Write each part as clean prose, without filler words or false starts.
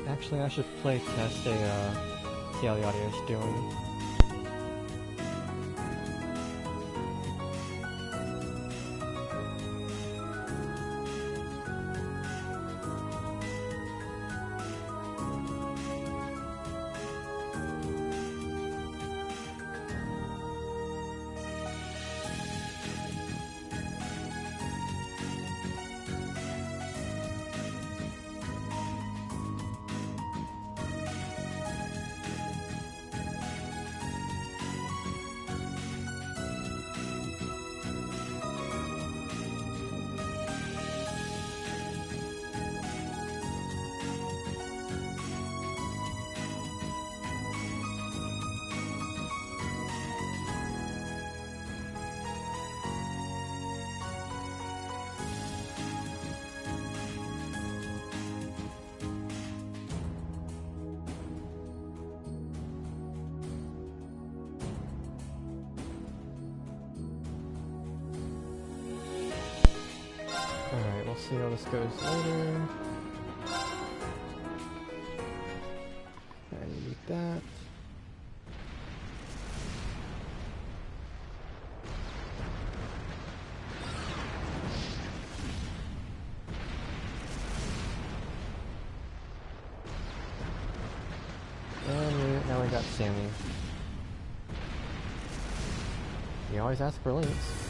Actually, I should play test see how the audio is doing. Alright, we'll see how this goes later. I need that. And now we got Sammy. You always ask for links.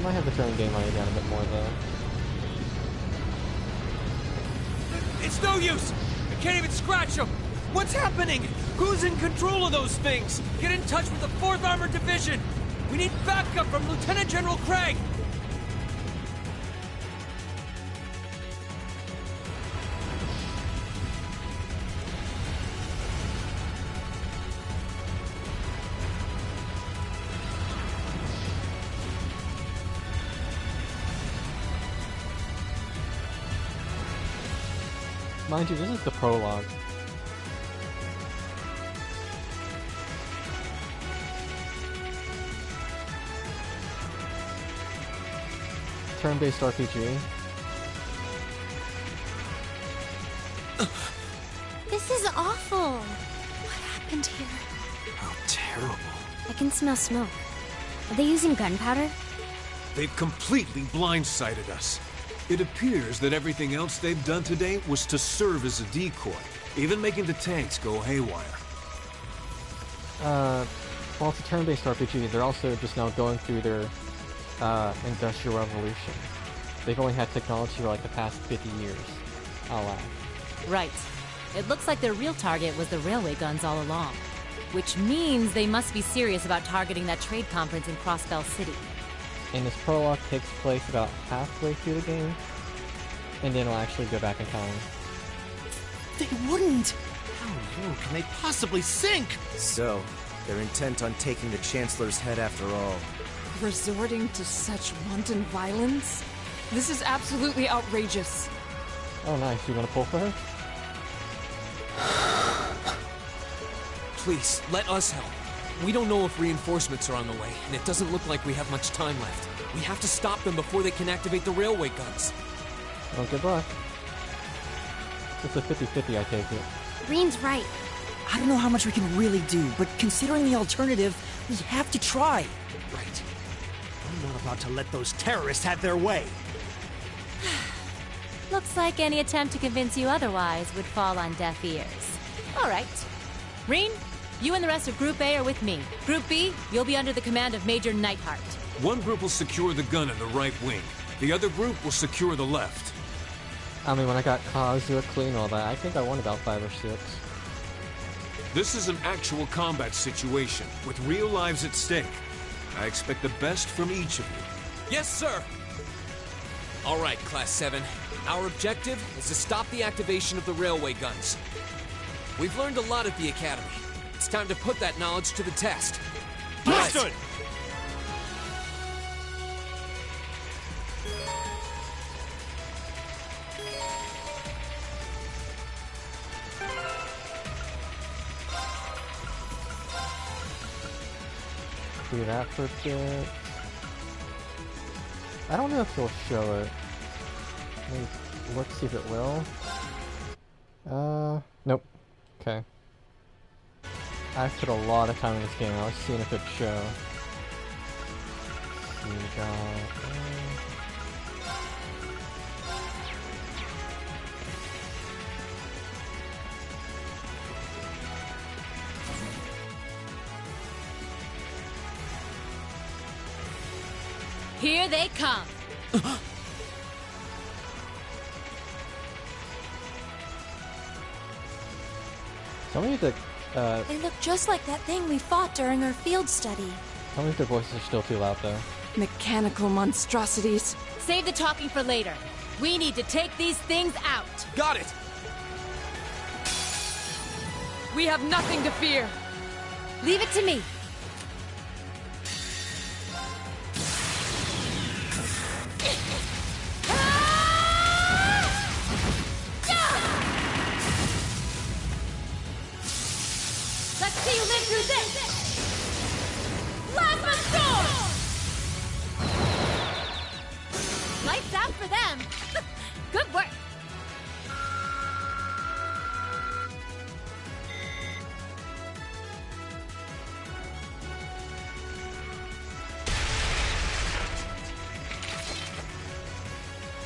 Might have the turn game money down a bit more though. It's no use! I can't even scratch them! What's happening? Who's in control of those things? Get in touch with the 4th Armored Division! We need backup from Lieutenant General Craig! Mind you, this is the prologue. Turn-based RPG. This is awful. What happened here? How terrible. I can smell smoke. Are they using gunpowder? They've completely blindsided us. It appears that everything else they've done today was to serve as a decoy, even making the tanks go haywire. Well, it's a turn-based RPG. They're also just now going through their Industrial Revolution. They've only had technology for like the past 50 years. I'll laugh. Right. It looks like their real target was the railway guns all along. Which means they must be serious about targeting that trade conference in Crossbell City. And this prologue takes place about halfway through the game, and then it'll actually go back in time. They wouldn't! How low can they possibly sink? So, they're intent on taking the Chancellor's head after all. Resorting to such wanton violence? This is absolutely outrageous. Oh nice, you wanna pull for her? Please, let us help. We don't know if reinforcements are on the way, and it doesn't look like we have much time left. We have to stop them before they can activate the railway guns. Well, good luck. It's a 50-50, I take it. Reen's right. I don't know how much we can really do, but considering the alternative, we have to try. Right. I'm not about to let those terrorists have their way. Looks like any attempt to convince you otherwise would fall on deaf ears. All right. Reen, you and the rest of Group A are with me. Group B, you'll be under the command of Major Neidhart. One group will secure the gun in the right wing. The other group will secure the left. I mean, when I got Kazuya clean and all that, I think I won about 5 or 6. This is an actual combat situation, with real lives at stake. I expect the best from each of you. Yes, sir! All right, Class 7. Our objective is to stop the activation of the railway guns. We've learned a lot at the Academy. It's time to put that knowledge to the test. Understood! do that for a bit. I don't know if it'll show it. Let me look, see if it will. Nope. Okay. I've put a lot of time in this game. I was seeing if it'd show. Let's see, we got... Here they come. Tell me if the, They look just like that thing we fought during our field study. tell me if their voices are still too loud, though. Mechanical monstrosities. Save the talking for later. We need to take these things out. Got it! We have nothing to fear. Leave it to me. Let's see you live through this! Plasma storm! Lights out for them! Good work!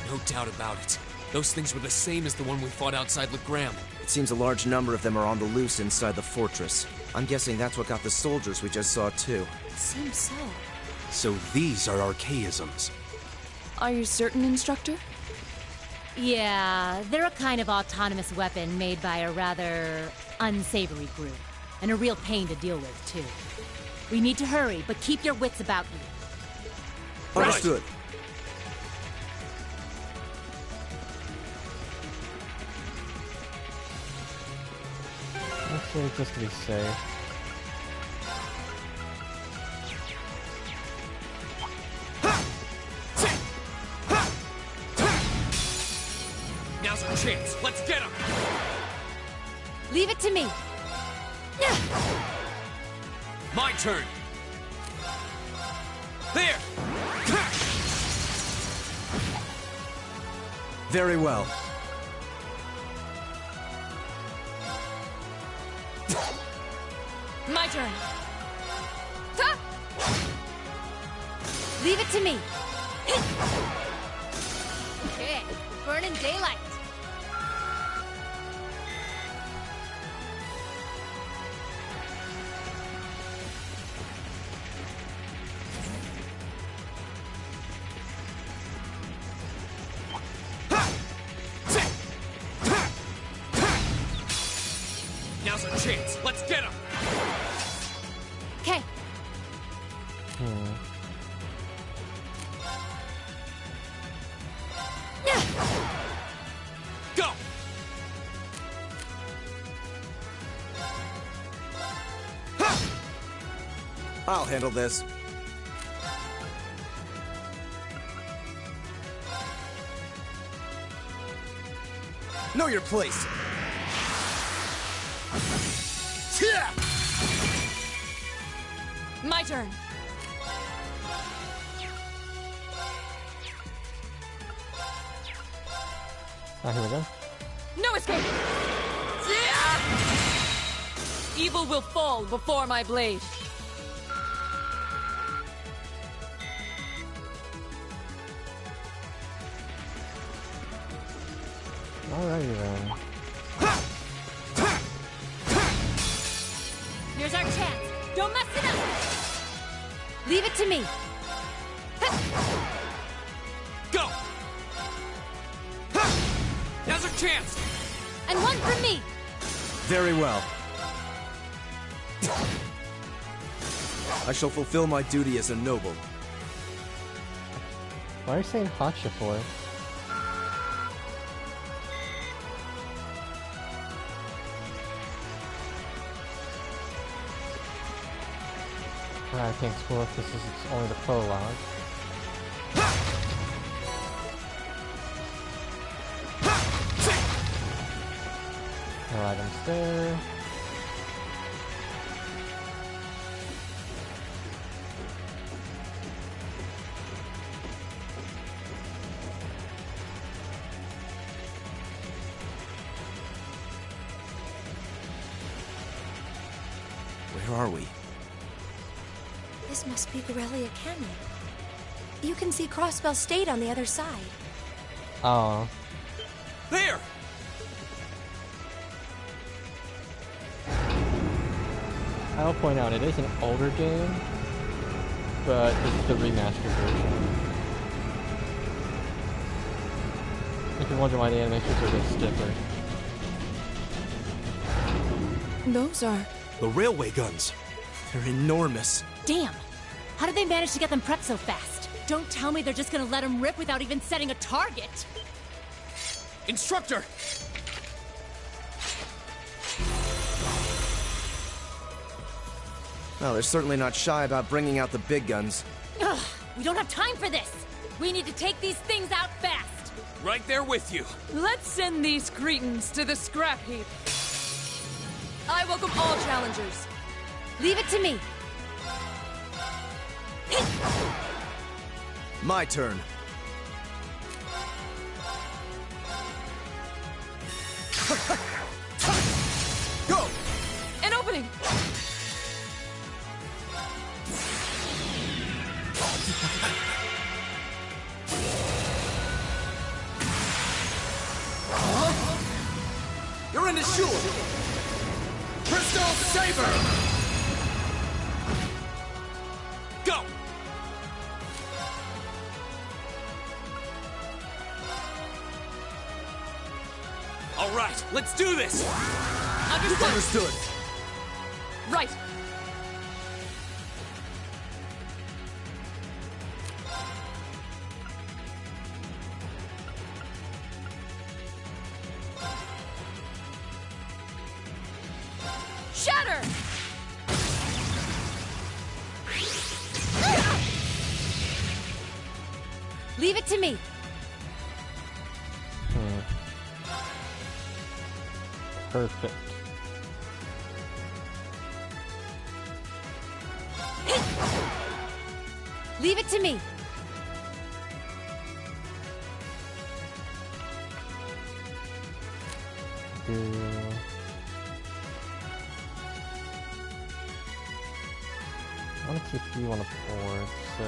No doubt about it. Those things were the same as the one we fought outside Legram. It seems a large number of them are on the loose inside the fortress. I'm guessing that's what got the soldiers we just saw too. Seems so. So these are archaisms. Are you certain, Instructor? Yeah, they're a kind of autonomous weapon made by a rather unsavory group. And a real pain to deal with, too. We need to hurry, but keep your wits about you. Understood. Actually, just to be safe. Now's our chance. Let's get him! Leave it to me. My turn! There! Very well. My turn. Leave it to me. Okay, burning daylight. Now's our chance. Let's get him! Okay, Go! I'll handle this. Know your place. My turn. Ah, here we go. No escape! Evil will fall before my blade. Alrighty then. here's our chance. Don't mess it up. Leave it to me. Go! Now's our chance! And one for me. Very well. I shall fulfill my duty as a noble. Why are you saying Hacha for? I think it's cool if this is only the prologue. No items there. Where are we? This must be Corellia Canyon. You can see Crossbell State on the other side. Oh. There! I'll point out it is an older game, but it's the remastered version. If you're wondering why the animations are a bit stiffer. Those are... The railway guns. They're enormous. Damn! How did they manage to get them prepped so fast? Don't tell me they're just gonna let them rip without even setting a target! Instructor! Well, they're certainly not shy about bringing out the big guns. Ugh! We don't have time for this! We need to take these things out fast! Right there with you. Let's send these cretins to the scrap heap. I welcome all challengers. Leave it to me! My turn. Go! An opening! You're in the shoe! Crystal Saber! Go! All right, let's do this! Understood. Right! Shatter! Leave it to me! Perfect. Leave it to me! Do... 1, 2, 3, 1, 4, so...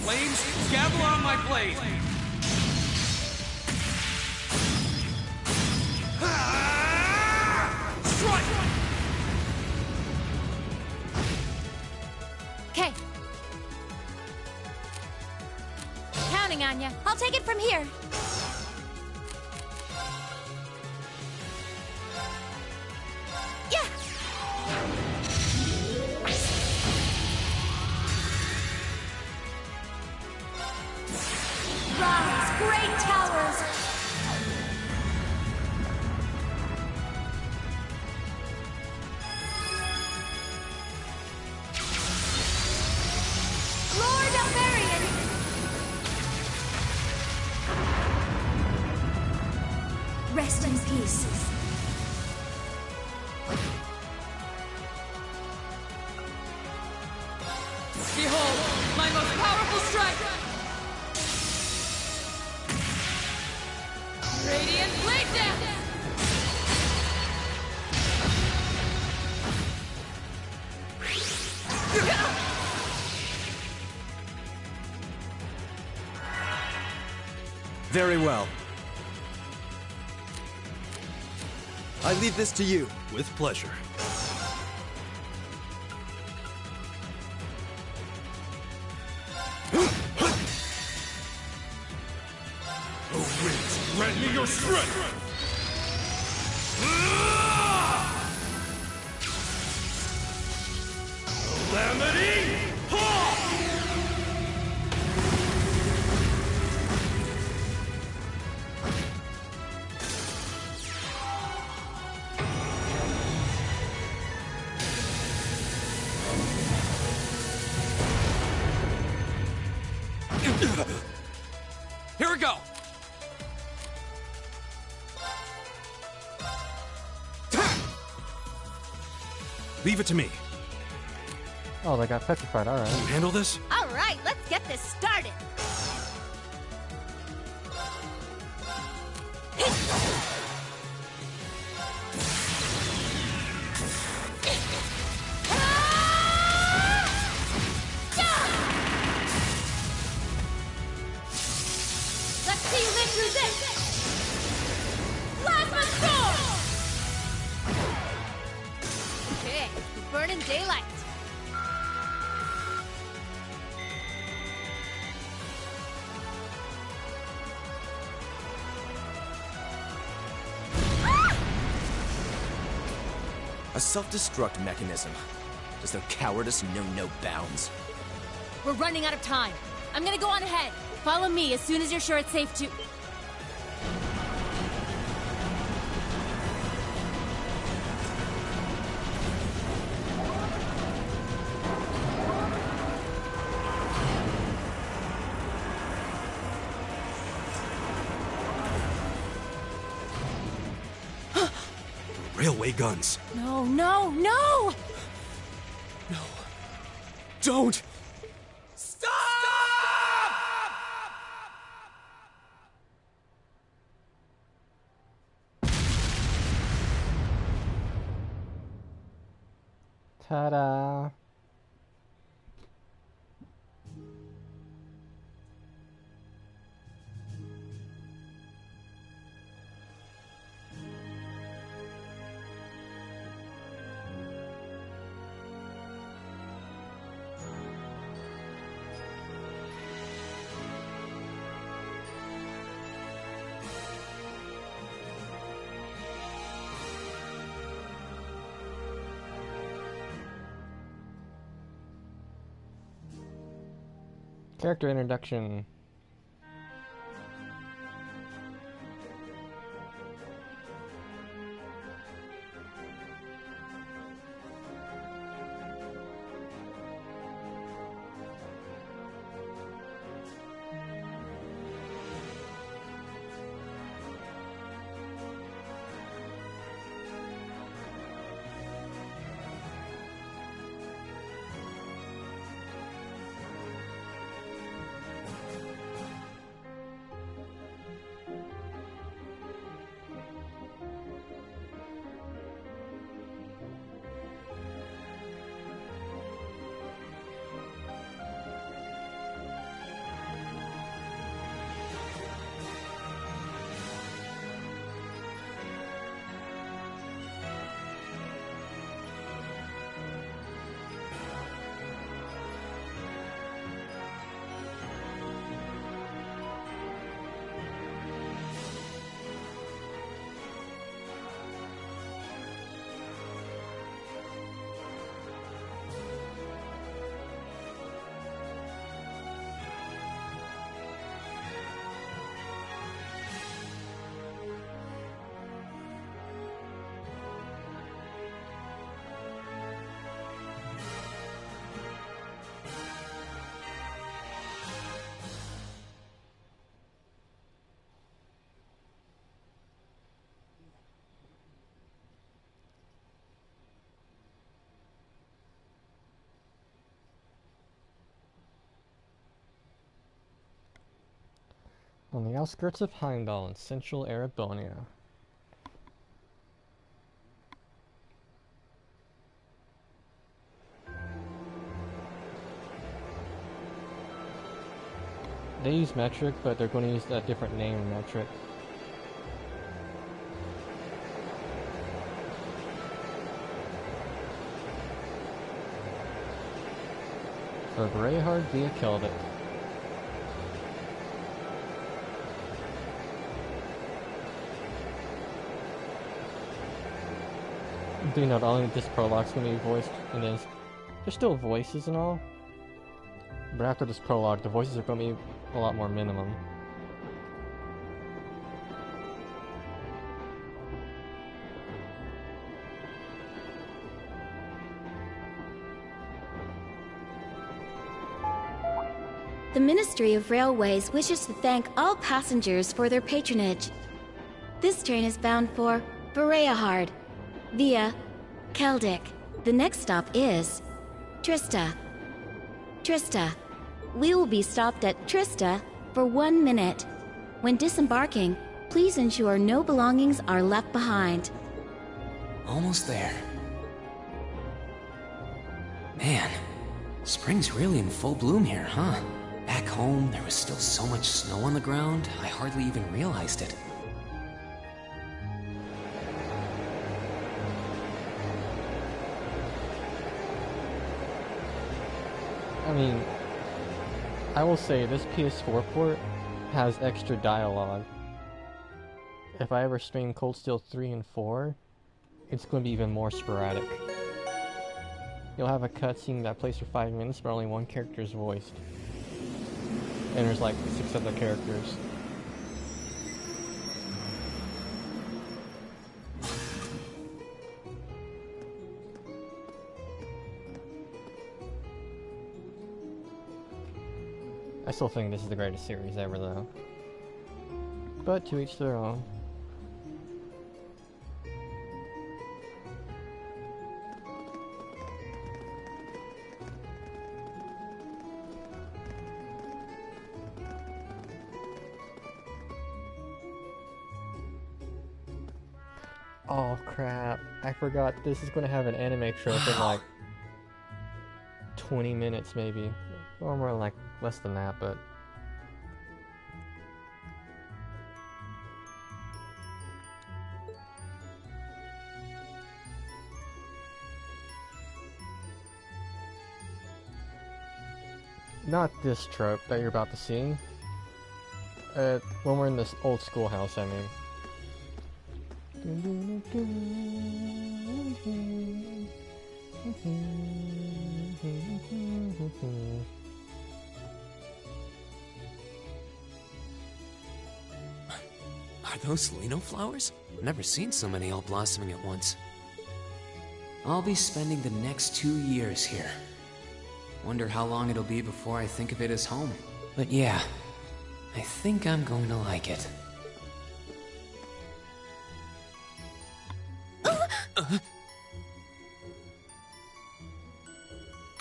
Flames, gather on my blade! Strike! Okay. Counting on ya. I'll take it from here. Yeah! Rise, great towers! Lord Elmarian! Rest in peace. Behold, my most powerful strike! Radiant Blade Dance! Very well. I leave this to you. With pleasure. Oh, winds, grant me your strength! Calamity! Here we go! Leave it to me. Oh, they got petrified, alright. You handle this? All right, let's get this started. burn in daylight. A self-destruct mechanism. Does their cowardice know no bounds? We're running out of time. I'm gonna go on ahead. Follow me as soon as you're sure it's safe to... Railway guns. No, no, no! No. Don't! Stop! Ta-da! Character introduction. On the outskirts of Heimdall in central Erebonia. They use metric, but they're going to use a different name in metric. For Greyheart via killed it. Do note only this prologue's gonna be voiced, and then there's still voices and all, but after this prologue, the voices are gonna be a lot more minimum. The Ministry of Railways wishes to thank all passengers for their patronage. This train is bound for Bereahard via Keldic. The next stop is Trista. Trista. We will be stopped at Trista for 1 minute. When disembarking, please ensure no belongings are left behind. Almost there. Man, spring's really in full bloom here, huh? Back home, there was still so much snow on the ground, I hardly even realized it. I mean, I will say this PS4 port has extra dialogue. If I ever stream Cold Steel 3 and 4, it's going to be even more sporadic. You'll have a cutscene that plays for 5 minutes, but only one character is voiced. And there's like 6 other characters. I still think this is the greatest series ever, though. But to each their own. Oh crap, I forgot this is going to have an anime trope in like 20 minutes maybe. Or more like less than that, but... Not this trope that you're about to see. When we're in this old schoolhouse, I mean. Are those Lino flowers? I've never seen so many all blossoming at once. I'll be spending the next 2 years here. Wonder how long it'll be before I think of it as home. But yeah, I think I'm going to like it.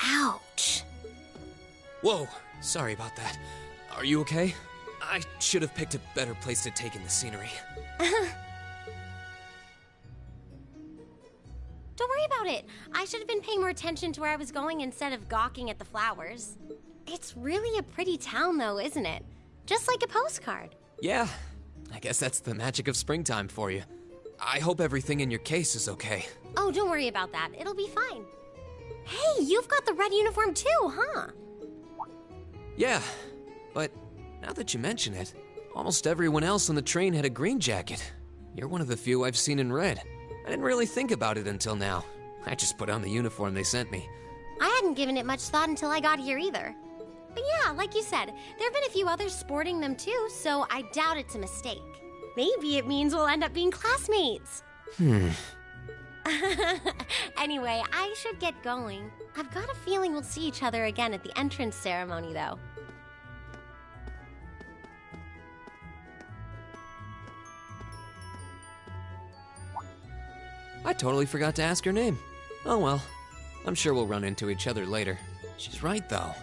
Ouch. Whoa, sorry about that. Are you okay? I should have picked a better place to take in the scenery. Don't worry about it. I should have been paying more attention to where I was going instead of gawking at the flowers. It's really a pretty town, though, isn't it? Just like a postcard. Yeah, I guess that's the magic of springtime for you. I hope everything in your case is okay. Oh, don't worry about that. It'll be fine. Hey, you've got the red uniform too, huh? Yeah, but now that you mention it, almost everyone else on the train had a green jacket. You're one of the few I've seen in red. I didn't really think about it until now. I just put on the uniform they sent me. I hadn't given it much thought until I got here either. But yeah, like you said, there have been a few others sporting them too, so I doubt it's a mistake. Maybe it means we'll end up being classmates. Anyway, I should get going. I've got a feeling we'll see each other again at the entrance ceremony, though. I totally forgot to ask her name. Oh well, I'm sure we'll run into each other later. She's right though.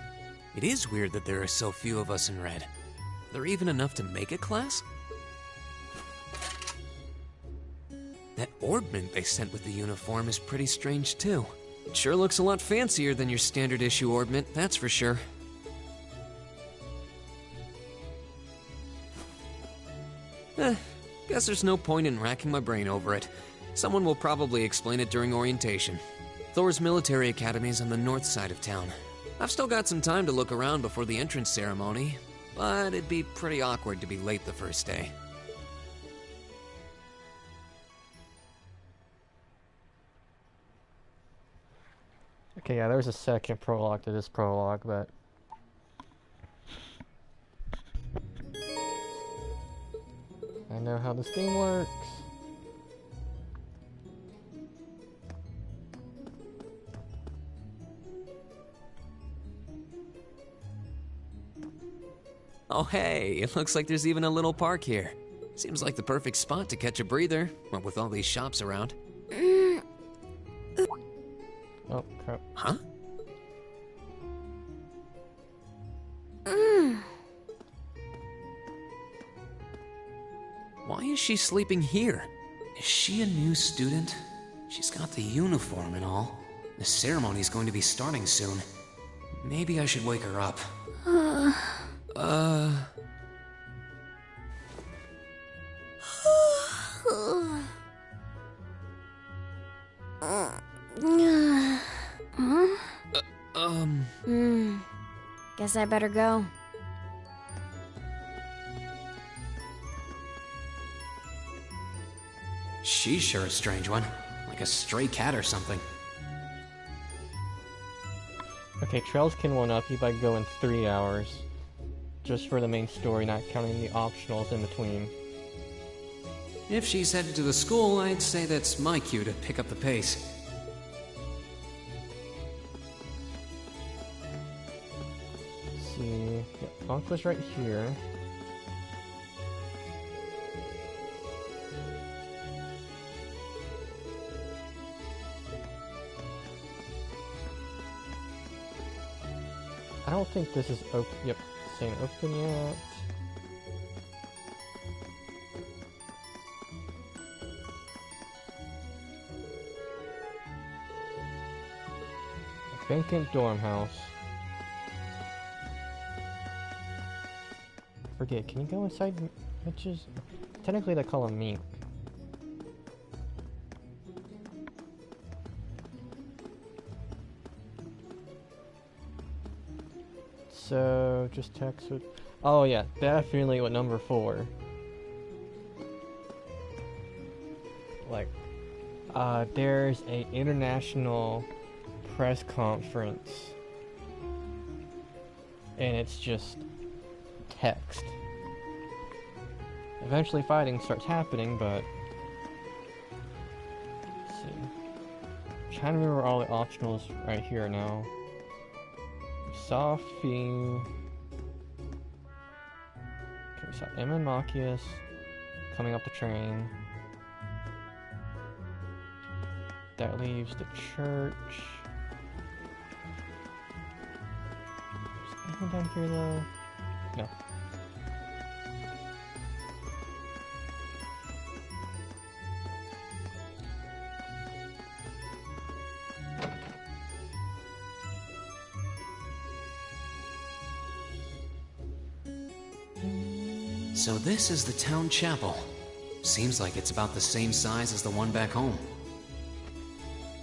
It is weird that there are so few of us in red. Are there even enough to make a class? That orbment they sent with the uniform is pretty strange too. It sure looks a lot fancier than your standard issue orbment, that's for sure. Guess there's no point in racking my brain over it. Someone will probably explain it during orientation. Thor's military academy's on the north side of town. I've still got some time to look around before the entrance ceremony, but it'd be pretty awkward to be late the first day. Okay, yeah, there's a second prologue to this prologue, but... I know how this game works. Oh hey, it looks like there's even a little park here. Seems like the perfect spot to catch a breather, what with all these shops around. Oh, crap. Huh? Why is she sleeping here? Is she a new student? She's got the uniform and all. The ceremony's going to be starting soon. Maybe I should wake her up. Guess I better go. She's sure a strange one. Like a stray cat or something. Okay, Trails can one-up you by going 3 hours. Just for the main story, not counting the optionals in between. If she's headed to the school, I'd say that's my cue to pick up the pace. Let's see... Yep, Ankla's right here. I don't think this is open. Yep, this ain't open yet. Vacant dorm house. Forget, can you go inside Mitch's? Technically they call him Mink. So, just text with... Oh yeah, definitely with number 4. Like, there's a international press conference. And it's just text. Eventually fighting starts happening, but... Let's see. I'm trying to remember all the optionals right here now. Sophie. Okay, we saw Emma and Machias coming up the train. That leaves the church. Is anyone down here though? No. So this is the town chapel. Seems like it's about the same size as the one back home.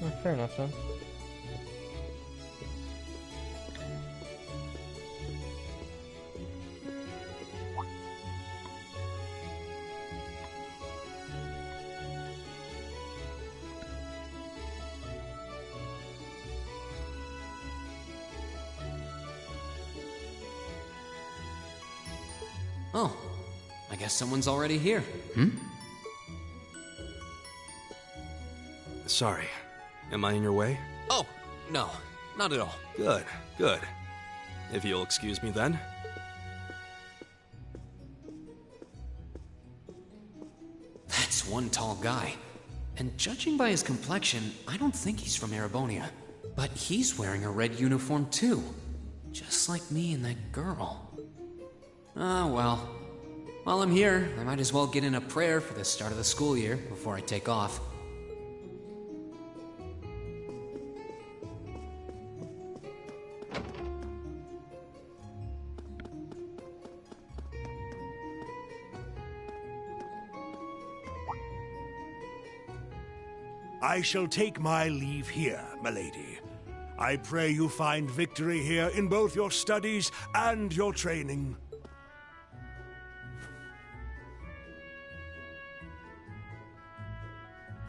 Oh, fair enough then. Oh, I guess someone's already here. Sorry. Am I in your way? Oh, no, not at all. Good, good. If you'll excuse me then. That's one tall guy. And judging by his complexion, I don't think he's from Erebonia. But he's wearing a red uniform too. Just like me and that girl. Ah, well. While I'm here, I might as well get in a prayer for the start of the school year before I take off. I shall take my leave here, milady. I pray you find victory here in both your studies and your training.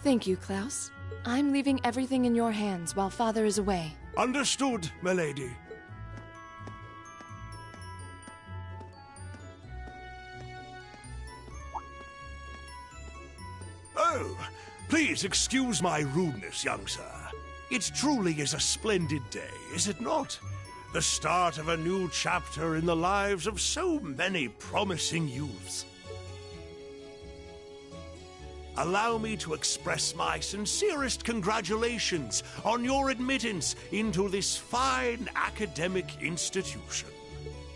Thank you, Klaus. I'm leaving everything in your hands while Father is away. Understood, milady. Oh, please excuse my rudeness, young sir. It truly is a splendid day, is it not? The start of a new chapter in the lives of so many promising youths. Allow me to express my sincerest congratulations on your admittance into this fine academic institution.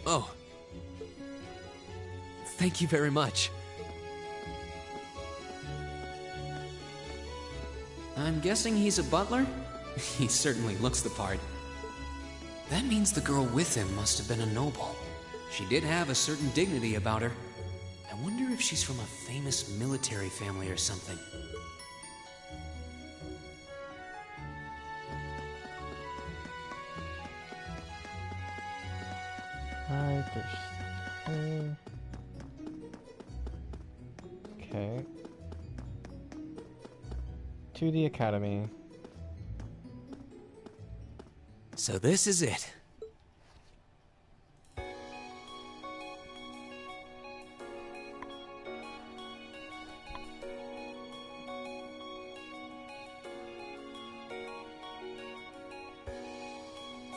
Oh. Thank you very much. I'm guessing he's a butler? He certainly looks the part. That means the girl with him must have been a noble. She did have a certain dignity about her. I wonder if she's from a famous military family or something. Alright, there's... Okay. To the academy. So this is it.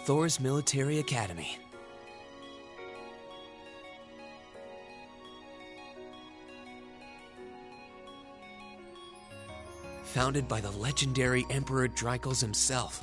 Thor's Military Academy. Founded by the legendary Emperor Dreichels himself.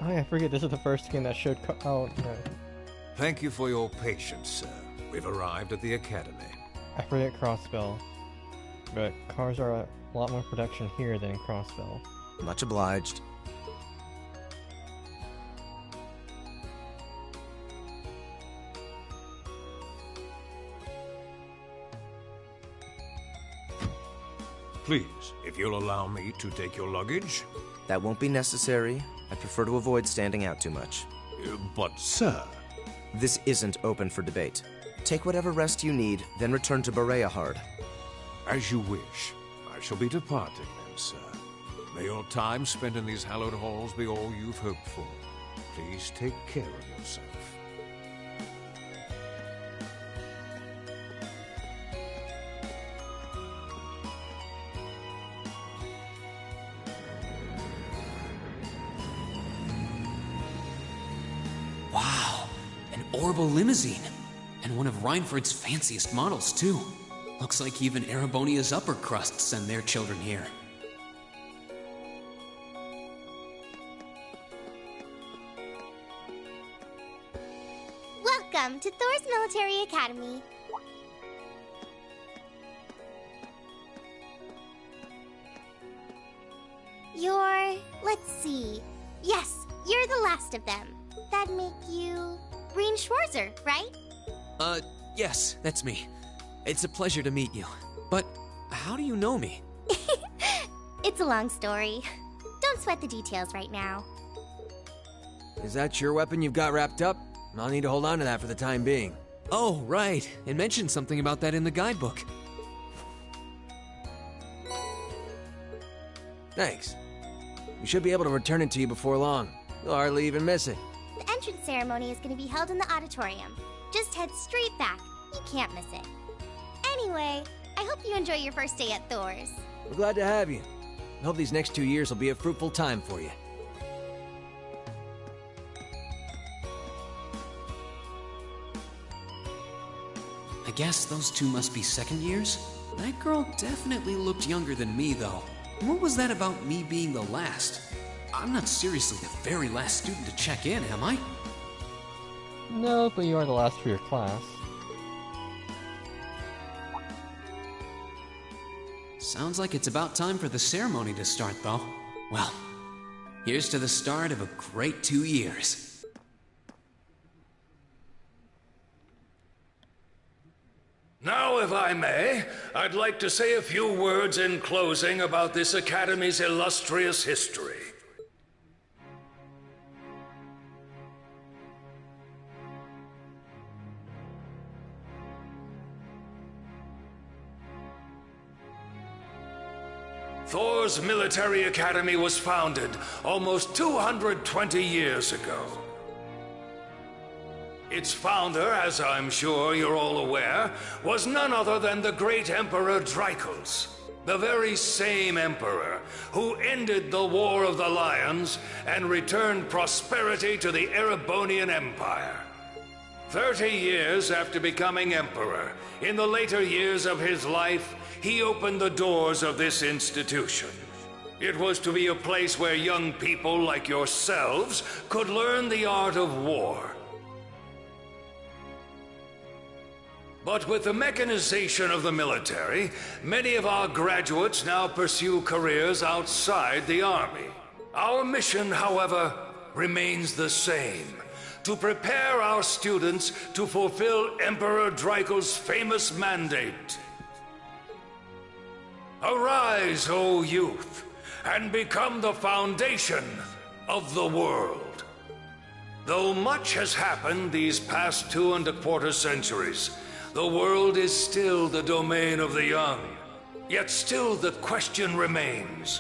Oh yeah, I forget, this is the first game that showed oh, no. Thank you for your patience, sir. We've arrived at the academy. I forget Crossbell. But cars are a lot more production here than Crossbell. Much obliged. Please, if you'll allow me to take your luggage. That won't be necessary. I prefer to avoid standing out too much. But, sir... This isn't open for debate. Take whatever rest you need, then return to Bareahard. As you wish. I shall be departing then, sir. May your time spent in these hallowed halls be all you've hoped for. Please take care of yourself. Wow, an Orbital limousine. And one of Reinford's fanciest models, too. Looks like even Erebonia's upper crust send their children here. Welcome to Thor's Military Academy. Let's see. Yes, you're the last of them. That'd make you... Rean Schwarzer, right? Yes, that's me. It's a pleasure to meet you. But how do you know me? It's a long story. Don't sweat the details right now. Is that your weapon you've got wrapped up? I'll need to hold on to that for the time being. Oh, right. It mentioned something about that in the guidebook. Thanks. We should be able to return it to you before long. You'll hardly even miss it. The entrance ceremony is going to be held in the auditorium. Just head straight back. You can't miss it. Anyway, I hope you enjoy your first day at Thor's. We're glad to have you. I hope these next 2 years will be a fruitful time for you. I guess those two must be second years? That girl definitely looked younger than me, though. What was that about me being the last? I'm not seriously the very last student to check in, am I? No, but you are the last for your class. Sounds like it's about time for the ceremony to start, though. Well, here's to the start of a great 2 years. Now, if I may, I'd like to say a few words in closing about this Academy's illustrious history. Thor's Military Academy was founded almost 220 years ago. Its founder, as I'm sure you're all aware, was none other than the great Emperor Dreichels, the very same emperor who ended the War of the Lions and returned prosperity to the Erebonian Empire. 30 years after becoming emperor, in the later years of his life, he opened the doors of this institution. It was to be a place where young people like yourselves could learn the art of war. But with the mechanization of the military, many of our graduates now pursue careers outside the Army. Our mission, however, remains the same. To prepare our students to fulfill Emperor Draco's famous mandate. Arise, O youth, and become the foundation of the world. Though much has happened these past 2¼ centuries, the world is still the domain of the young. Yet still the question remains,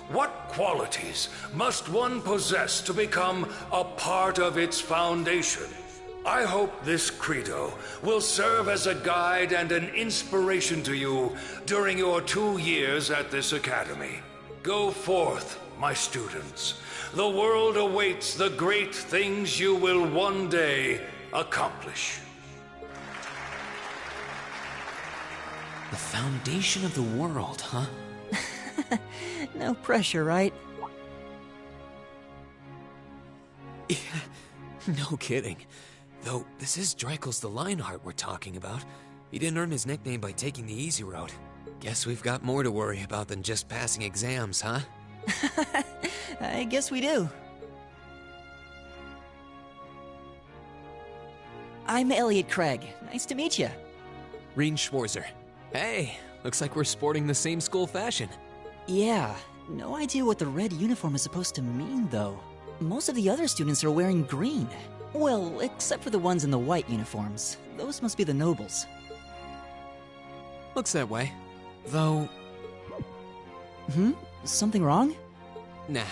what qualities must one possess to become a part of its foundation? I hope this credo will serve as a guide and an inspiration to you during your 2 years at this academy. Go forth, my students. The world awaits the great things you will one day accomplish. The foundation of the world, huh? No pressure, right? Yeah, no kidding. Though, this is Draco's the Lionheart we're talking about. He didn't earn his nickname by taking the easy road. Guess we've got more to worry about than just passing exams, huh? I guess we do. I'm Elliot Craig. Nice to meet you. Rean Schwarzer. Hey, looks like we're sporting the same school fashion. Yeah, no idea what the red uniform is supposed to mean, though. Most of the other students are wearing green. Well, except for the ones in the white uniforms. Those must be the nobles. Looks that way. Though... Something wrong? Nah,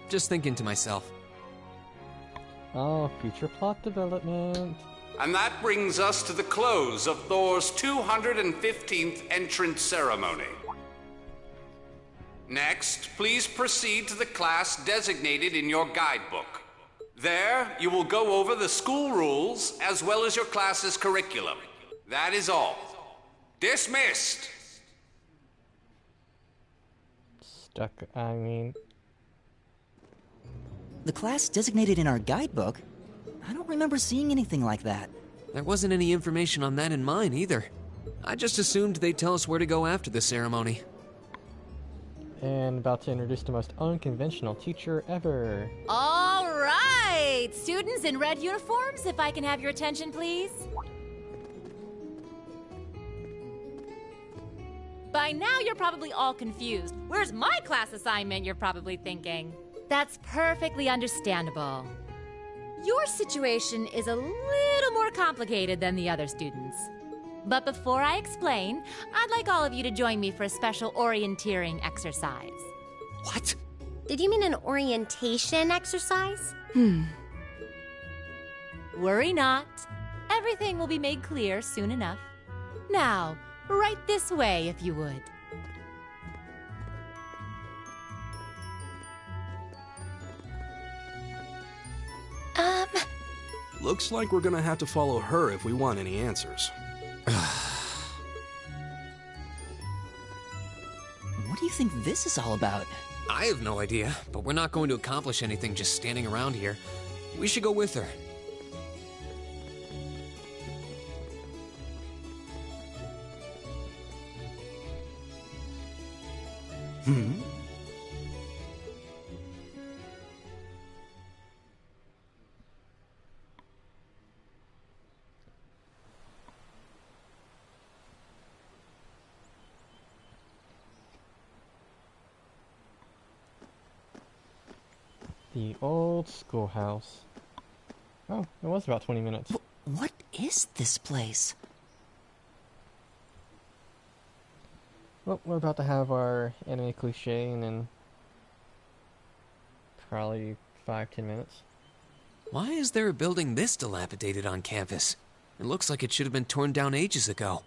just thinking to myself. Oh, future plot development. And that brings us to the close of Thor's 215th entrance ceremony. Next, please proceed to the class designated in your guidebook. There, you will go over the school rules as well as your class's curriculum. That is all. Dismissed! The class designated in our guidebook? I don't remember seeing anything like that. There wasn't any information on that in mine, either. I just assumed they'd tell us where to go after the ceremony. And about to introduce the most unconventional teacher ever. All right! Students in red uniforms, if I can have your attention, please. By now, you're probably all confused. Where's my class assignment, you're probably thinking. That's perfectly understandable. Your situation is a little more complicated than the other students. But before I explain, I'd like all of you to join me for a special orienteering exercise. What? Did you mean an orientation exercise? Worry not. Everything will be made clear soon enough. Now, right this way, if you would. Looks like we're gonna have to follow her if we want any answers. What do you think this is all about? I have no idea, but we're not going to accomplish anything just standing around here. We should go with her. The old schoolhouse. Oh, it was about 20 minutes. What is this place? Well, we're about to have our anime cliche in probably 5-10 minutes. Why is there a building this dilapidated on campus? It looks like it should have been torn down ages ago.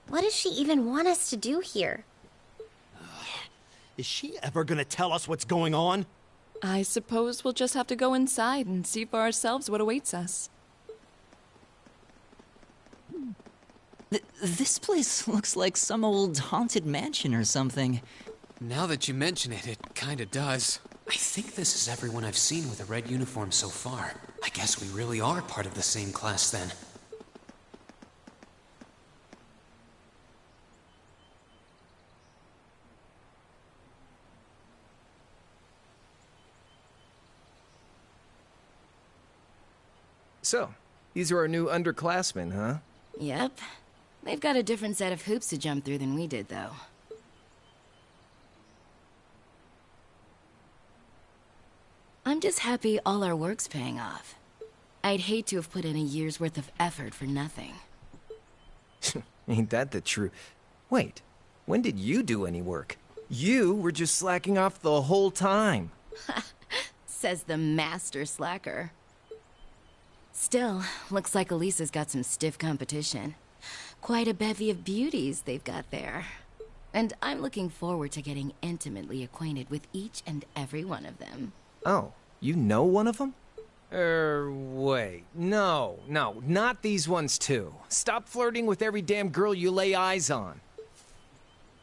What does she even want us to do here? Is she ever gonna tell us what's going on? I suppose we'll just have to go inside and see for ourselves what awaits us. This place looks like some old haunted mansion or something. Now that you mention it, it kinda does. I think this is everyone I've seen with a red uniform so far. I guess we really are part of the same class then. So, these are our new underclassmen, huh? Yep. They've got a different set of hoops to jump through than we did, though. I'm just happy all our work's paying off. I'd hate to have put in a year's worth of effort for nothing. Ain't that the truth? Wait, when did you do any work? You were just slacking off the whole time. Says the master slacker. Still, looks like Elisa's got some stiff competition. Quite a bevy of beauties they've got there. And I'm looking forward to getting intimately acquainted with each and every one of them. Oh, you know one of them? Wait. No, not these ones too. Stop flirting with every damn girl you lay eyes on.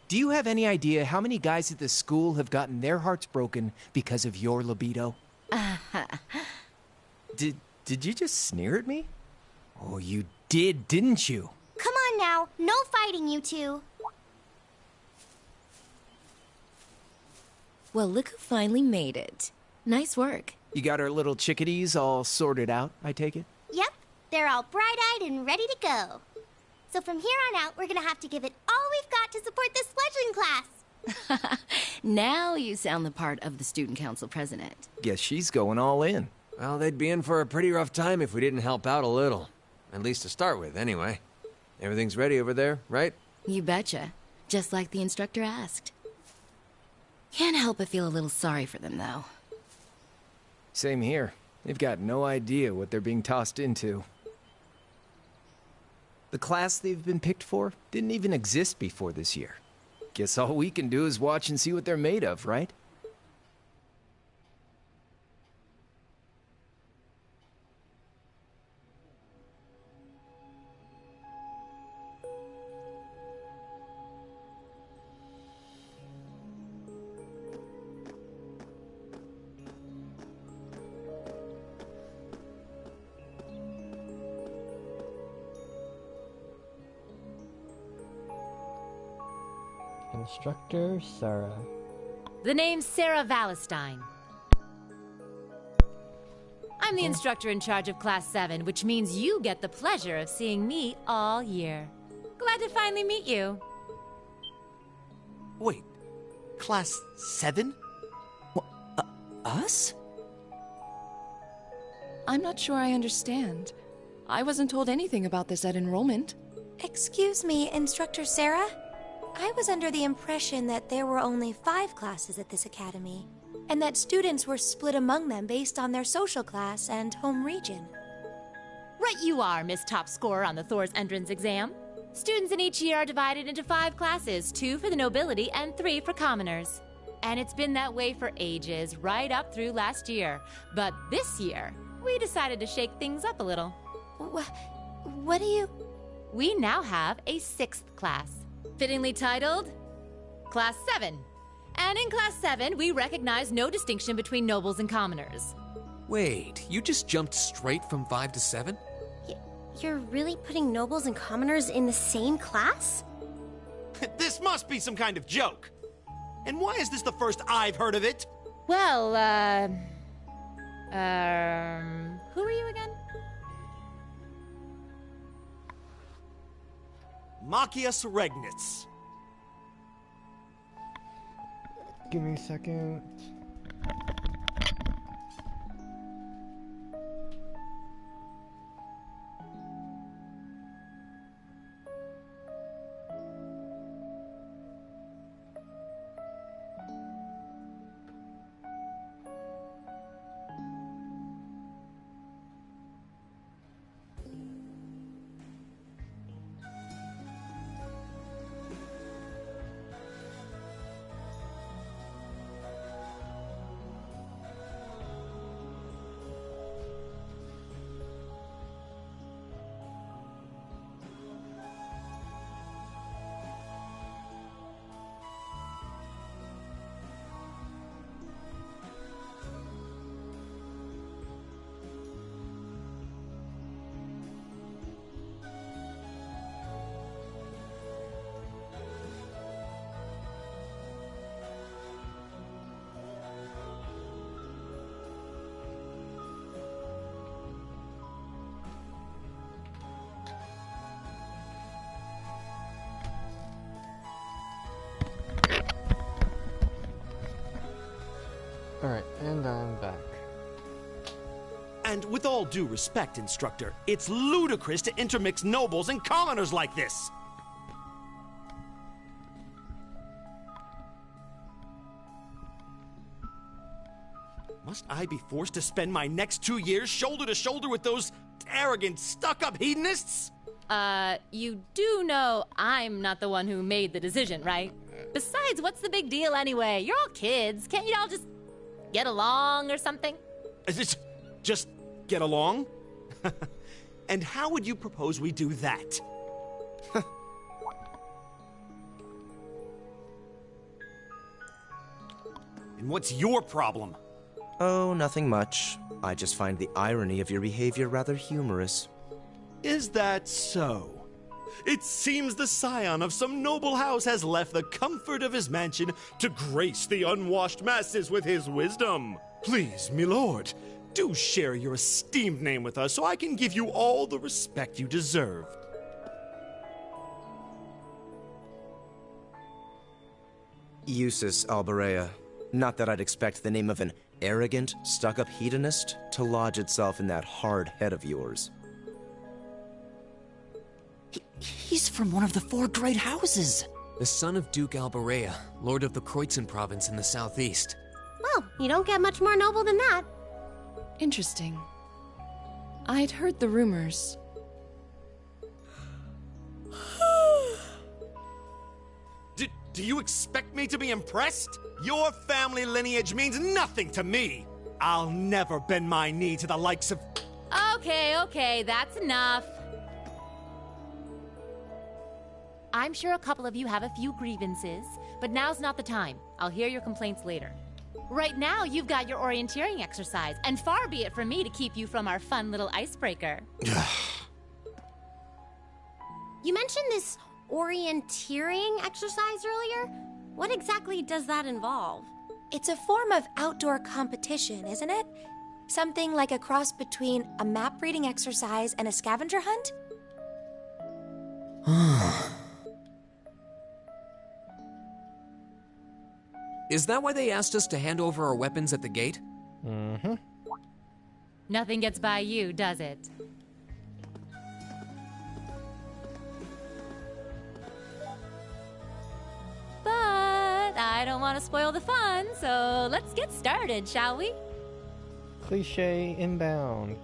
Do you have any idea how many guys at this school have gotten their hearts broken because of your libido? Did you just sneer at me? Oh, you did, didn't you? Come on now, no fighting, you two. Well, look who finally made it. Nice work. You got our little chickadees all sorted out, I take it? Yep, they're all bright-eyed and ready to go. So from here on out, we're gonna have to give it all we've got to support this fledgling class. Now you sound the part of the student council president. Guess she's going all in. Well, they'd be in for a pretty rough time if we didn't help out a little. At least to start with, anyway. Everything's ready over there, right? You betcha. Just like the instructor asked. Can't help but feel a little sorry for them, though. Same here. They've got no idea what they're being tossed into. The class they've been picked for didn't even exist before this year. Guess all we can do is watch and see what they're made of, right? Instructor Sarah. The name's Sarah Valestine. I'm the instructor in charge of Class 7, which means you get the pleasure of seeing me all year. Glad to finally meet you. Wait, Class 7? Us? I'm not sure I understand. I wasn't told anything about this at enrollment. Excuse me, Instructor Sarah? I was under the impression that there were only 5 classes at this academy, and that students were split among them based on their social class and home region. Right you are, Miss Top Scorer on the Thor's entrance exam. Students in each year are divided into 5 classes, 2 for the nobility and 3 for commoners. And it's been that way for ages, right up through last year. But this year, we decided to shake things up a little. What do you... We now have a 6th class, fittingly titled Class 7. And in Class 7, we recognize no distinction between nobles and commoners. Wait, you just jumped straight from 5 to 7? You're really putting nobles and commoners in the same class? This must be some kind of joke. And why is this the first I've heard of it? Well, who are you again? Machias Regnitz. Give me a second. Alright, and I'm back. And with all due respect, Instructor, it's ludicrous to intermix nobles and commoners like this! Must I be forced to spend my next 2 years shoulder to shoulder with those arrogant, stuck-up hedonists? You do know I'm not the one who made the decision, right? Besides, what's the big deal anyway? You're all kids. Can't you all just get along or something? Just get along? And how would you propose we do that? And what's your problem? Oh, nothing much. I just find the irony of your behavior rather humorous. Is that so? It seems the scion of some noble house has left the comfort of his mansion to grace the unwashed masses with his wisdom. Please, milord, do share your esteemed name with us so I can give you all the respect you deserve. Eustace Alberea. Not that I'd expect the name of an arrogant, stuck-up hedonist to lodge itself in that hard head of yours. He's from one of the 4 great houses. The son of Duke Alberea, lord of the Kreutzen province in the southeast. Well, you don't get much more noble than that. Interesting. I'd heard the rumors. Do you expect me to be impressed? Your family lineage means nothing to me. I'll never bend my knee to the likes of... Okay, that's enough. I'm sure a couple of you have a few grievances, but now's not the time. I'll hear your complaints later. Right now, you've got your orienteering exercise, and far be it from me to keep you from our fun little icebreaker. You mentioned this orienteering exercise earlier. What exactly does that involve? It's a form of outdoor competition, isn't it? Something like a cross between a map-reading exercise and a scavenger hunt? Is that why they asked us to hand over our weapons at the gate? Mm-hmm. Nothing gets by you, does it? But I don't want to spoil the fun, so let's get started, shall we? Cliche inbound.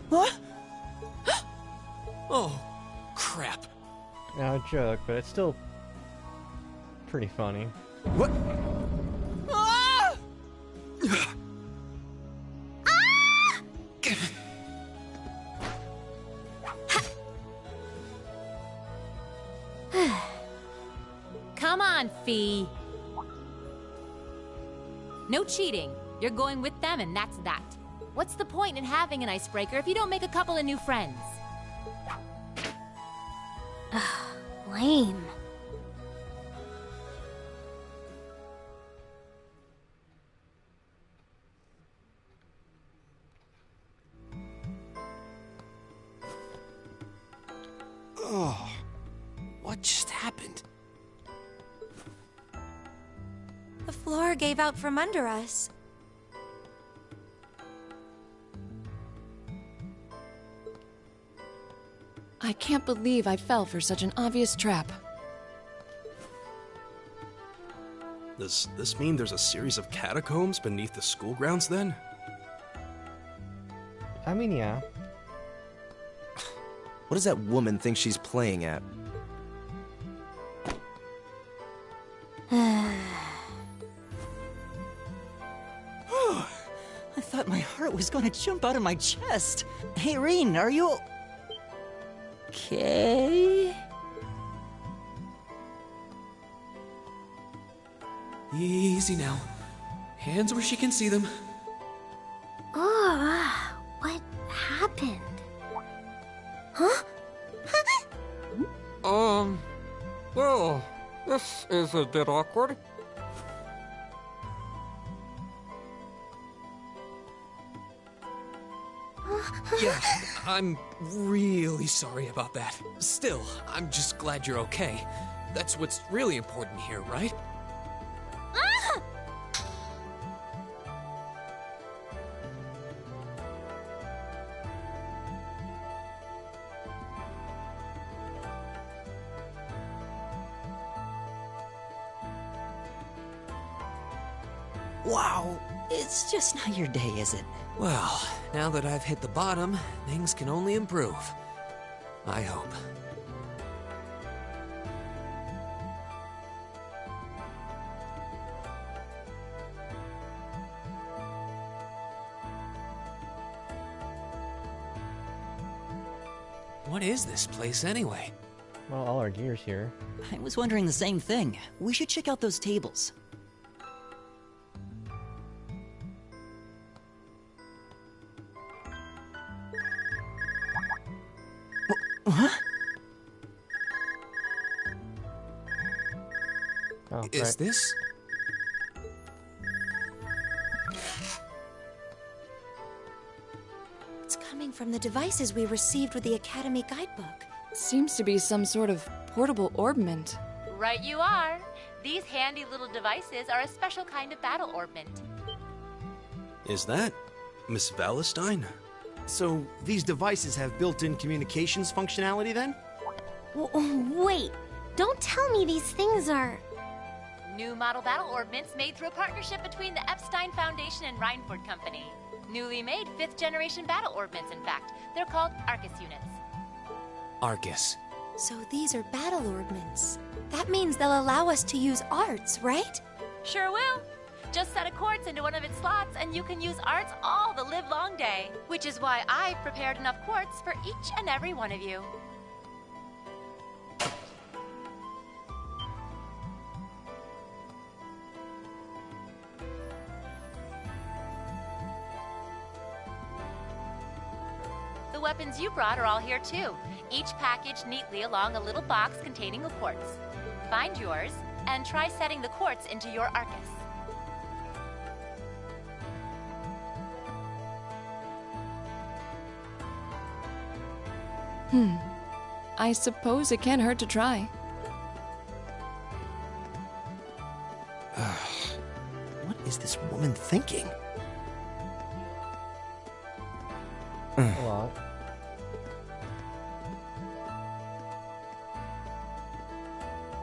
What? Oh, crap. No joke, but it's still pretty funny. What? Ah! Come on, Fee. No cheating. You're going with them, and that's that. What's the point in having an icebreaker if you don't make a couple of new friends? Lame. Oh, what just happened? The floor gave out from under us. I can't believe I fell for such an obvious trap. Does this mean there's a series of catacombs beneath the school grounds then? I mean, yeah. What does that woman think she's playing at? I thought my heart was gonna jump out of my chest. Hey, Rean, are you... okay? Easy now. Hands where she can see them. Oh, what happened? Huh? Well, this is a bit awkward. Yeah, I'm really sorry about that. Still, I'm just glad you're okay. That's what's really important here, right? Wow, it's just not your day, is it? Well, now that I've hit the bottom, things can only improve. I hope. What is this place anyway? Well, all our gear's here. I was wondering the same thing. We should check out those tables. Huh? Oh, Is right. this? It's coming from the devices we received with the Academy guidebook. Seems to be some sort of portable orbment. Right you are. These handy little devices are a special kind of battle orbment. Is that Miss Valentine? So, these devices have built-in communications functionality then? Wait, don't tell me these things are... New model battle orbments made through a partnership between the Epstein Foundation and Reinford Company. Newly made 5th generation battle orbments, in fact. They're called Arcus units. Arcus. So these are battle orbments. That means they'll allow us to use arts, right? Sure will. Just set a quartz into one of its slots and you can use arts all the livelong day. Which is why I've prepared enough quartz for each and every one of you. The weapons you brought are all here too, each packaged neatly along a little box containing a quartz. Find yours, and try setting the quartz into your Arcus. I suppose it can't hurt to try. What is this woman thinking? A lot.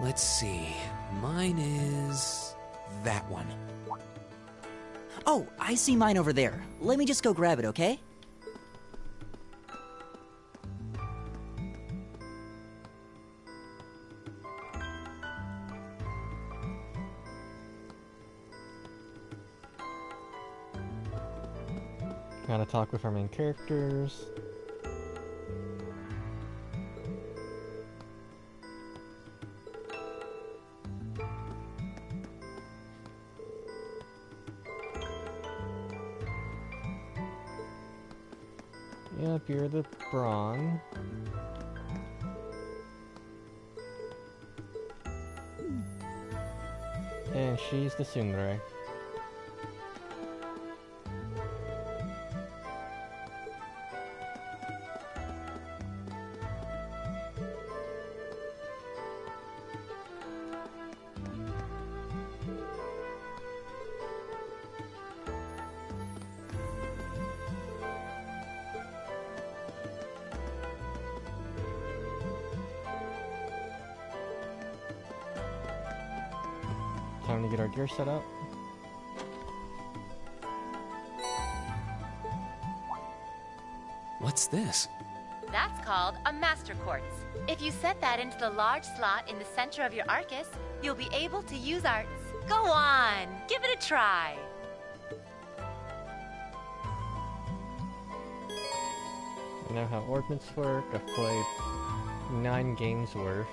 Let's see. Mine is that one. Oh, I see mine over there. Let me just go grab it, okay? Gotta talk with our main characters. Yep, you're the Brawn. And she's the Tsundere. Time to get our gear set up. What's this? That's called a Master Quartz. If you set that into the large slot in the center of your Arcus, you'll be able to use arts. Go on, give it a try. I know how orbments work. I've played 9 games worth.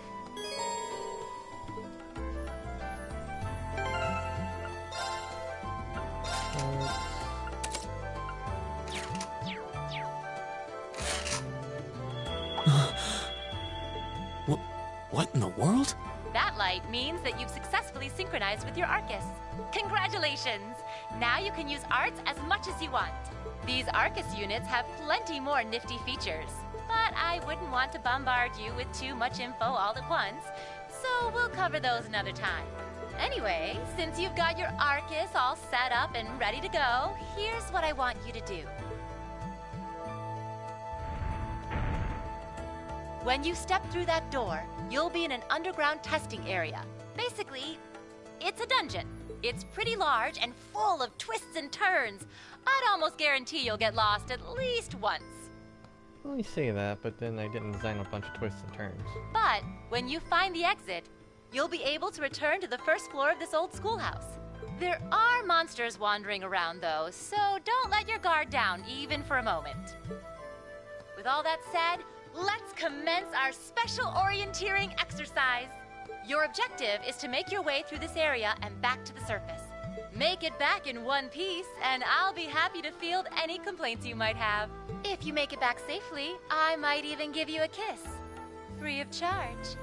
What in the world? That light means that you've successfully synchronized with your Arcus. Congratulations! Now you can use arts as much as you want. These Arcus units have plenty more nifty features, but I wouldn't want to bombard you with too much info all at once, so we'll cover those another time. Anyway, since you've got your Arcus all set up and ready to go, here's what I want you to do. When you step through that door, you'll be in an underground testing area. Basically, it's a dungeon. It's pretty large and full of twists and turns. I'd almost guarantee you'll get lost at least once. Well, you say that, but then I didn't design a bunch of twists and turns. But when you find the exit, you'll be able to return to the first floor of this old schoolhouse. There are monsters wandering around, though, so don't let your guard down, even for a moment. With all that said, let's commence our special orienteering exercise. Your objective is to make your way through this area and back to the surface. Make it back in one piece, and I'll be happy to field any complaints you might have. If you make it back safely, I might even give you a kiss. Free of charge.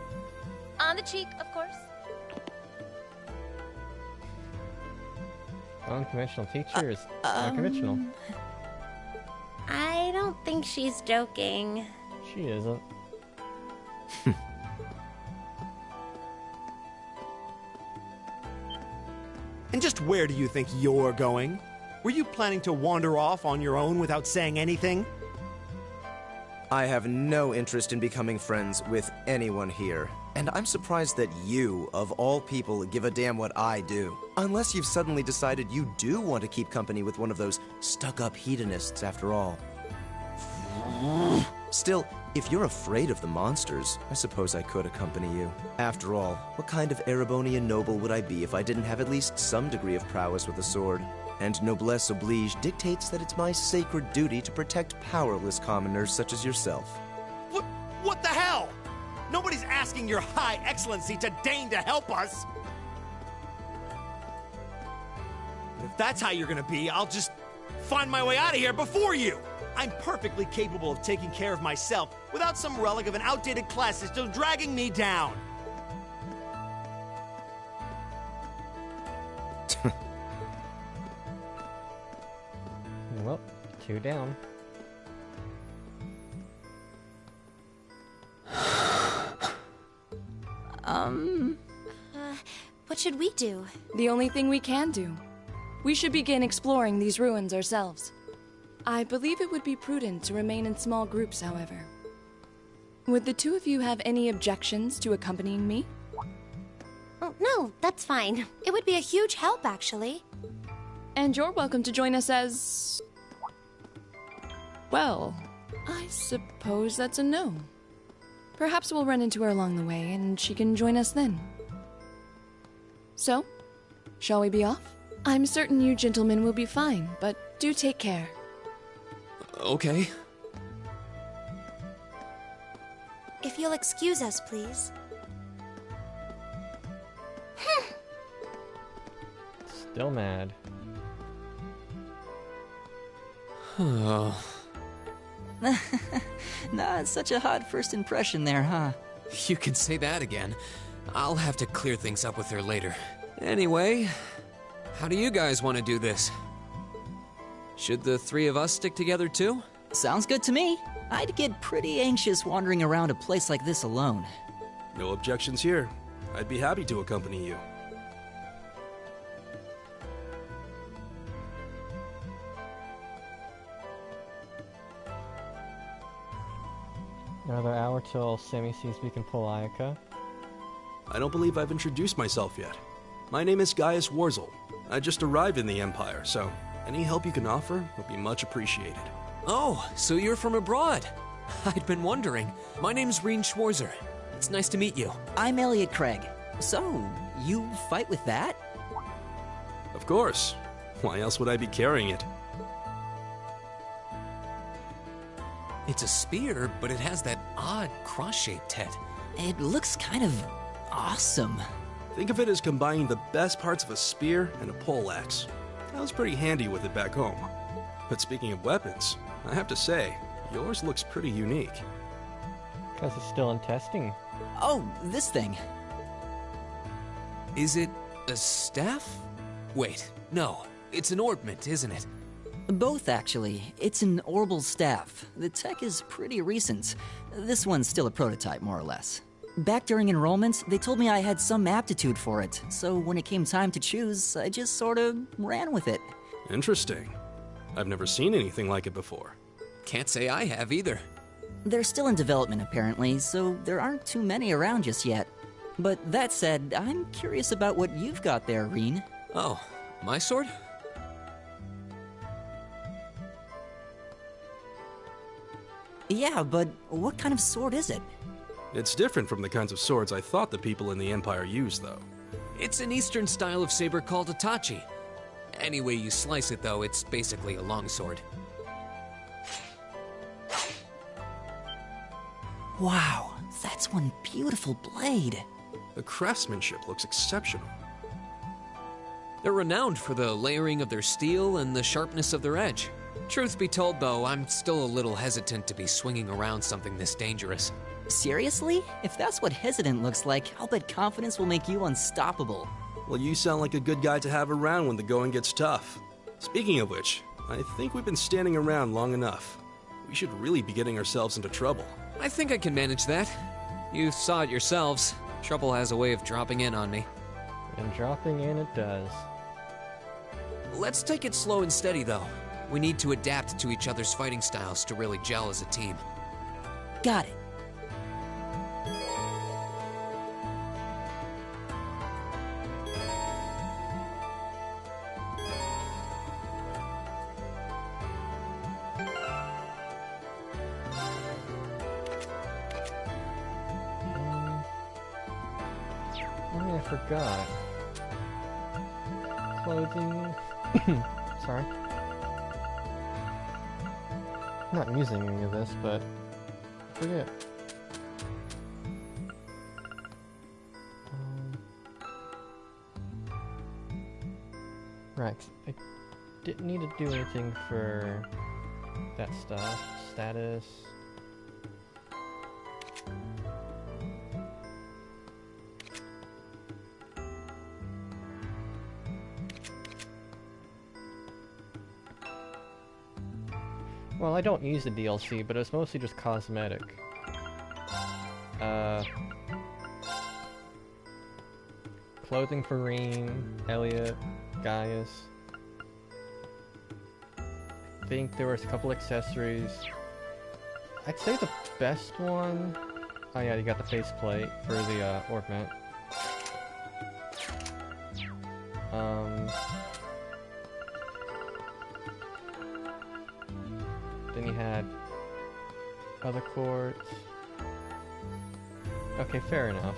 On the cheek, of course. Unconventional teacher is unconventional. I don't think she's joking. She isn't. And just where do you think you're going? Were you planning to wander off on your own without saying anything? I have no interest in becoming friends with anyone here. And I'm surprised that you, of all people, give a damn what I do. Unless you've suddenly decided you do want to keep company with one of those stuck-up hedonists after all. Still, if you're afraid of the monsters, I suppose I could accompany you. After all, what kind of Erebonian noble would I be if I didn't have at least some degree of prowess with a sword? And noblesse oblige dictates that it's my sacred duty to protect powerless commoners such as yourself. What the hell? Nobody's asking your high excellency to deign to help us! If that's how you're gonna be, I'll just find my way out of here before you! I'm perfectly capable of taking care of myself without some relic of an outdated class system dragging me down! Well, 2 down. What should we do? The only thing we can do. We should begin exploring these ruins ourselves. I believe it would be prudent to remain in small groups, however. Would the two of you have any objections to accompanying me? Oh, no, that's fine. It would be a huge help, actually. And you're welcome to join us as... Well, I suppose that's a no. Perhaps we'll run into her along the way, and she can join us then. So, shall we be off? I'm certain you gentlemen will be fine, but do take care. Okay. If you'll excuse us, please. Still mad. Nah, such a hot first impression there, huh? You can say that again. I'll have to clear things up with her later. Anyway, how do you guys want to do this? Should the 3 of us stick together too? Sounds good to me. I'd get pretty anxious wandering around a place like this alone. No objections here. I'd be happy to accompany you. Another hour till Sammy sees we can pull Ayaka. I don't believe I've introduced myself yet. My name is Gaius Warzel. I just arrived in the Empire, so any help you can offer would be much appreciated. Oh, so you're from abroad. I'd been wondering. My name's Reen Schwarzer. It's nice to meet you. I'm Elliot Craig. So, you fight with that? Of course. Why else would I be carrying it? It's a spear, but it has that odd cross-shaped head. It looks kind of awesome. Think of it as combining the best parts of a spear and a poleaxe. I was pretty handy with it back home. But speaking of weapons, I have to say, yours looks pretty unique. Because it's still in testing. Oh, this thing. Is it a staff? Wait, no. It's an orbment, isn't it? Both, actually. It's an orbal staff. The tech is pretty recent. This one's still a prototype, more or less. Back during enrollment, they told me I had some aptitude for it, so when it came time to choose, I just sort of ran with it. Interesting. I've never seen anything like it before. Can't say I have either. They're still in development, apparently, so there aren't too many around just yet. But that said, I'm curious about what you've got there, Reen. Oh, my sword? Yeah, but what kind of sword is it? It's different from the kinds of swords I thought the people in the Empire used, though. It's an eastern style of saber called Itachi. Any way you slice it, though, it's basically a longsword. Wow, that's one beautiful blade. The craftsmanship looks exceptional. They're renowned for the layering of their steel and the sharpness of their edge. Truth be told, though, I'm still a little hesitant to be swinging around something this dangerous. Seriously? If that's what hesitant looks like, I'll bet confidence will make you unstoppable. Well, you sound like a good guy to have around when the going gets tough. Speaking of which, I think we've been standing around long enough. We should really be getting ourselves into trouble. I think I can manage that. You saw it yourselves. Trouble has a way of dropping in on me. And dropping in it does. Let's take it slow and steady, though. We need to adapt to each other's fighting styles to really gel as a team. Got it. I forgot. Clothing. Sorry. I'm not using any of this, but I forget. Right. I didn't need to do anything for that stuff. Status. Well, I don't use the DLC, but it's mostly just cosmetic. Clothing for Rean, Elliot, Gaius. I think there was a couple accessories. I'd say the best one... Oh yeah, you got the faceplate for the ornament. Then you had other quartz. Okay, fair enough.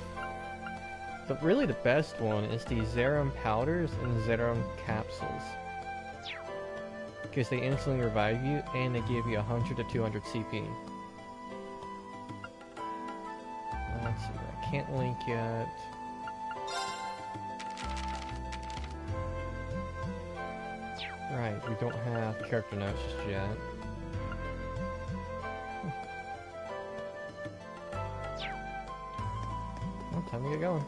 But really the best one is the Zerum powders and Zerum capsules. Because they instantly revive you and they give you 100 to 200 CP. Let's see, I can't link yet. Right, we don't have character notes just yet. Well, time to get going.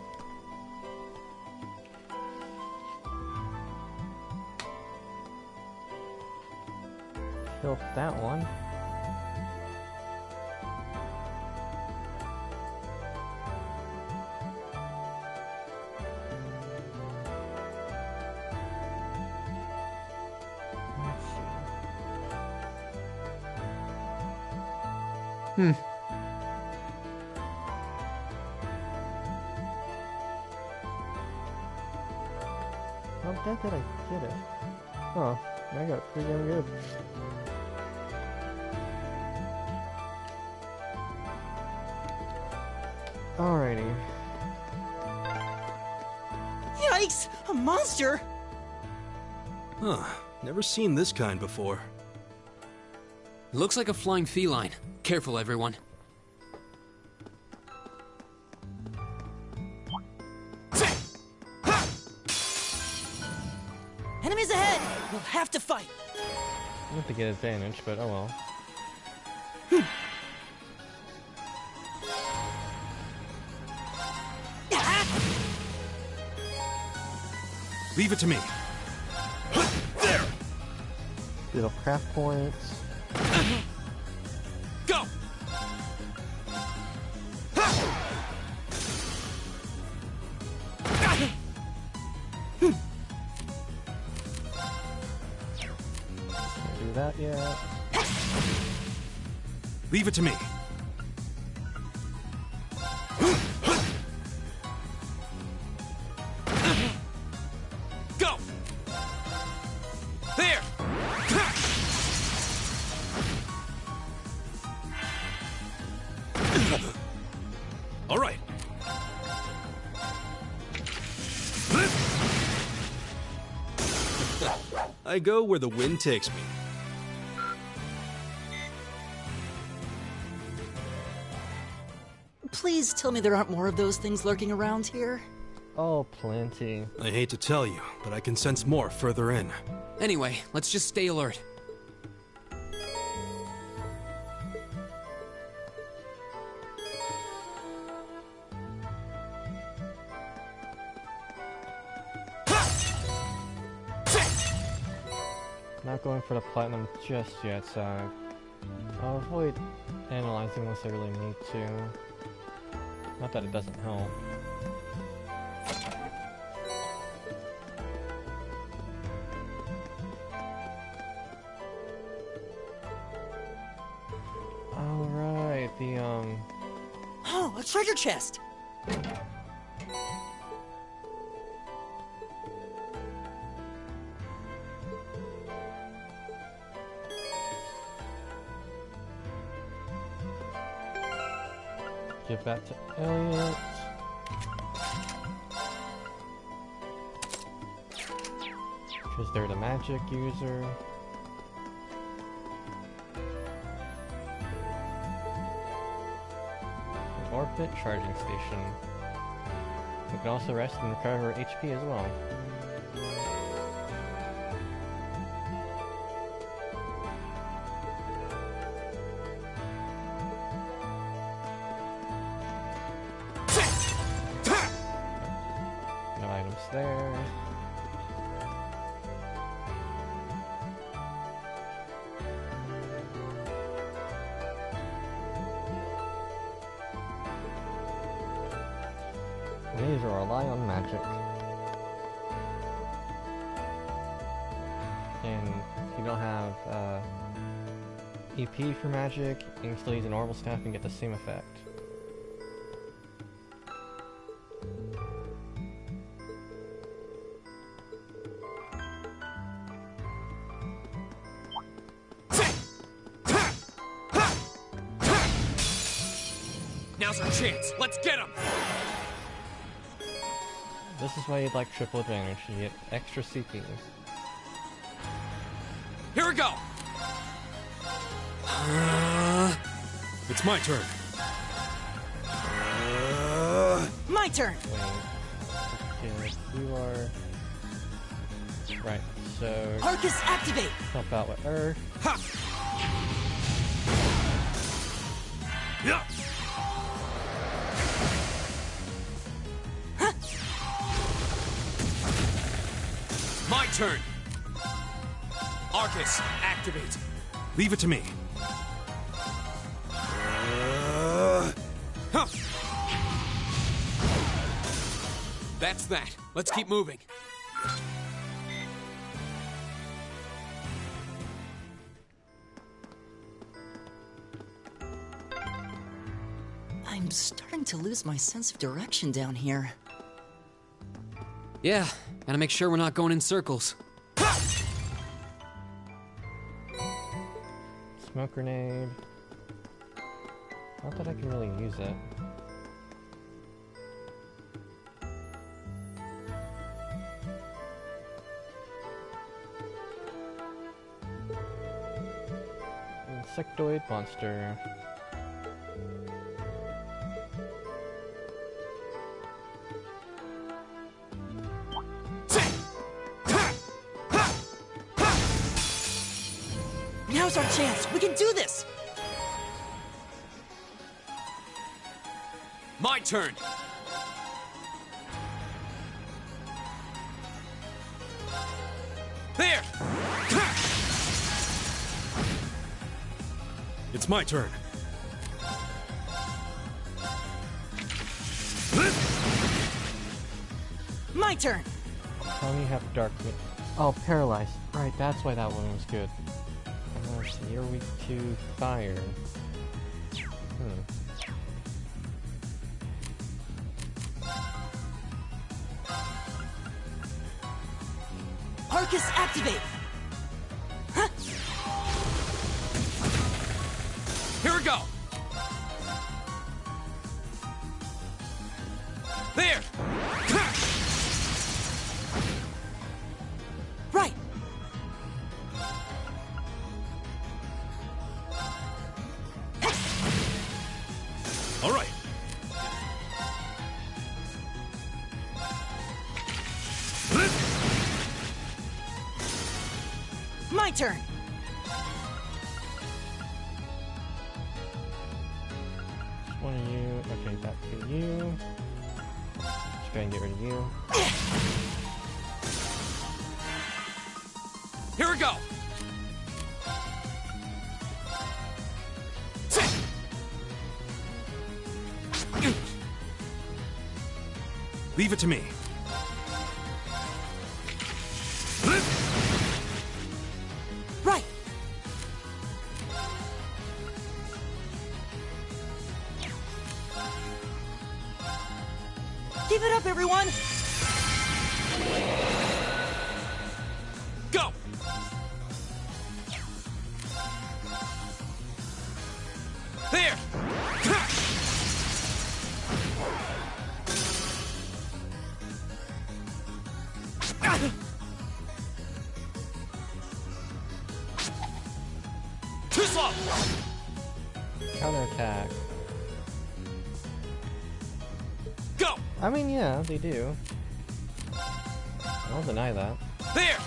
Kill that one. How bad did I get it? Oh, I got it pretty damn good. Alrighty. Yikes! A monster! Huh. Never seen this kind before. Looks like a flying feline. Careful, everyone. Enemies ahead! We'll have to fight! I have to get advantage, but oh well. Leave it to me. There! Little craft points. Go! Can't do that yet. Leave it to me. Go! There! All right. I go where the wind takes me. Please tell me there aren't more of those things lurking around here. Oh, plenty. I hate to tell you, but I can sense more further in. Anyway, let's just stay alert. Not going for the platinum just yet, so I'll avoid analyzing unless I really need to. Not that it doesn't help. Alright, Oh, a treasure chest! Give that to Elliot. Because they're the magic user. An orbit charging station. We can also rest and recover HP as well. No items there. These are rely on magic. And if you don't have EP for magic, you can still use an orbital staff and get the same effect. Now's our chance. Let's get him! This is why you'd like triple advantage. You get extra CPs. Here we go! It's my turn. My turn! Okay, you are... Right, so... Arcus, activate! Help out with Earth. Ha! Yeah! My turn! Arcus, activate. Leave it to me. Huh. That's that. Let's keep moving. I'm starting to lose my sense of direction down here. Yeah, gotta make sure we're not going in circles. Smoke grenade. Not that I can really use it. Insectoid monster. Now's our chance! We can do this! My turn! There! It's my turn. My turn! How many have dark? Oh, paralyzed. Right, that's why that one was good. You're weak to fire. Arcus, activate! we go! There! Right! All right. My turn! One of you. Okay, back to you. Just go and get rid of you. Here we go! Leave it to me. Right! Keep it up, everyone! Go! There! Too slow! Counterattack. Go! I mean, yeah, they do. I'll deny that. There!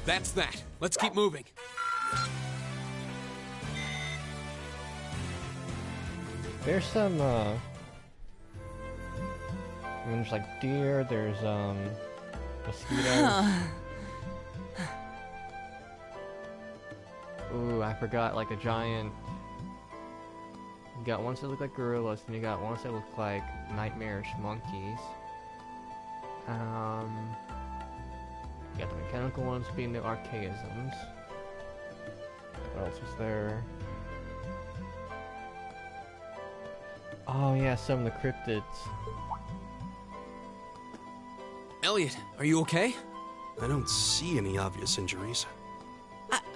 That's that. Let's keep moving. There's some, I mean, there's like deer, there's, mosquitoes. Ooh, I forgot, like a giant... You got ones that look like gorillas, and you got ones that look like nightmarish monkeys. You got the mechanical ones being the archaisms. What else was there? Oh yeah, some of the cryptids. Elliot, are you okay? I don't see any obvious injuries.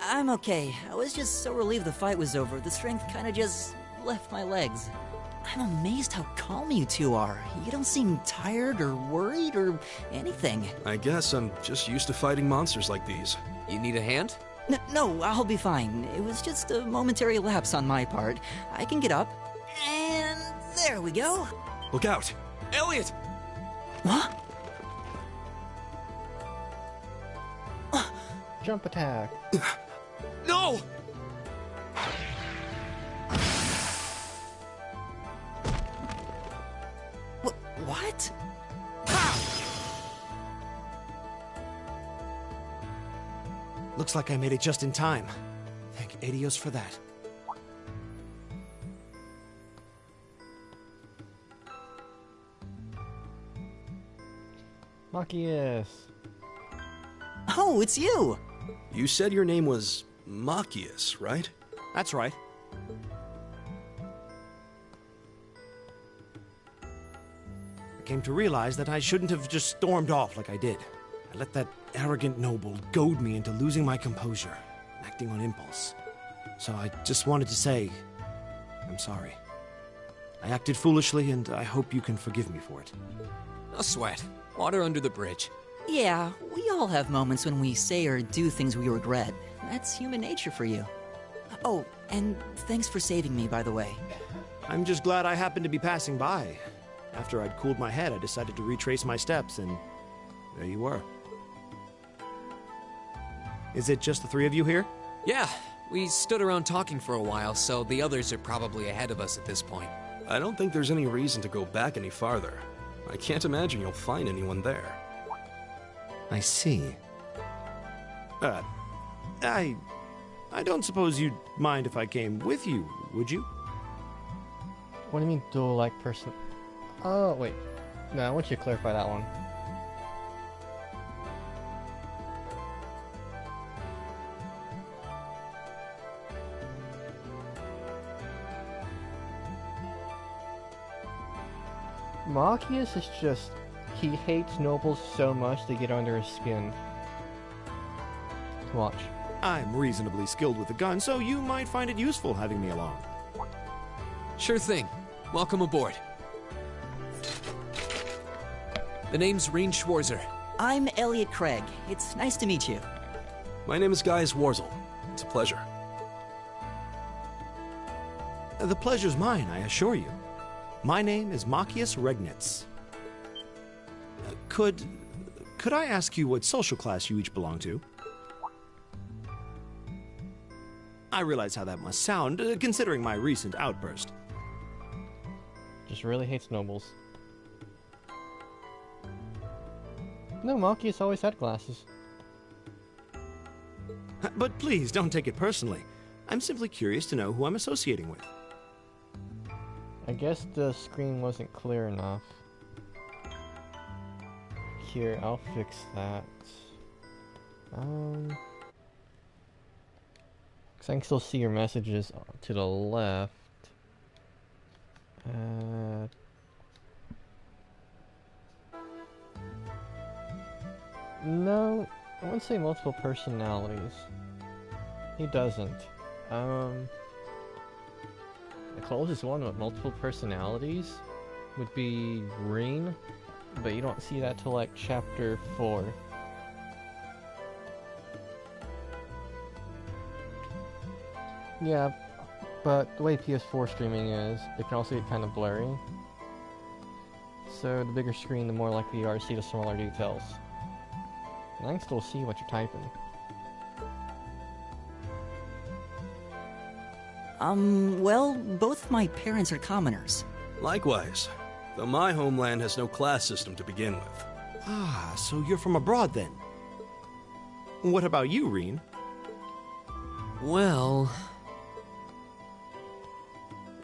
I'm okay. I was just so relieved the fight was over. The strength kinda just left my legs. I'm amazed how calm you two are. You don't seem tired or worried or anything. I guess I'm just used to fighting monsters like these. You need a hand? No, I'll be fine. It was just a momentary lapse on my part. I can get up. And there we go. Look out! Elliot! What? Jump attack. No! What? Looks like I made it just in time. Thank Adios for that. Machias. Oh, it's you! You said your name was Machias, right? That's right. I came to realize that I shouldn't have just stormed off like I did. I let that arrogant noble goad me into losing my composure, acting on impulse. So I just wanted to say, I'm sorry. I acted foolishly, and I hope you can forgive me for it. No sweat. Water under the bridge. Yeah, we all have moments when we say or do things we regret. That's human nature for you. Oh, and thanks for saving me, by the way. I'm just glad I happened to be passing by. After I'd cooled my head, I decided to retrace my steps, and there you were. Is it just the three of you here? Yeah, we stood around talking for a while, so the others are probably ahead of us at this point. I don't think there's any reason to go back any farther. I can't imagine you'll find anyone there. I see. I don't suppose you'd mind if I came with you, would you? What do you mean dual-like person? Oh, wait. No, I want you to clarify that one. Machias is just... he hates nobles so much they get under his skin. Watch. I'm reasonably skilled with a gun, so you might find it useful having me along. Sure thing. Welcome aboard. The name's Rean Schwarzer. I'm Elliot Craig. It's nice to meet you. My name is Gaius Warzel. It's a pleasure. The pleasure's mine, I assure you. My name is Machias Regnitz. Could I ask you what social class you each belong to? I realize how that must sound, considering my recent outburst. Just really hates nobles. No, Machias always had glasses. But please, don't take it personally. I'm simply curious to know who I'm associating with. I guess the screen wasn't clear enough. Here, I'll fix that. Cause I can still see your messages to the left. No, I wouldn't say multiple personalities. He doesn't. The closest one with multiple personalities would be Rean, but you don't see that till like chapter 4. Yeah, but the way PS4 streaming is, it can also get kind of blurry. So the bigger screen, the more likely you are to see the smaller details. And I can still see what you're typing. Well, both my parents are commoners. Likewise, though my homeland has no class system to begin with. Ah, so you're from abroad then. What about you, Rean? Well...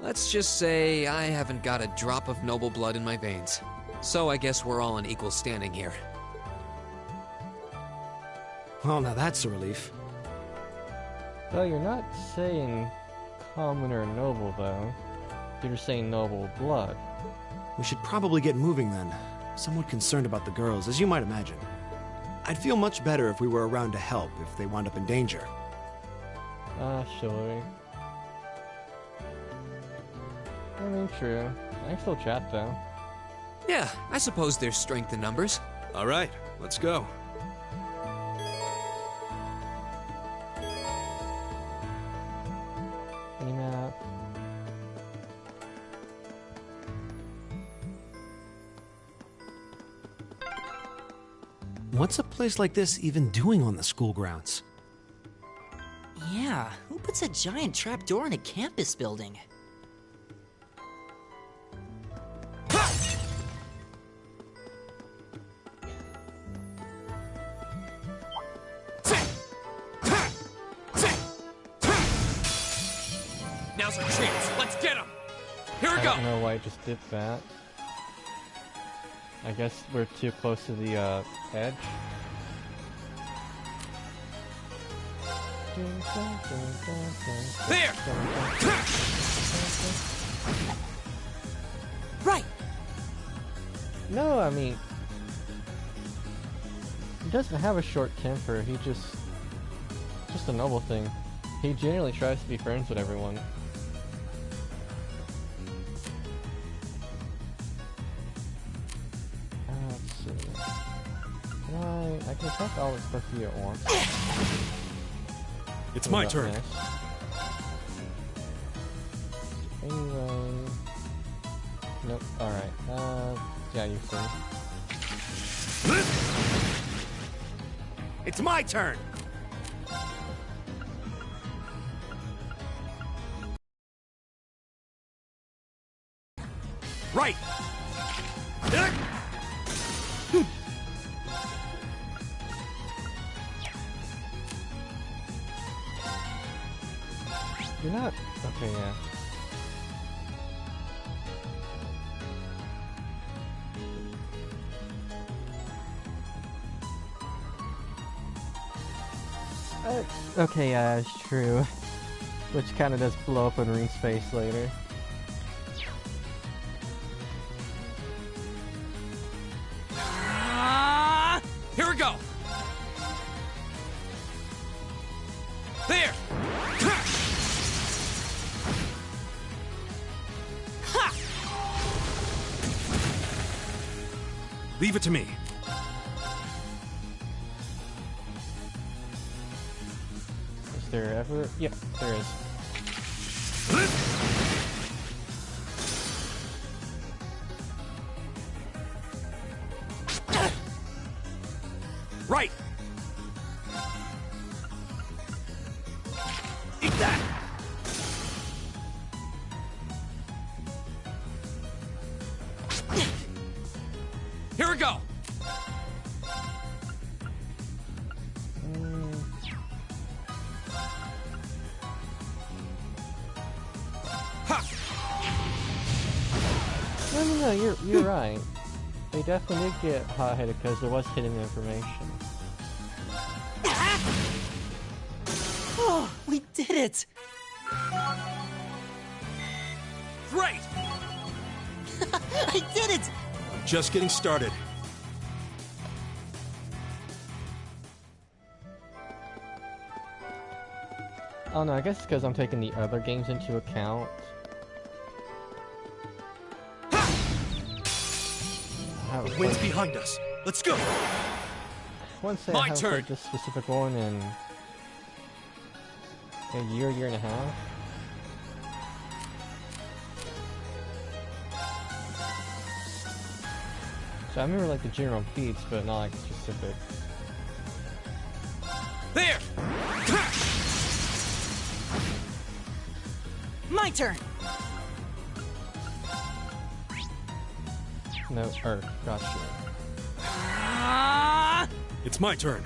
let's just say I haven't got a drop of noble blood in my veins. So I guess we're all in equal standing here. Well, now that's a relief. Well, you're not saying common or noble, though. You're just saying noble blood. We should probably get moving then. Somewhat concerned about the girls, as you might imagine. I'd feel much better if we were around to help if they wound up in danger. Sure. I mean, true. I can still chat, though. Yeah, I suppose there's strength in numbers. All right, let's go. Map. What's a place like this even doing on the school grounds? Yeah, who puts a giant trapdoor in a campus building? Now's our chance. Let's get him. Here we go. I don't know why I just did that. I guess we're too close to the edge. There. Right. No, I mean, he doesn't have a short temper. He just a noble thing. He generally tries to be friends with everyone. Let's see. I can attack all this stuff here at once. It's my turn. This. Anyway. Nope. Alright. Yeah, you see. It's my turn! Right! You're not... Okay, yeah. Okay, yeah, it's true. Which kind of does blow up in Rean's face later. Here we go. Leave it to me. Is there ever... Yep, there is. Right! Eat that! Here we go! No, you're right. They definitely did get hot-headed because there was hidden information. Oh, we did it! Great! I did it! Just getting started. Oh no, I guess it's because I'm taking the other games into account. The wind's behind us. Let's go! I wouldn't say I My haven't turn. played this specific one in a year and a half. So I remember like the general beats, but not like specific. There! My turn! No, Earth, gotcha. It's my turn.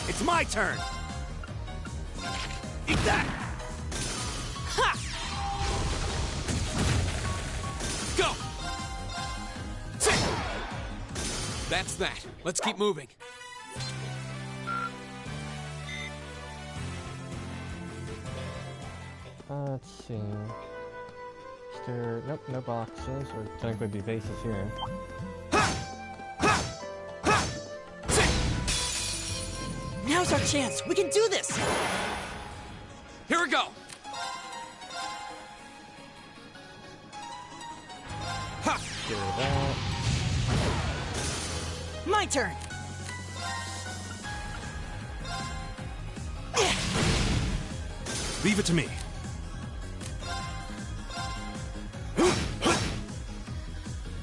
It's my turn! Eat that! Ha! Go! That's that. Let's keep moving. Let's see. Is there... Nope, no boxes, or technically be bases here. Now's our chance! We can do this! Here we go! Ha! Get rid of that. My turn! Leave it to me.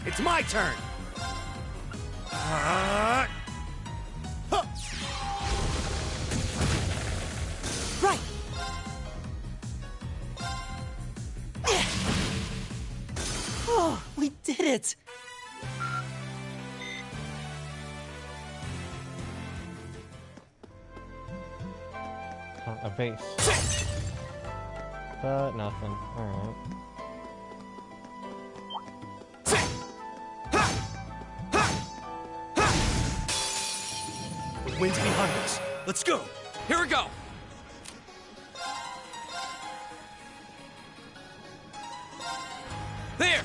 It's my turn! Right! Oh, we did it! A base. But nothing. Alright. The wind's behind us. Let's go! Here we go! There!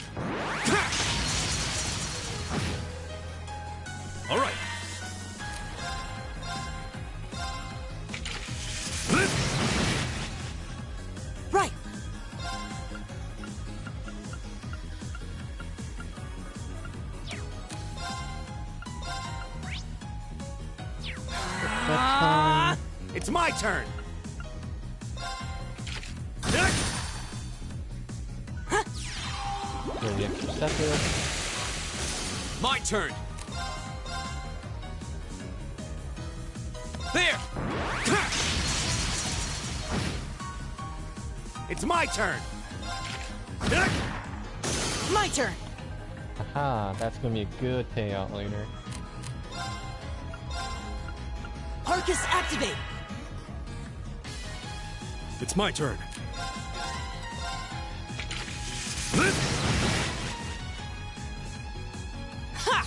All right. Right! It's my turn! Here the extra second. My turn! There! It's my turn! My turn! Haha, that's gonna be a good payout later. Arcus, activate! It's my turn. Ha!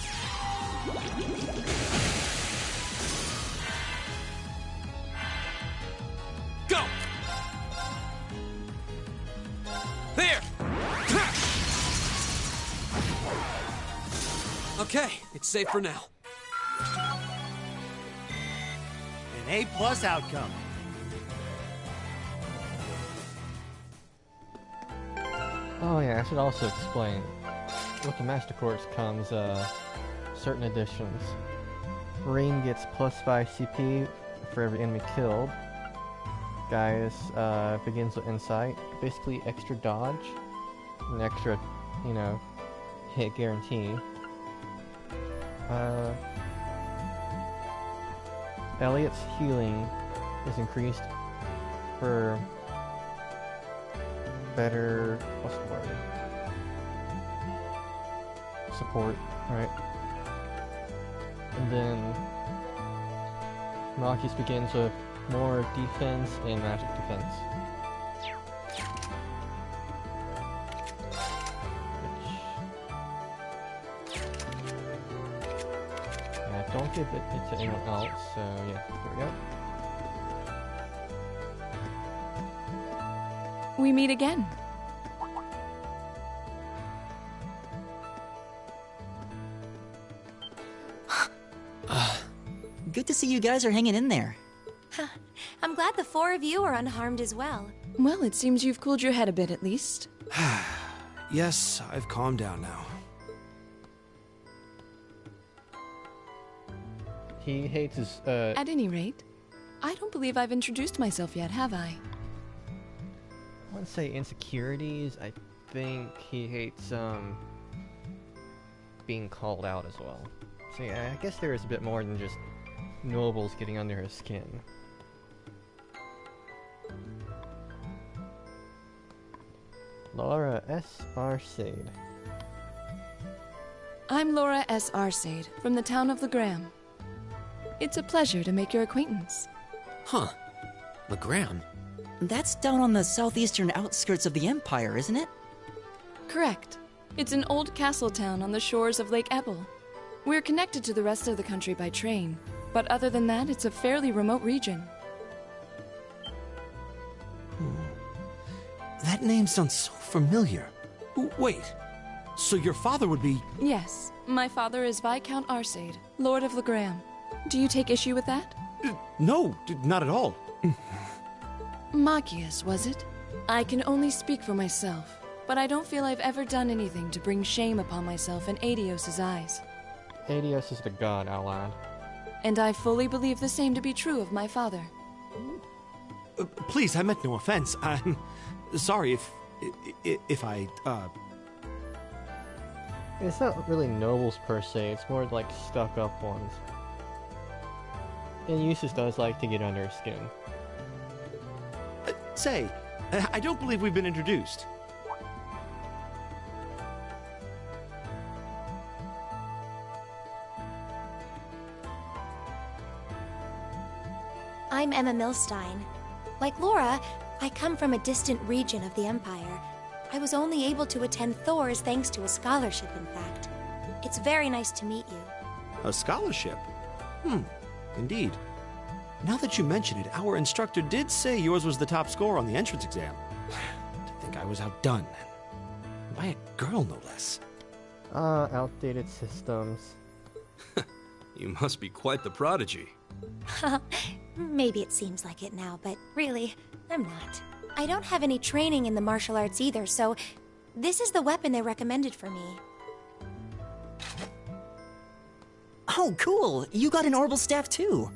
Go! There! Okay, it's safe for now. An A+ outcome. Oh yeah, I should also explain. With the Master Course comes certain additions. Rain gets +5 CP for every enemy killed. Gaius begins with Insight, basically extra dodge, an extra, hit guarantee. Elliot's healing is increased for better, what's the word? Support, right? And then Marcus begins with more defense and magic defense. Don't give it to anyone else, so yeah, here we go. We meet again. Good to see you guys are hanging in there. I'm glad the 4 of you are unharmed as well. Well, it seems you've cooled your head a bit at least. Yes, I've calmed down now. He hates his, At any rate, I don't believe I've introduced myself yet, have I? I wouldn't say insecurities, I think he hates, being called out as well. So yeah, I guess there is a bit more than just nobles getting under his skin. Laura S. Arcade. I'm Laura S. Arcade, from the town of Legram. It's a pleasure to make your acquaintance. Huh. Legram? That's down on the southeastern outskirts of the Empire, isn't it? Correct. It's an old castle town on the shores of Lake Ebble. We're connected to the rest of the country by train, but other than that, it's a fairly remote region. That name sounds so familiar. Wait, so your father would be... Yes, my father is Viscount Arcade, Lord of Legram. Do you take issue with that? No, not at all. Machias, was it? I can only speak for myself, but I don't feel I've ever done anything to bring shame upon myself in Adios' eyes. Adios is the god, Outland. And I fully believe the same to be true of my father. Please, I meant no offense. I'm sorry if I, It's not really nobles per se, it's more like stuck-up ones. And Eustace does like to get under his skin. Say, I don't believe we've been introduced. I'm Emma Milstein. Like Laura, I come from a distant region of the Empire. I was only able to attend Thor's thanks to a scholarship, in fact. It's very nice to meet you. A scholarship? Indeed. Now that you mention it, our instructor did say yours was the top score on the entrance exam. To think I was outdone. By a girl, no less. Outdated systems. You must be quite the prodigy. Maybe it seems like it now, but really, I'm not. I don't have any training in the martial arts either, so this is the weapon they recommended for me. Oh, cool! You got an orbital staff too!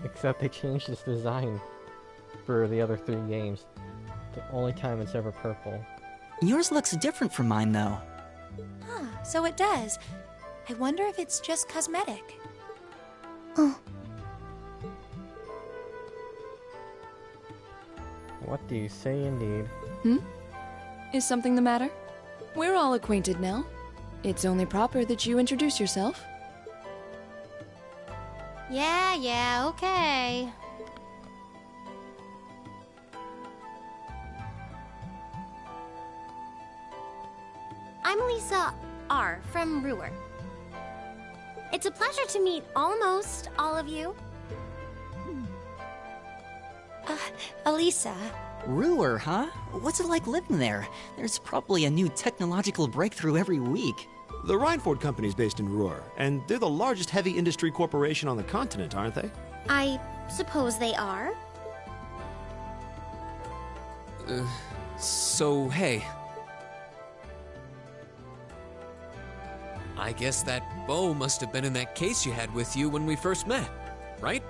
Except they changed its design for the other 3 games. The only time it's ever purple. Yours looks different from mine, though. Huh, so it does. I wonder if it's just cosmetic. What do you say indeed? Is something the matter? We're all acquainted now. It's only proper that you introduce yourself. Yeah, okay. I'm Lisa R. from Ruhr. It's a pleasure to meet almost all of you. Elisa. Ruhr, huh? What's it like living there? There's probably a new technological breakthrough every week. The Reinford Company's based in Ruhr, and they're the largest heavy industry corporation on the continent, aren't they? I suppose they are. So, hey. I guess that bow must have been in that case you had with you when we first met, right?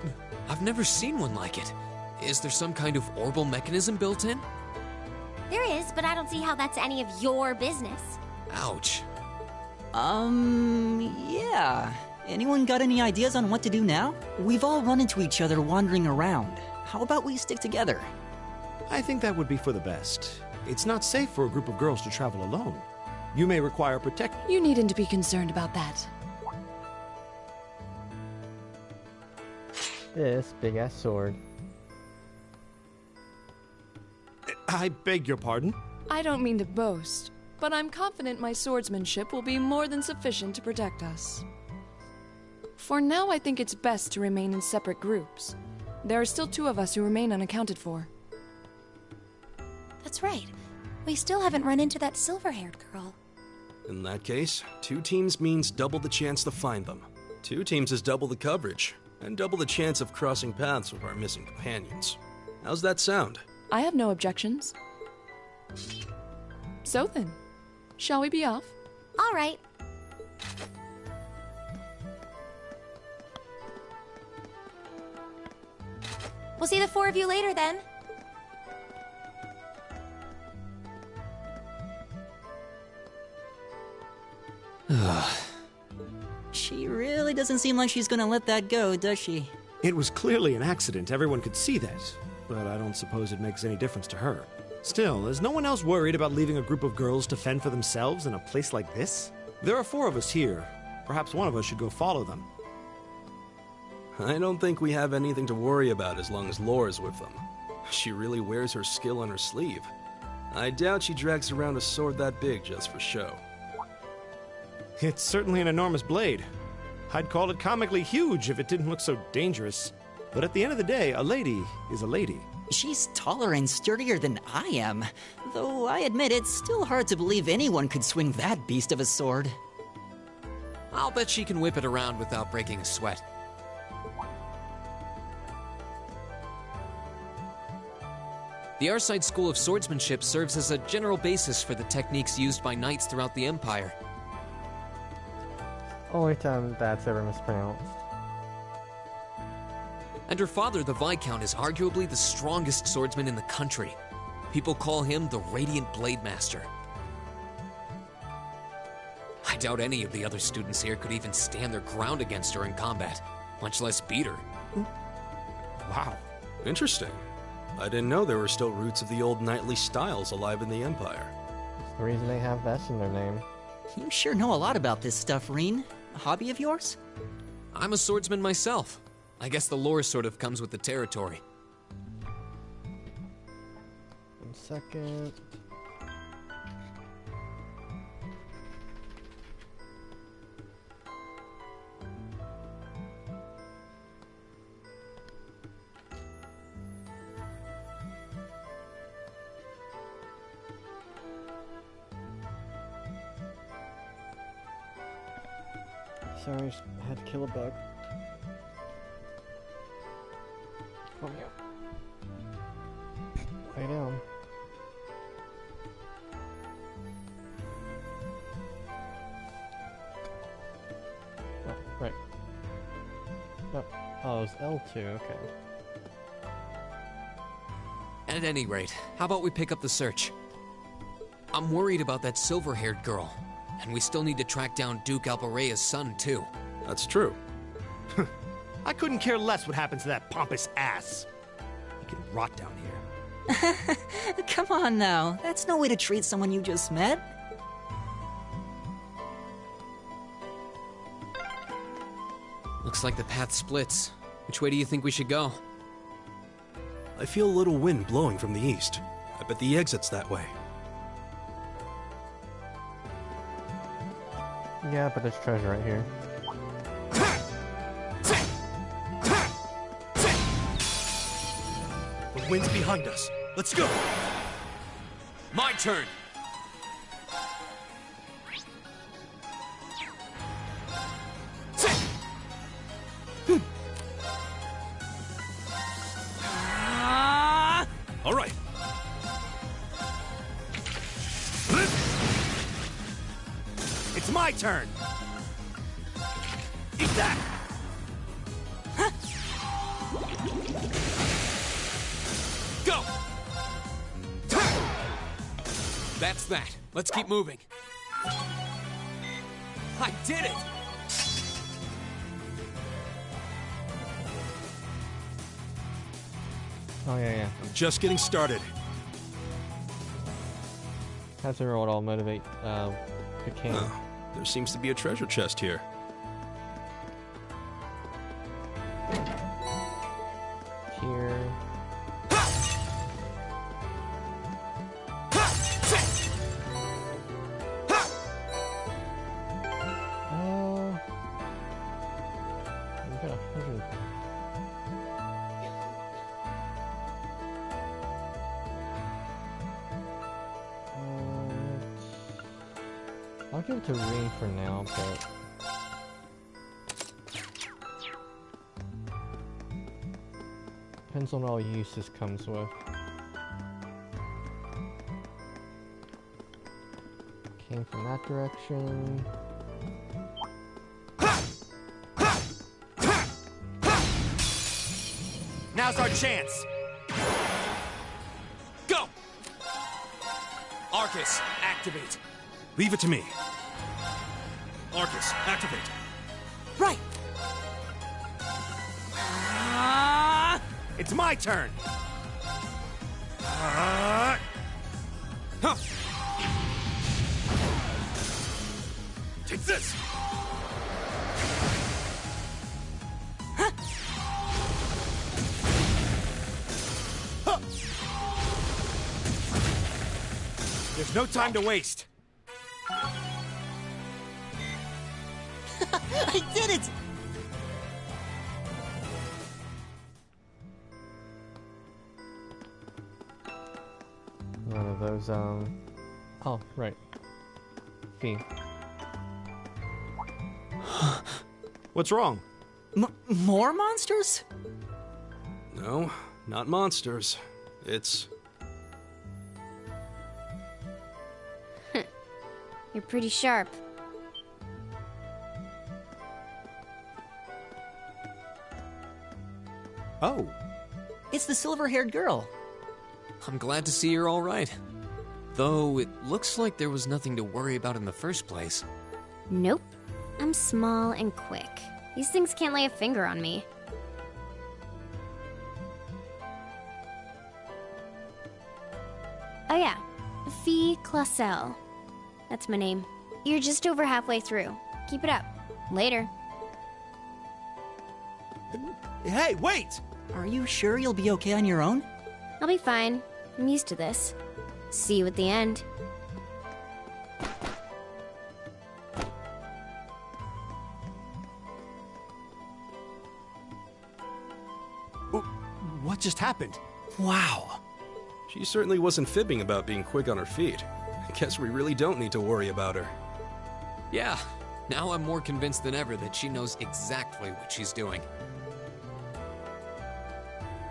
I've never seen one like it. Is there some kind of orbital mechanism built in? There is, but I don't see how that's any of your business. Ouch. Yeah. Anyone got any ideas on what to do now? We've all run into each other wandering around. How about we stick together? I think that would be for the best. It's not safe for a group of girls to travel alone. You may require protection. You needn't to be concerned about that. This big-ass sword. I beg your pardon? I don't mean to boast, but I'm confident my swordsmanship will be more than sufficient to protect us. For now, I think it's best to remain in separate groups. There are still 2 of us who remain unaccounted for. That's right. We still haven't run into that silver-haired girl. In that case, 2 teams means double the chance to find them. 2 teams is double the coverage, and double the chance of crossing paths with our missing companions. How's that sound? I have no objections. So then, shall we be off? All right. We'll see the 4 of you later then. She really doesn't seem like she's gonna let that go, does she? It was clearly an accident, everyone could see that. But I don't suppose it makes any difference to her. Still, is no one else worried about leaving a group of girls to fend for themselves in a place like this? There are 4 of us here. Perhaps one of us should go follow them. I don't think we have anything to worry about as long as Laura's with them. She really wears her skill on her sleeve. I doubt she drags around a sword that big just for show. It's certainly an enormous blade. I'd call it comically huge if it didn't look so dangerous. But at the end of the day, a lady is a lady. She's taller and sturdier than I am, though I admit it's still hard to believe anyone could swing that beast of a sword. I'll bet she can whip it around without breaking a sweat. The Arside School of Swordsmanship serves as a general basis for the techniques used by knights throughout the Empire. Only time that's ever mispronounced. And her father, the Viscount, is arguably the strongest swordsman in the country. People call him the Radiant Blade Master. I doubt any of the other students here could even stand their ground against her in combat, much less beat her. Wow, interesting. I didn't know there were still roots of the old knightly styles alive in the Empire. It's the reason they have Vess in their name. You sure know a lot about this stuff, Reen. A hobby of yours? I'm a swordsman myself. I guess the lore sort of comes with the territory. 1 second. Sorry, I just had to kill a bug. Come here. Lay down. Oh, right. Oh, it was L2, okay. At any rate, how about we pick up the search? I'm worried about that silver-haired girl. And we still need to track down Duke Alparea's son, too. That's true. I couldn't care less what happens to that pompous ass. He can rot down here. Come on now, that's no way to treat someone you just met. Looks like the path splits. Which way do you think we should go? I feel a little wind blowing from the east. I bet the exit's that way. Yeah, but there's treasure right here. The wind's behind us. Let's go. My turn. All right. It's my turn! Eat that! Go! That's that. Let's keep moving. I did it! Oh, yeah. I'm just getting started. That's what I'll motivate Cocaine. Oh, there seems to be a treasure chest here. Here. We got 100. I'll give it to Ring for now, but depends on all use this comes with. Came from that direction. Now's our chance! Go! Arcus, activate. Leave it to me. Arcus, activate. Right! It's my turn! Huh. Take this! There's no time to waste. I did it! One of those, oh, right. Fee. What's wrong? More monsters? No, not monsters. It's... You're pretty sharp. Oh. It's the silver-haired girl. I'm glad to see you're all right. Though it looks like there was nothing to worry about in the first place. Nope. I'm small and quick. These things can't lay a finger on me. Oh yeah, Fee Clausel. That's my name. You're just over halfway through. Keep it up. Later. Hey, wait! Are you sure you'll be okay on your own? I'll be fine. I'm used to this. See you at the end. What just happened? Wow. She certainly wasn't fibbing about being quick on her feet. I guess we really don't need to worry about her. Yeah, now I'm more convinced than ever that she knows exactly what she's doing.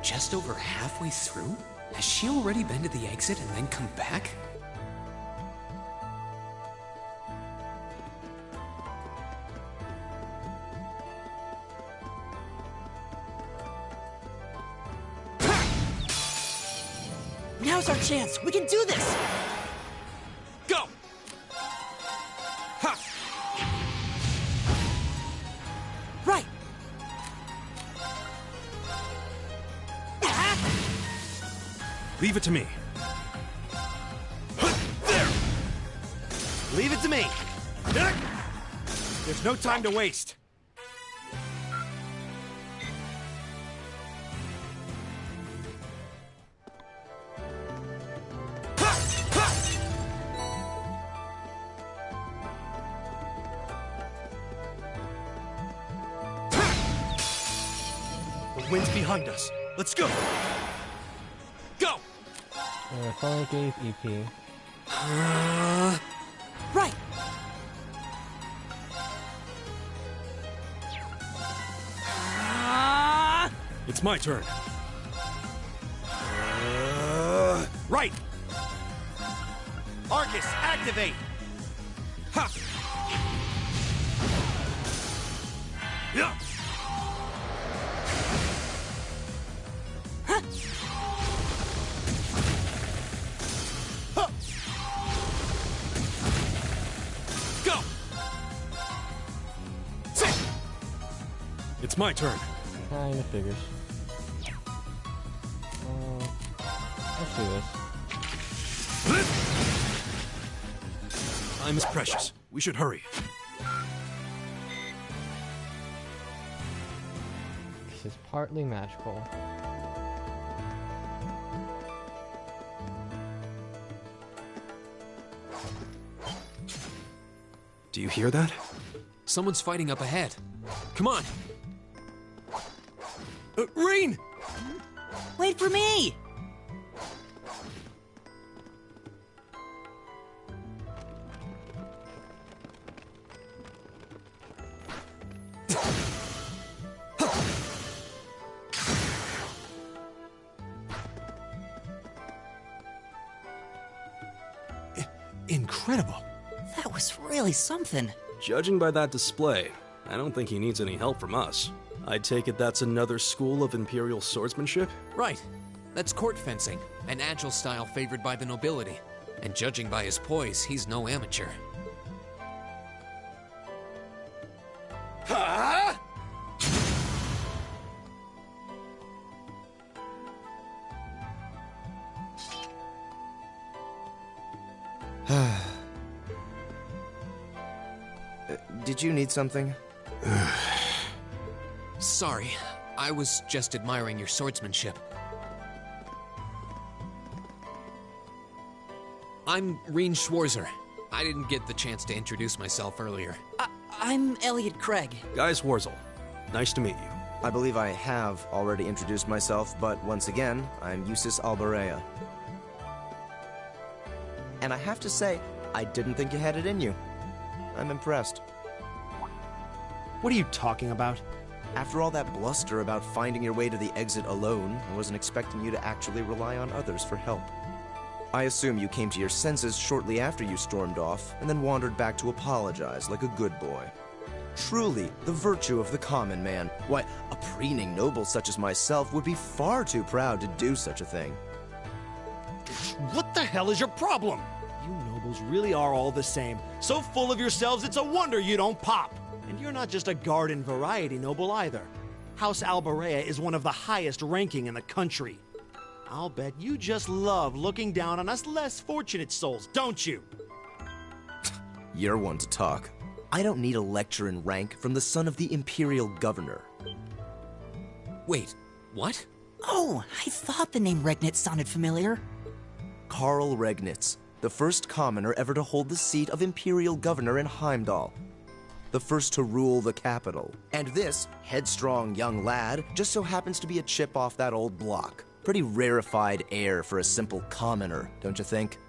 Just over halfway through? Has she already been to the exit and then come back? Now's our chance. We can do this. Go! Ha! Right. Leave it to me. There! Leave it to me. There's no time to waste. The wind's behind us. Let's go. Go! I finally gave EP. Right. It's my turn. Right. Arcus, activate. Ha! Go! It's my turn. Kinda figures. Let's do this. Time is precious. We should hurry. This is partly magical. Do you hear that? Someone's fighting up ahead. Come on! Rain! Wait for me! Incredible. That was really something. Judging by that display, I don't think he needs any help from us. I take it that's another school of Imperial swordsmanship? Right. That's court fencing, an agile style favored by the nobility. And judging by his poise, he's no amateur. Huh? Did you need something? Sorry, I was just admiring your swordsmanship. I'm Reen Schwarzer. I didn't get the chance to introduce myself earlier. I'm Elliot Craig. Guy Swarzel. Nice to meet you. I believe I have already introduced myself, but once again, I'm Eustace Alberea. And I have to say, I didn't think you had it in you. I'm impressed. What are you talking about? After all that bluster about finding your way to the exit alone, I wasn't expecting you to actually rely on others for help. I assume you came to your senses shortly after you stormed off, and then wandered back to apologize like a good boy. Truly, the virtue of the common man. Why, a preening noble such as myself would be far too proud to do such a thing. What the hell is your problem? You nobles really are all the same. So full of yourselves, it's a wonder you don't pop. And you're not just a garden variety noble either. House Alberea is one of the highest ranking in the country. I'll bet you just love looking down on us less fortunate souls, don't you? You're one to talk. I don't need a lecture in rank from the son of the Imperial Governor. Wait, what? Oh, I thought the name Regnitz sounded familiar. Karl Regnitz, the first commoner ever to hold the seat of Imperial Governor in Heimdall. The first to rule the capital. And this headstrong young lad just so happens to be a chip off that old block. Pretty rarefied air for a simple commoner, don't you think?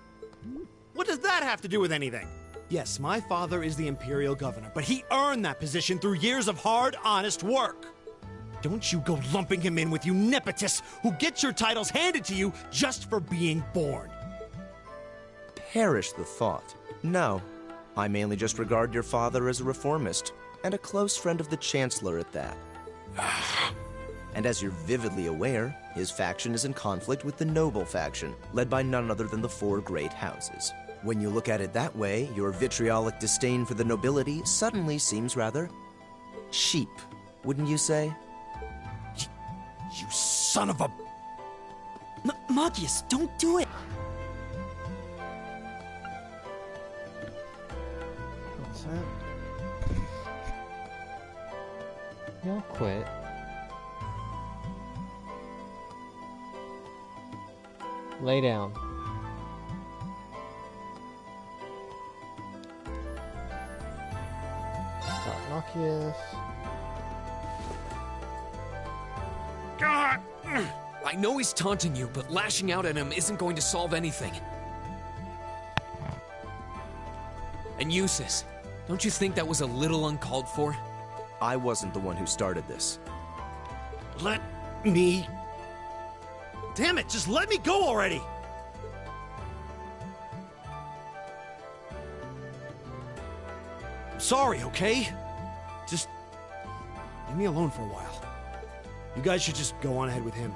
What does that have to do with anything? Yes, my father is the Imperial Governor, but he earned that position through years of hard, honest work. Don't you go lumping him in with you nepotists who get your titles handed to you just for being born. Perish the thought. No, I mainly just regard your father as a reformist, and a close friend of the Chancellor at that. And as you're vividly aware, his faction is in conflict with the noble faction, led by none other than the four great houses. When you look at it that way, your vitriolic disdain for the nobility suddenly seems rather cheap, wouldn't you say? You son of a... Magius, don't do it! What's that? You'll quit. Lay down. Nocius. I know he's taunting you, but lashing out at him isn't going to solve anything. And Eustace, don't you think that was a little uncalled for? I wasn't the one who started this. Let me... Damn it, just let me go already! I'm sorry, okay? Just leave me alone for a while. You guys should just go on ahead with him.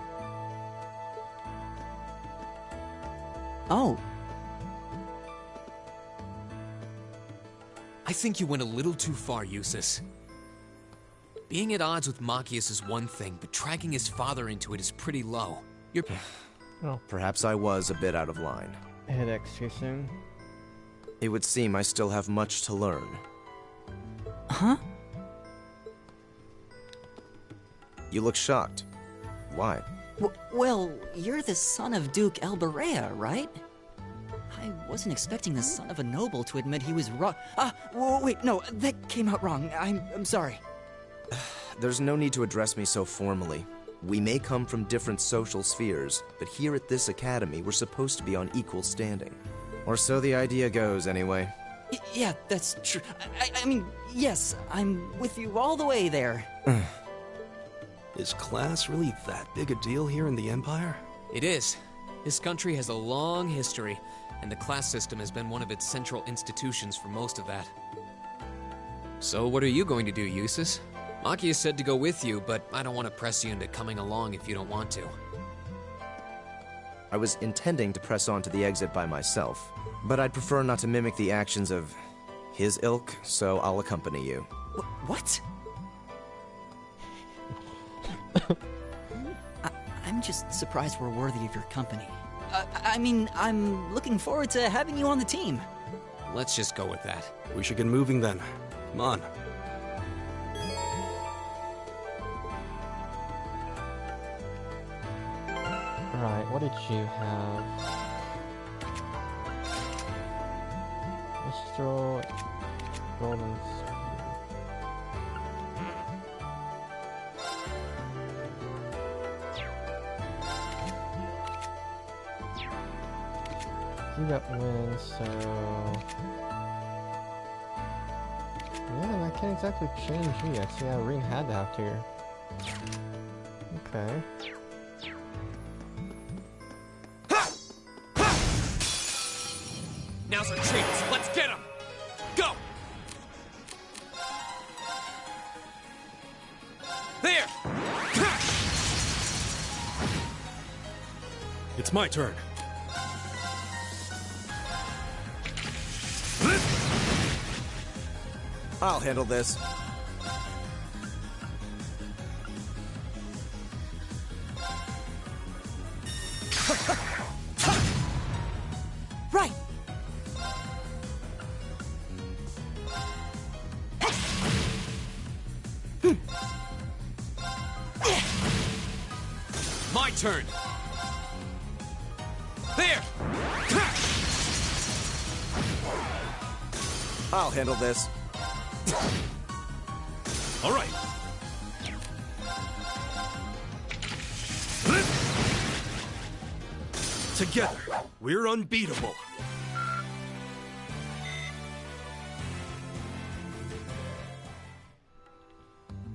Oh. I think you went a little too far, Eustace. Being at odds with Machias is one thing, but dragging his father into it is pretty low. You're... Oh. Perhaps I was a bit out of line. Headaches too soon. It would seem I still have much to learn. Huh? You look shocked. Why? Well, you're the son of Duke Elberea, right? I wasn't expecting the son of a noble to admit he was wrong. Wait, no, that came out wrong. I'm sorry. There's no need to address me so formally. We may come from different social spheres, but here at this academy, we're supposed to be on equal standing. Or so the idea goes, anyway. Yeah, that's true. I mean, yes, I'm with you all the way there. Is class really that big a deal here in the Empire? It is. This country has a long history, and the class system has been one of its central institutions for most of that. So what are you going to do, Eustace? Machias said to go with you, but I don't want to press you into coming along if you don't want to. I was intending to press on to the exit by myself, but I'd prefer not to mimic the actions of his ilk, so I'll accompany you. What? I'm just surprised we're worthy of your company. I mean, I'm looking forward to having you on the team. Let's just go with that. We should get moving then. Come on. Right, what did you have? Let's throw golden spear. You got wind, so... Yeah, I can't exactly change you yet. See, Ring had to have tier. Okay. Now's our chance. Let's get him. Go. There. It's my turn. I'll handle this. Right. My turn. There. I'll handle this. All right. Together, we're unbeatable.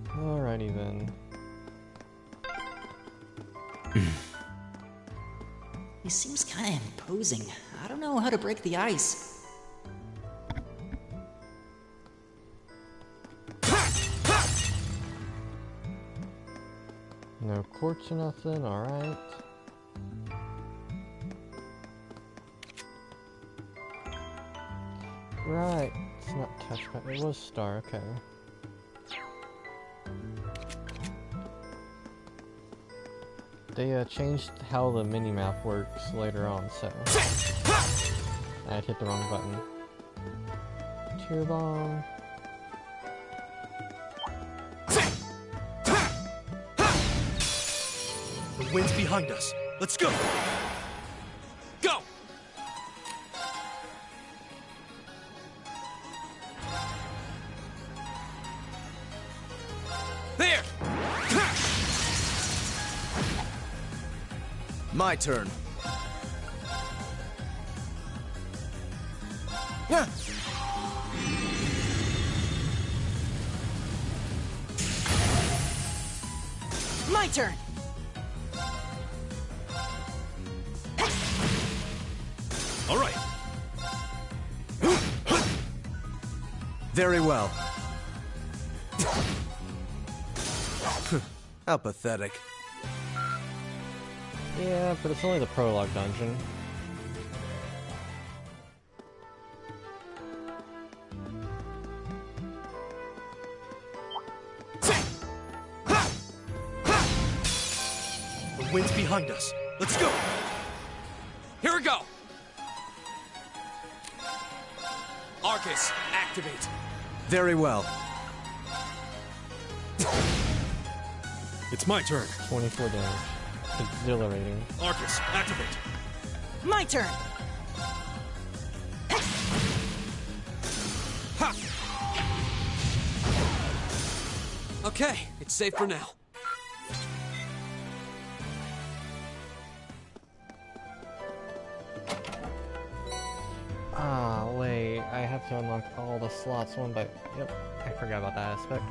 Alrighty then. He seems kind of imposing. I don't know how to break the ice. No quartz or nothing, alright. Right, it's not touchpad, it was star, okay. They changed how the minimap works later on, so... I had hit the wrong button. Tear bomb. The wind's behind us. Let's go! Go! There! My turn. Yeah. My turn. All right. Very well. How pathetic. Yeah, but it's only the prologue dungeon. The wind's behind us. Let's go! Here we go! Arcus, activate. Very well. It's my turn. 24 damage. Exhilarating. Arcus, activate. My turn! Ha! Okay, it's safe for now. Ah, wait. I have to unlock all the slots one by... Yep, I forgot about that aspect.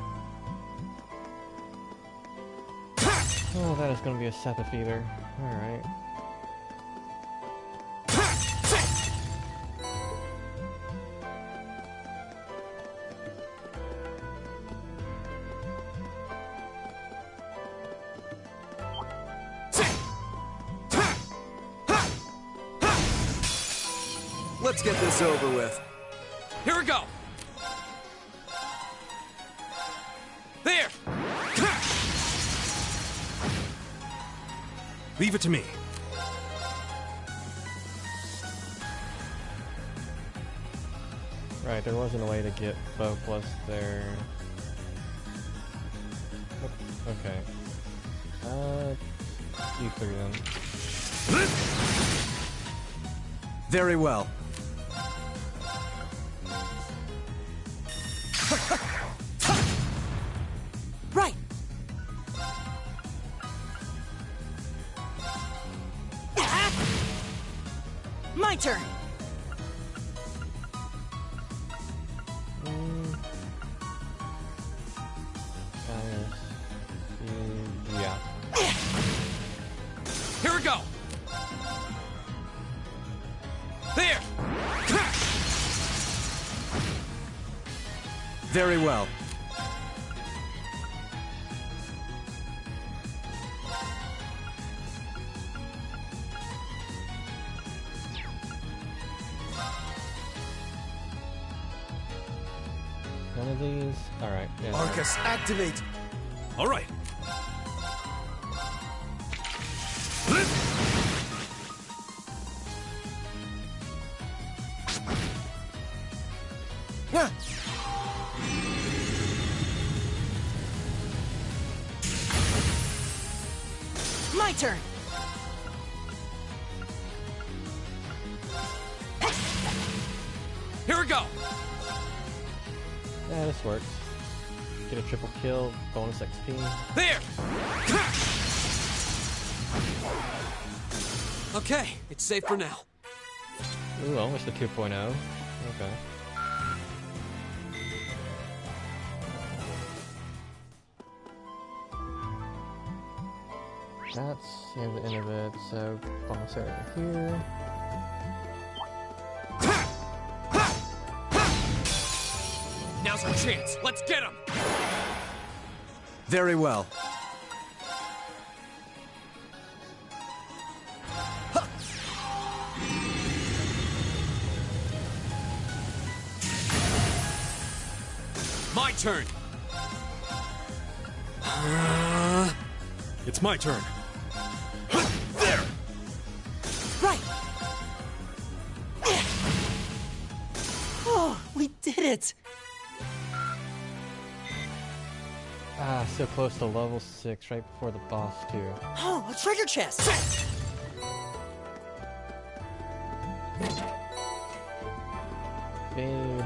Oh, that is gonna be a set defeater. Alright. Let's get this over with. Here we go! There! Leave it to me. Right, there wasn't a way to get both, was there? Okay. You three then. Very well. Right! My turn! Yeah. Here we go! There! Very well. One of these? Alright, yeah. Arcus, activate! Alright. My turn! Here we go! Yeah, this works. Get a triple kill, bonus XP. There! Okay, it's safe for now. Ooh, almost a 2.0. Okay. That's the end of it, so bonus area here. Now's our chance. Let's get him! Very well. My turn! It's my turn. There! Right! Oh, we did it! Ah, so close to level 6, right before the boss, too. Oh, a treasure chest! Babe.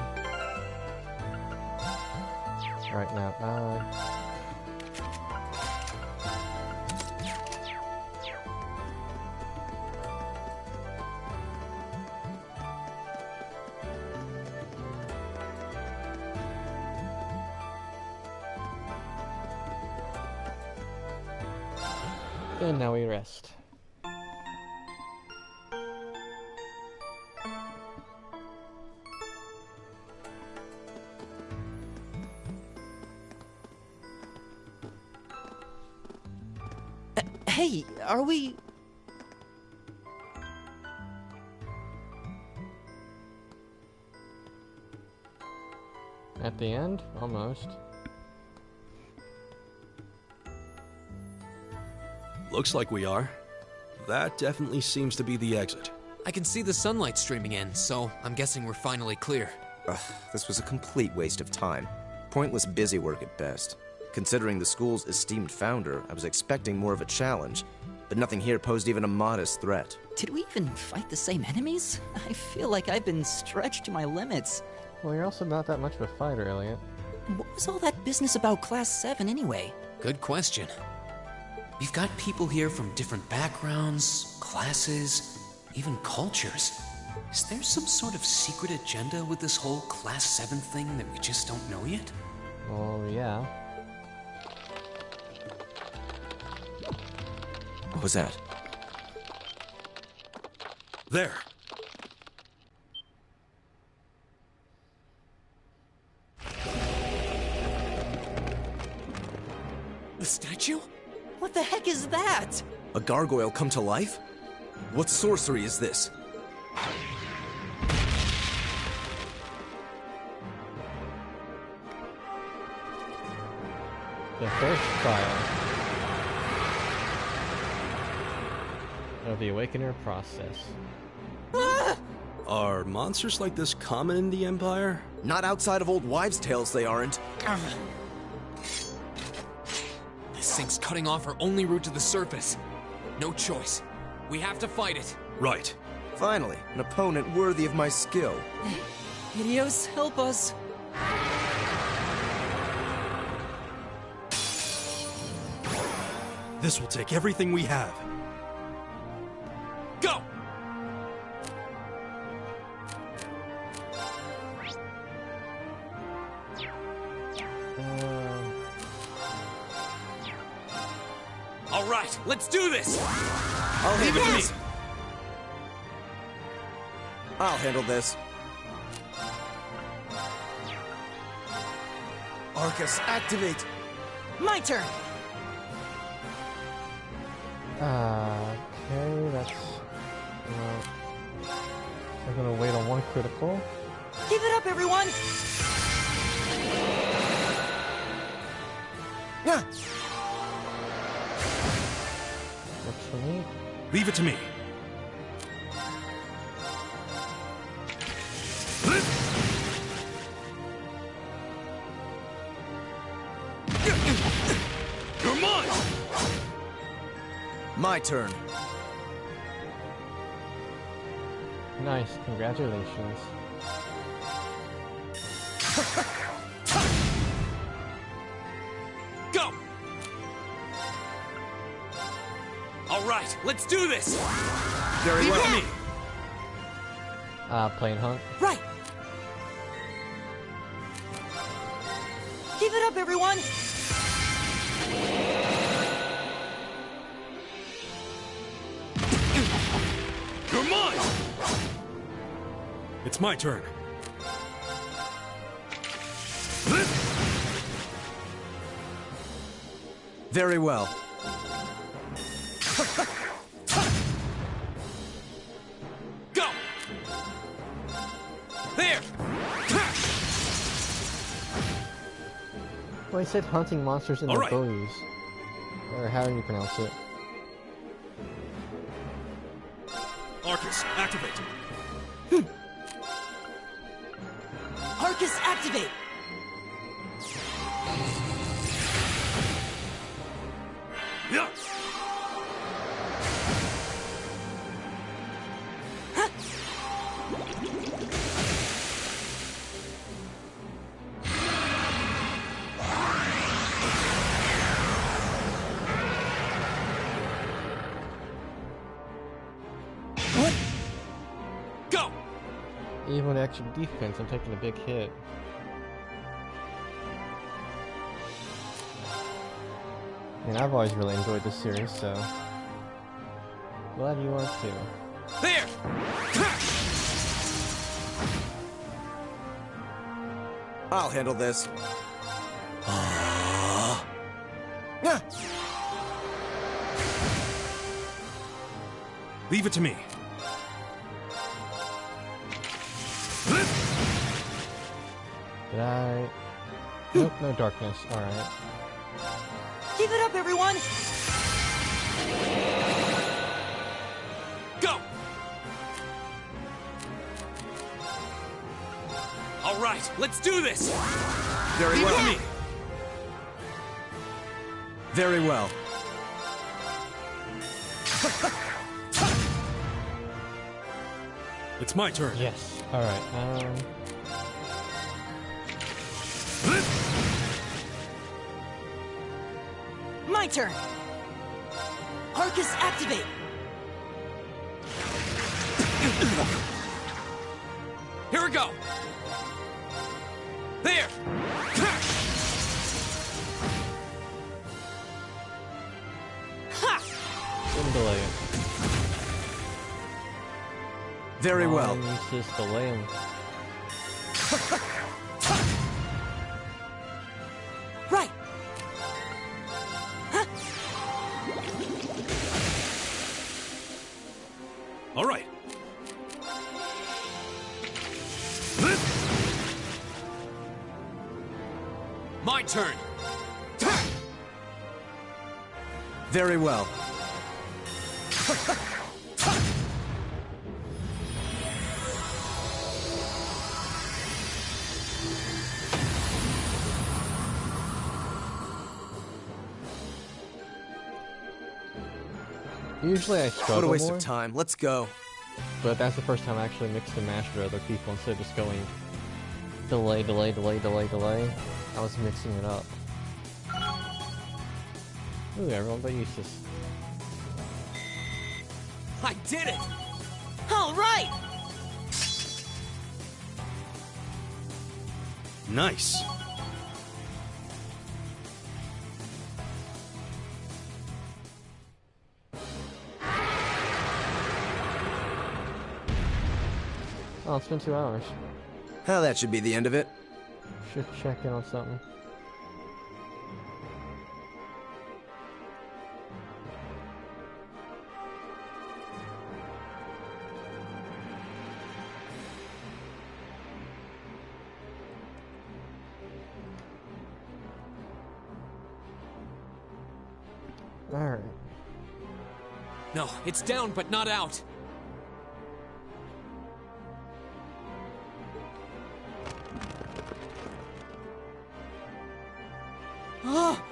Right now, and now we rest. Hey, are we... At the end? Almost. Looks like we are. That definitely seems to be the exit. I can see the sunlight streaming in, so I'm guessing we're finally clear. Ugh, this was a complete waste of time. Pointless busy work at best. Considering the school's esteemed founder, I was expecting more of a challenge, but nothing here posed even a modest threat. Did we even fight the same enemies? I feel like I've been stretched to my limits. Well, you're also not that much of a fighter, Elliot. What was all that business about Class 7 anyway? Good question. We've got people here from different backgrounds, classes, even cultures. Is there some sort of secret agenda with this whole Class 7 thing that we just don't know yet? Well, yeah. What was that? There. The statue? What the heck is that? A gargoyle come to life? What sorcery is this? The first trial of the Awakener process. Are monsters like this common in the Empire? Not outside of old wives' tales, they aren't. This thing's cutting off our only route to the surface. No choice. We have to fight it. Right. Finally, an opponent worthy of my skill. Idios, help us. This will take everything we have. Go! All right, let's do this! I'll Leave it to me! I'll handle this. Arcus, activate! My turn! Okay, that's... we're gonna wait on one critical. Give it up, everyone! Yeah. Works for me. Leave it to me. You're mine! My turn. Nice, congratulations. Go! All right, let's do this! Very Leave it well. to me! Plane hunt. Right! Give it up, everyone! You're mine! It's my turn. Very well. Go! There! Well, he said hunting monsters in All their right. bows. Or how do you pronounce it? Arcus, activate. Arcus, activate! Yeah. What? Go! Even with extra defense, I'm taking a big hit. I mean, I've always really enjoyed this series, so... Glad you are too. There! I'll handle this. Yeah. Leave it to me. Did I... Nope, no darkness. Alright. Give it up, everyone! Go! All right, let's do this! Very well. Me. Very well. It's my turn. Yes. Alright, My turn! Arcus, activate! Here we go! There! didn't delay it. Very well. Just delay him. Right! All right. My turn! Very well. Usually I struggle What a waste more, of time. Let's go. but that's the first time I actually mixed and matched with other people instead of just going delay, delay, delay, delay, delay. I was mixing it up. Ooh, everyone but Eustace. I did it! All right! Nice. Oh, it's been 2 hours. Oh, that should be the end of it. Should check in on something. Alright. No, it's down but not out. Oh!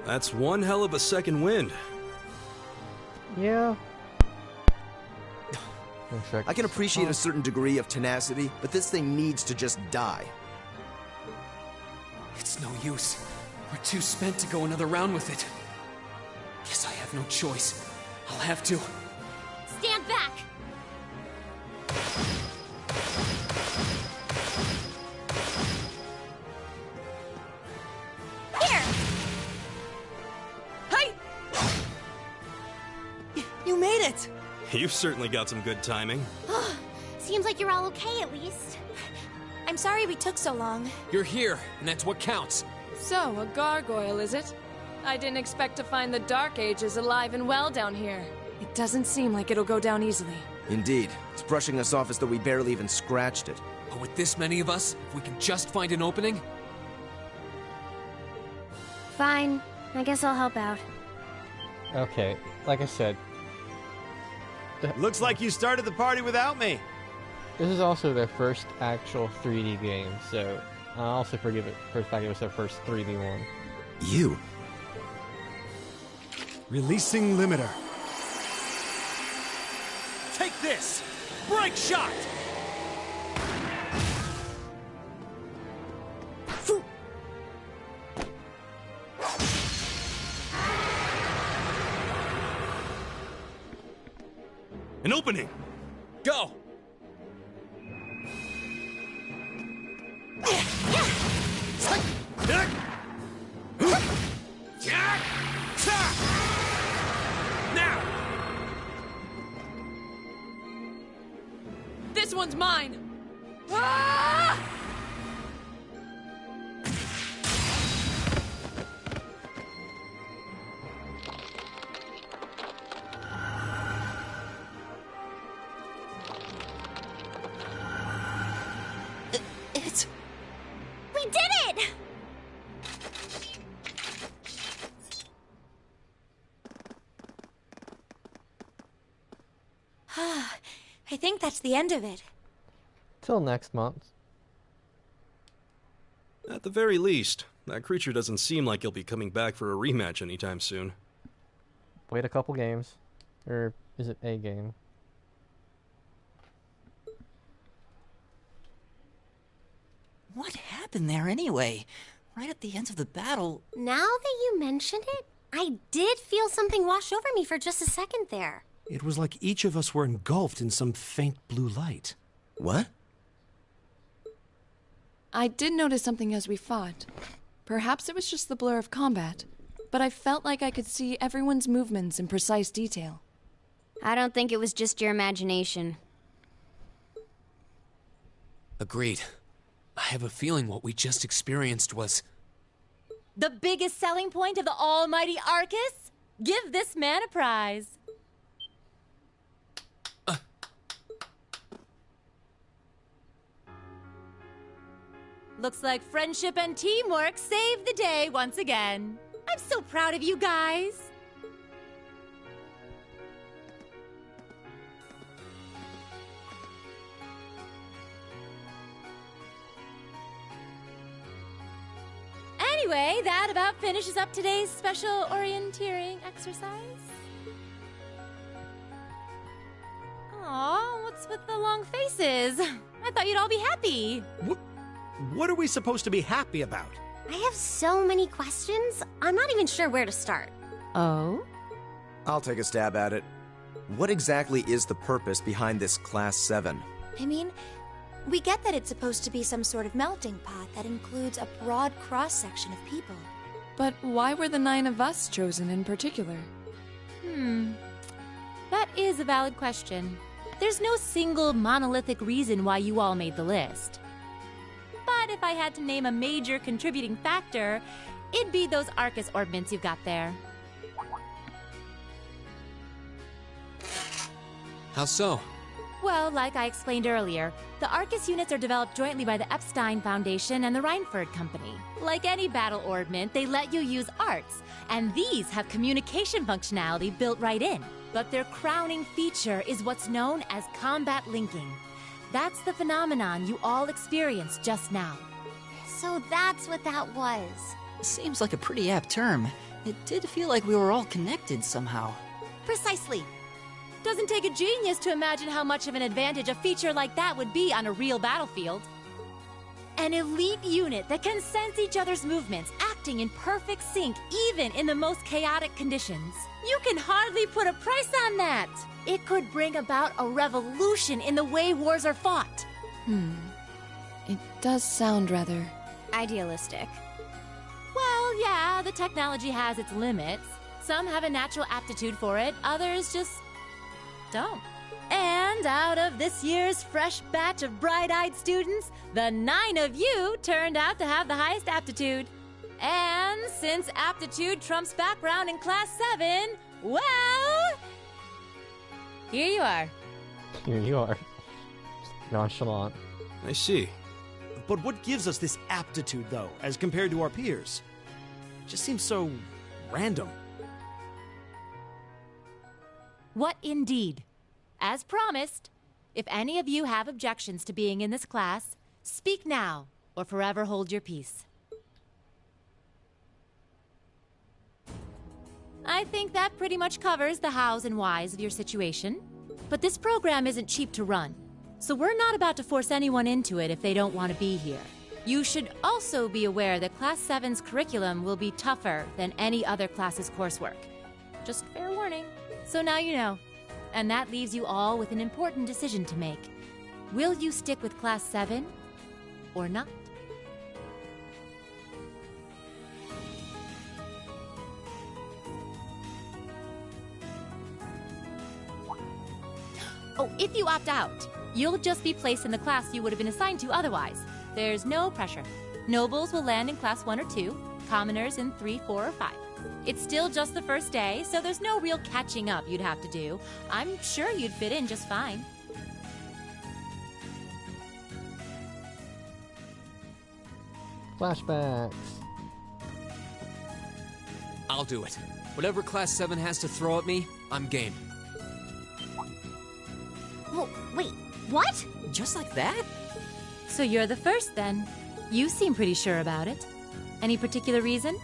That's one hell of a second wind. Yeah. I can appreciate a certain degree of tenacity, but this thing needs to just die. It's no use. We're too spent to go another round with it. Guess I have no choice. I'll have to. Stand back! Here! Hey! You made it! You've certainly got some good timing. Seems like you're all okay at least. I'm sorry we took so long. You're here, and that's what counts. So, a gargoyle, is it? I didn't expect to find the Dark Ages alive and well down here. It doesn't seem like it'll go down easily. Indeed. It's brushing us off as though we barely even scratched it. But with this many of us, if we can just find an opening... Fine. I guess I'll help out. Okay, like I said, Looks like you started the party without me. this is also their first actual 3D game, so I'll also forgive it for the fact it was their first 3D one. You? Releasing limiter. Take this! Break shot! An opening! Go! This one's mine! Ah! It's... We did it! I think that's the end of it. Till next month. At the very least, that creature doesn't seem like he'll be coming back for a rematch anytime soon. Wait a couple games. Or is it a game? What happened there anyway? Right at the end of the battle... Now that you mention it, I did feel something wash over me for just a second there. It was like each of us were engulfed in some faint blue light. What? I did notice something as we fought. Perhaps it was just the blur of combat, but I felt like I could see everyone's movements in precise detail. I don't think it was just your imagination. Agreed. I have a feeling what we just experienced was... The biggest selling point of the almighty Arcus? Give this man a prize. Looks like friendship and teamwork saved the day once again. I'm so proud of you guys. Anyway, that about finishes up today's special orienteering exercise. Aw, what's with the long faces? I thought you'd all be happy. What are we supposed to be happy about? I have so many questions, I'm not even sure where to start. Oh? I'll take a stab at it. What exactly is the purpose behind this Class 7? I mean, we get that it's supposed to be some sort of melting pot that includes a broad cross-section of people. But why were the 9 of us chosen in particular? That is a valid question. There's no single monolithic reason why you all made the list. But if I had to name a major contributing factor, it'd be those Arcus orbments you've got there. How so? Well, like I explained earlier, the Arcus units are developed jointly by the Epstein Foundation and the Reinford Company. Like any battle orbment, they let you use arts, and these have communication functionality built right in. But their crowning feature is what's known as combat linking. That's the phenomenon you all experienced just now. So that's what that was. Seems like a pretty apt term. It did feel like we were all connected somehow. Precisely. Doesn't take a genius to imagine how much of an advantage a feature like that would be on a real battlefield. An elite unit that can sense each other's movements, acting in perfect sync even in the most chaotic conditions. You can hardly put a price on that. It could bring about a revolution in the way wars are fought. It does sound rather... idealistic. Well, yeah, the technology has its limits. Some have a natural aptitude for it, others just don't. And out of this year's fresh batch of bright-eyed students, the 9 of you turned out to have the highest aptitude. And since aptitude trumps background in Class 7, well... here you are. Here you are. Just nonchalant. I see. But what gives us this aptitude, though, as compared to our peers? Just seems so random. What indeed? As promised, if any of you have objections to being in this class, speak now or forever hold your peace. I think that pretty much covers the hows and whys of your situation. But this program isn't cheap to run, so we're not about to force anyone into it if they don't want to be here. You should also be aware that Class 7's curriculum will be tougher than any other class's coursework. Just fair warning. So now you know. And that leaves you all with an important decision to make. Will you stick with Class 7 or not? Oh, if you opt out, You'll just be placed in the class you would have been assigned to otherwise. There's no pressure. Nobles will land in class 1 or 2, commoners in 3, 4, or 5. It's still just the first day, so there's no real catching up you'd have to do. I'm sure you'd fit in just fine. Flashbacks. I'll do it. Whatever Class 7 has to throw at me, I'm game. Well, wait, what? Just like that? So you're the first, then. You seem pretty sure about it. Any particular reason?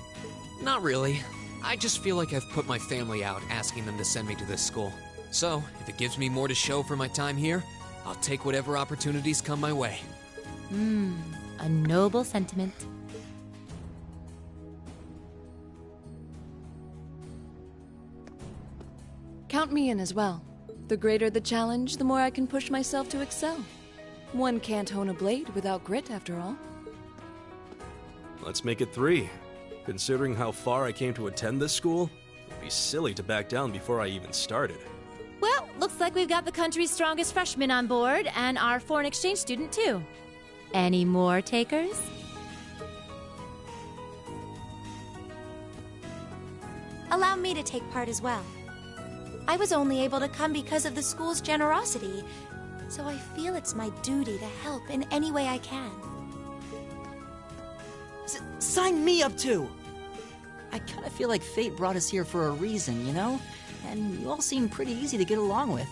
Not really. I just feel like I've put my family out asking them to send me to this school. So, if it gives me more to show for my time here, I'll take whatever opportunities come my way. A noble sentiment. Count me in as well. The greater the challenge, the more I can push myself to excel. One can't hone a blade without grit, after all. Let's make it 3. Considering how far I came to attend this school, it'd be silly to back down before I even started. Well, looks like we've got the country's strongest freshman on board, and our foreign exchange student, too. Any more takers? Allow me to take part as well. I was only able to come because of the school's generosity, so I feel it's my duty to help in any way I can. Sign me up too! I kinda feel like fate brought us here for a reason, you know? And you all seem pretty easy to get along with.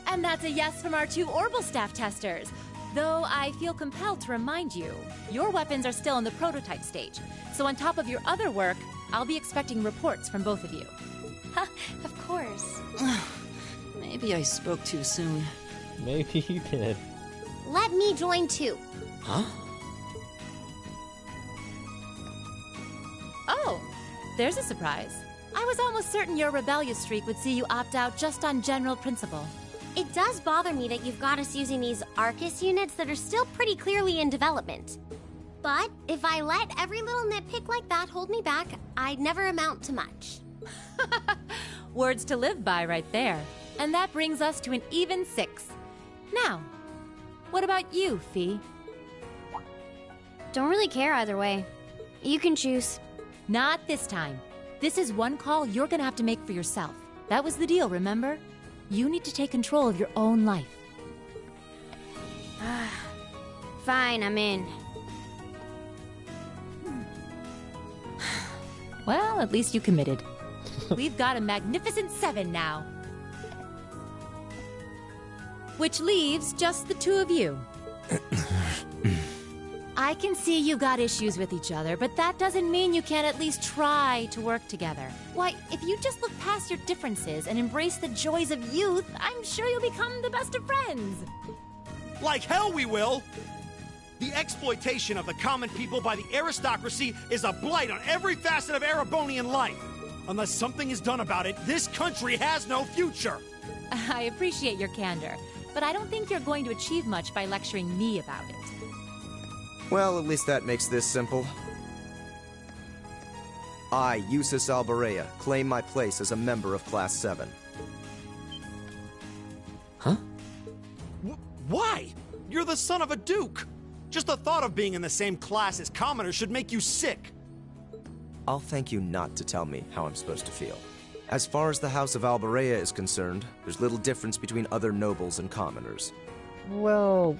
And that's a yes from our 2 Orbital staff testers. Though I feel compelled to remind you, your weapons are still in the prototype stage. So on top of your other work, I'll be expecting reports from both of you. Of course. Maybe I spoke too soon. Maybe you did. Let me join too. Huh? Oh, there's a surprise. I was almost certain your rebellious streak would see you opt out just on general principle. It does bother me that you've got us using these Arcus units that are still pretty clearly in development. But if I let every little nitpick like that hold me back, I'd never amount to much. Words to live by right there. And that brings us to an even 6. Now, what about you, Fee? Don't really care either way. You can choose. Not this time. This is one call you're gonna have to make for yourself. That was the deal, remember? You need to take control of your own life. Fine, I'm in. Well, at least you committed. We've got a magnificent 7 now. Which leaves just the 2 of you. I can see you've got issues with each other, but that doesn't mean you can't at least try to work together. Why, if you just look past your differences and embrace the joys of youth, I'm sure you'll become the best of friends. Like hell we will! The exploitation of the common people by the aristocracy is a blight on every facet of Erebonian life. Unless something is done about it, this country has no future! I appreciate your candor, but I don't think you're going to achieve much by lecturing me about it. Well, at least that makes this simple. I, Eustace Alberea, claim my place as a member of Class 7. Huh? Why? You're the son of a duke! Just the thought of being in the same class as commoners should make you sick! I'll thank you not to tell me how I'm supposed to feel. As far as the House of Alberea is concerned, there's little difference between other nobles and commoners. Well,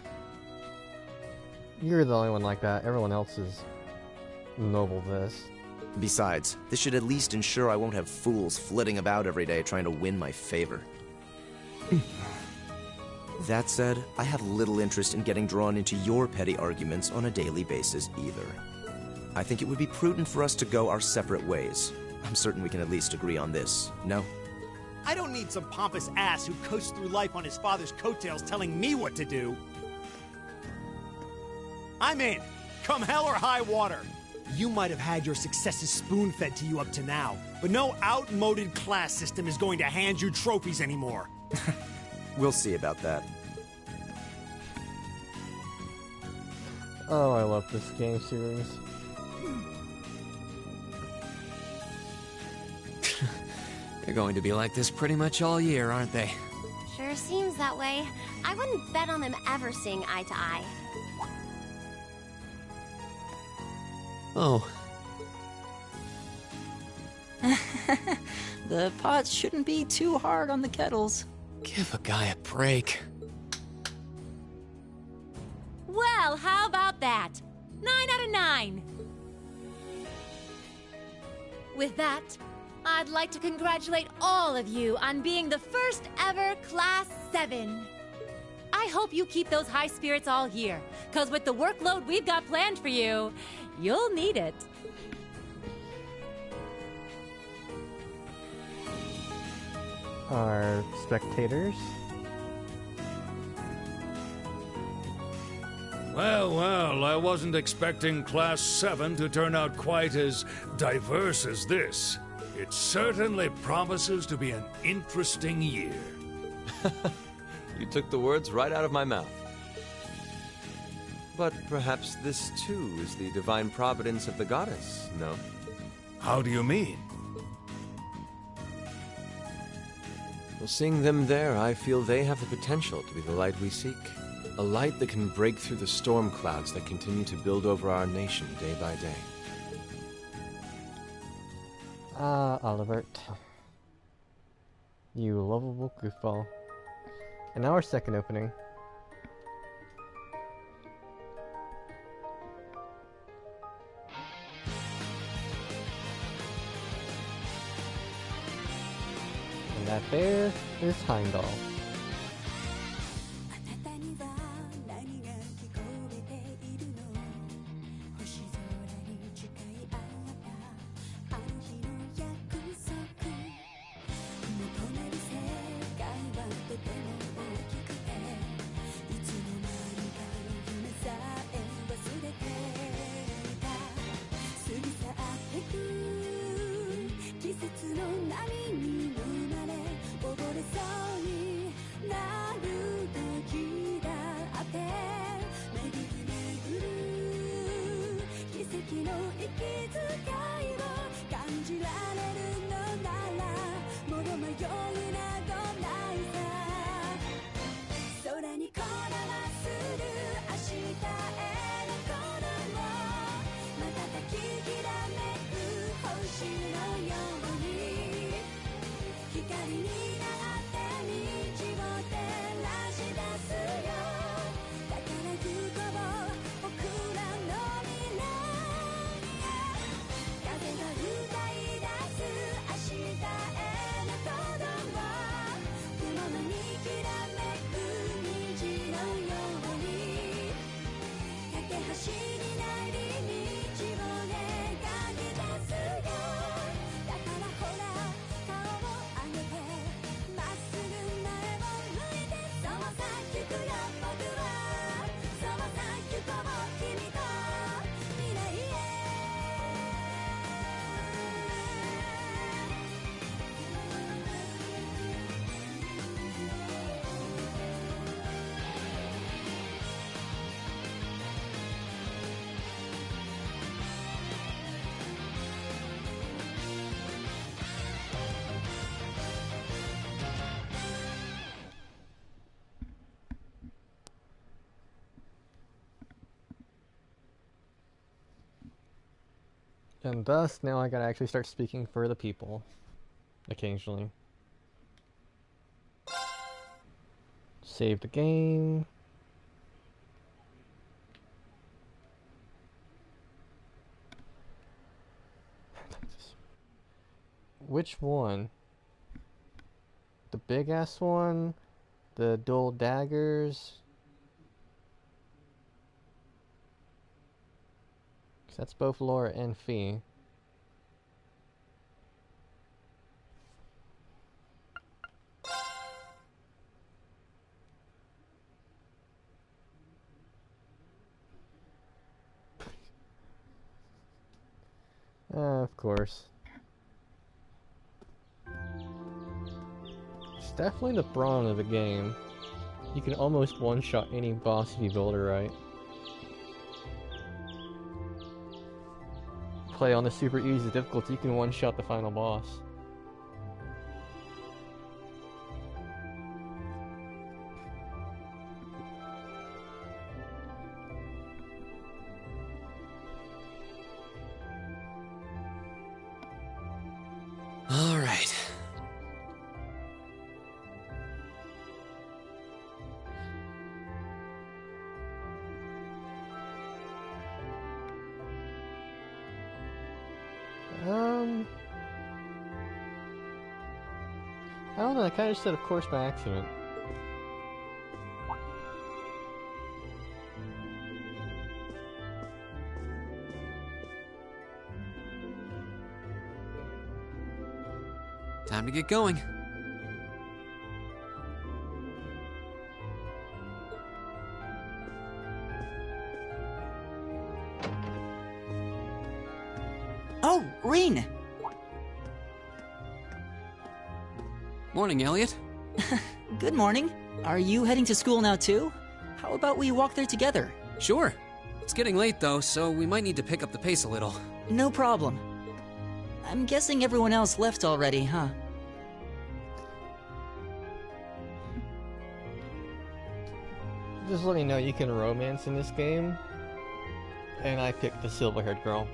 you're the only one like that. Everyone else is noble this. Besides, this should at least ensure I won't have fools flitting about every day trying to win my favor. That said, I have little interest in getting drawn into your petty arguments on a daily basis either. I think it would be prudent for us to go our separate ways. I'm certain we can at least agree on this, no? I don't need some pompous ass who coasts through life on his father's coattails telling me what to do. I'm in, come hell or high water. You might have had your successes spoon-fed to you up to now, but no outmoded class system is going to hand you trophies anymore. We'll see about that. Oh, I love this game series. They're going to be like this pretty much all year, aren't they? Sure seems that way. I wouldn't bet on them ever seeing eye to eye. Oh. The pots shouldn't be too hard on the kettles. Give a guy a break. Well, how about that? 9 out of 9. With that, I'd like to congratulate all of you on being the first ever Class 7. I hope you keep those high spirits all year, because with the workload we've got planned for you, you'll need it. Our spectators. Well, I wasn't expecting Class 7 to turn out quite as diverse as this. It certainly promises to be an interesting year. You took the words right out of my mouth. But perhaps this too is the divine providence of the goddess, no? How do you mean? Well, seeing them there, I feel they have the potential to be the light we seek. A light that can break through the storm clouds that continue to build over our nation day by day. Olivert. You lovable goofball. And now our second opening. And that there is Heimdall. And thus, now I gotta actually start speaking for the people. Occasionally. Save the game. Which one? The big ass one? The dual daggers? That's both Laura and Fee. Of course. It's definitely the brawn of the game. You can almost one-shot any boss if you build it right. Play on the super easy difficulty, you can one-shot the final boss. I don't know, I kinda just said of course by accident. Time to get going. Oh, Rean! Morning, Elliot. Good morning. Are you heading to school now too? How about we walk there together? Sure. It's getting late though, so we might need to pick up the pace a little. No problem. I'm guessing everyone else left already, huh? Just letting you know you can romance in this game, and I picked the silver-haired girl.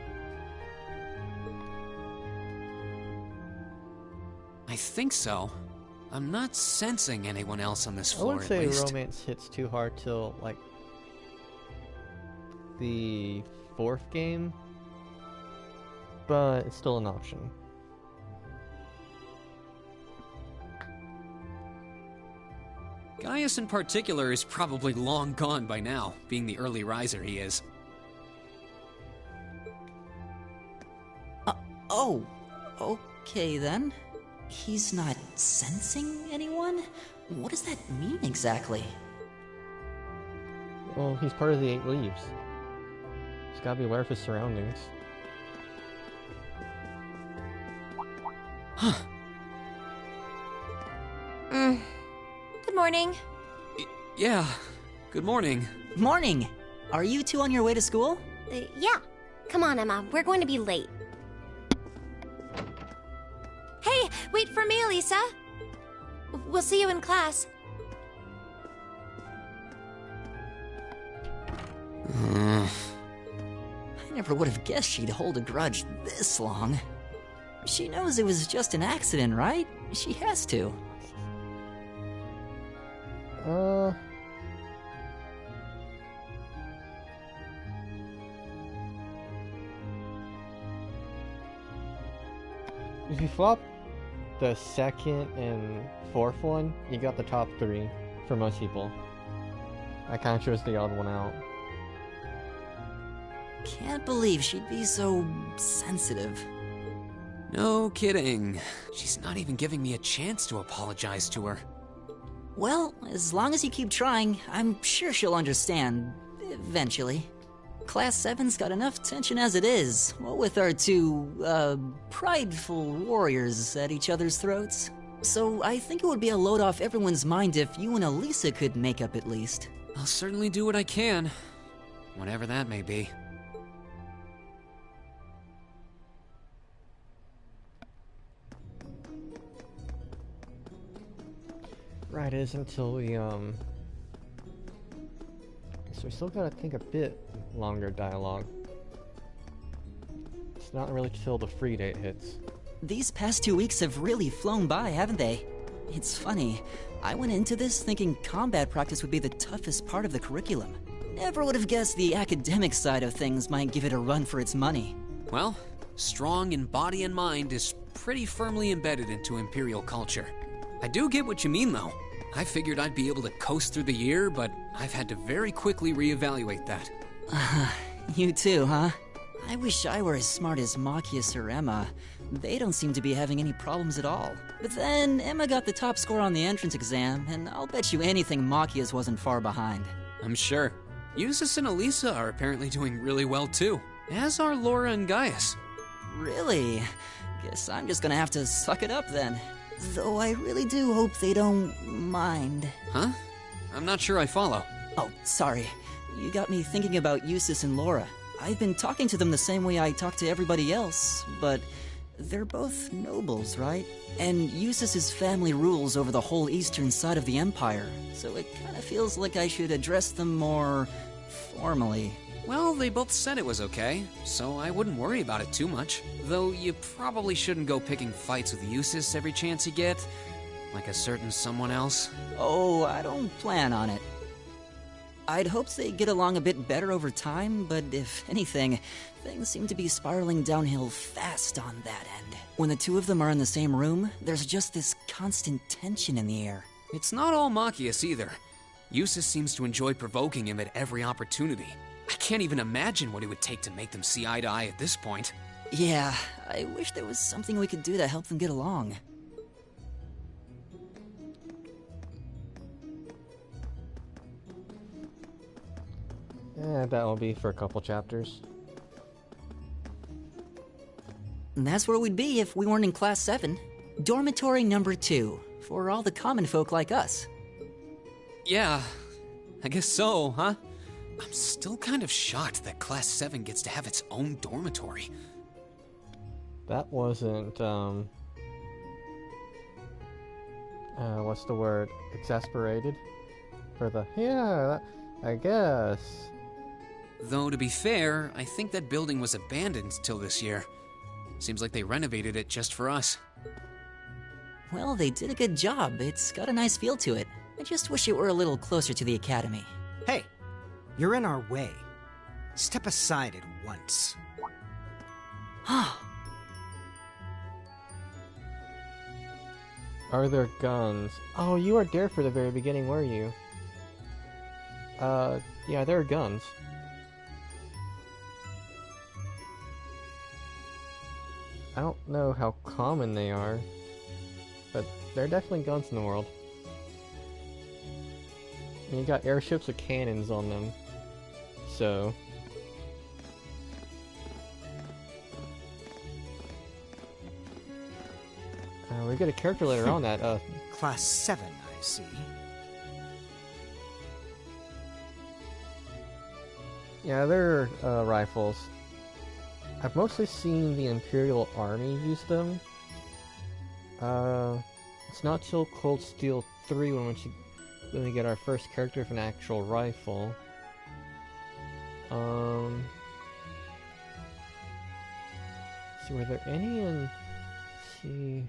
I think so. I'm not sensing anyone else on this I floor, wouldn't say at least. romance hits too hard till, like, the 4th game, but it's still an option. Gaius in particular is probably long gone by now, being the early riser he is. Oh, okay then. He's not sensing anyone? What does that mean exactly? Well, he's part of the 8 Leaves. He's gotta be aware of his surroundings. Huh. Good morning. Yeah, good morning. Morning! Are you two on your way to school? Yeah. Come on, Emma. We're going to be late. Hey, wait for me, Elisa. We'll see you in class. I never would have guessed she'd hold a grudge this long. She knows it was just an accident, right? She has to. If you flop the 2nd and 4th one, you got the top 3 for most people. I kinda chose the odd one out. Can't believe she'd be so sensitive. No kidding. She's not even giving me a chance to apologize to her. Well, as long as you keep trying, I'm sure she'll understand. Eventually. Class 7's got enough tension as it is, what with our two, prideful warriors at each other's throats. So I think it would be a load off everyone's mind if you and Elisa could make up at least. I'll certainly do what I can. Whatever that may be. Right, it is until we, so we still gotta think a bit longer dialogue. It's not really till the free date hits. These past 2 weeks have really flown by, haven't they? It's funny, I went into this thinking combat practice would be the toughest part of the curriculum. Never would have guessed the academic side of things might give it a run for its money. Well, strong in body and mind is pretty firmly embedded into Imperial culture. I do get what you mean, though. I figured I'd be able to coast through the year, but I've had to very quickly reevaluate that. You too, huh? I wish I were as smart as Machias or Emma. They don't seem to be having any problems at all. But then, Emma got the top score on the entrance exam, and I'll bet you anything Machias wasn't far behind. I'm sure. Eustace and Elisa are apparently doing really well too, as are Laura and Gaius. Really? Guess I'm just gonna have to suck it up then. Though I really do hope they don't mind. Huh? I'm not sure I follow. Oh, sorry. You got me thinking about Eustace and Laura. I've been talking to them the same way I talk to everybody else, but they're both nobles, right? And Eustace's family rules over the whole eastern side of the Empire, so it kind of feels like I should address them more formally. Well, they both said it was okay, so I wouldn't worry about it too much. Though you probably shouldn't go picking fights with Eustace every chance you get, like a certain someone else. Oh, I don't plan on it. I'd hoped they'd get along a bit better over time, but if anything, things seem to be spiraling downhill fast on that end. When the two of them are in the same room, there's just this constant tension in the air. It's not all Machias either. Eustace seems to enjoy provoking him at every opportunity. I can't even imagine what it would take to make them see eye to eye at this point. Yeah, I wish there was something we could do to help them get along. That'll be for a couple chapters. And that's where we'd be if we weren't in Class 7. Dormitory number 2, for all the common folk like us. Yeah, I guess so, huh? I'm still kind of shocked that Class 7 gets to have its own dormitory. That wasn't, what's the word? Exasperated? For the, yeah, I guess. Though, to be fair, I think that building was abandoned till this year. Seems like they renovated it just for us. Well, they did a good job. It's got a nice feel to it. I just wish it were a little closer to the academy. Hey, you're in our way. Step aside at once. Are there guns? Oh, you weren't there for the very beginning, were you? Yeah, there are guns. I don't know how common they are, but there are definitely guns in the world. And you got airships with cannons on them, so... we get a character later on that, Class 7, I see. Yeah, they're, rifles. I've mostly seen the Imperial Army use them. It's not till Cold Steel 3 when we get our first character with an actual rifle. See, were there any in... Let's see...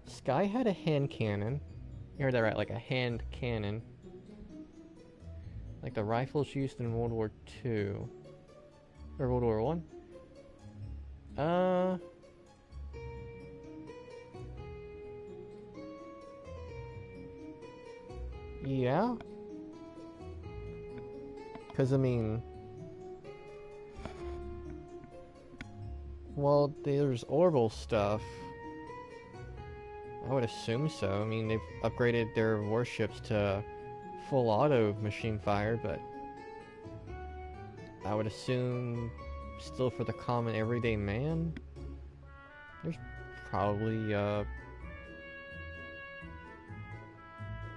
Sky had a hand cannon. You heard that right, like a hand cannon. Like the rifles used in World War II. Or World War I? Yeah? Because, I mean... Well, there's orbital stuff. I would assume so. I mean, they've upgraded their warships to full auto machine fire, but I would assume still for the common everyday man, there's probably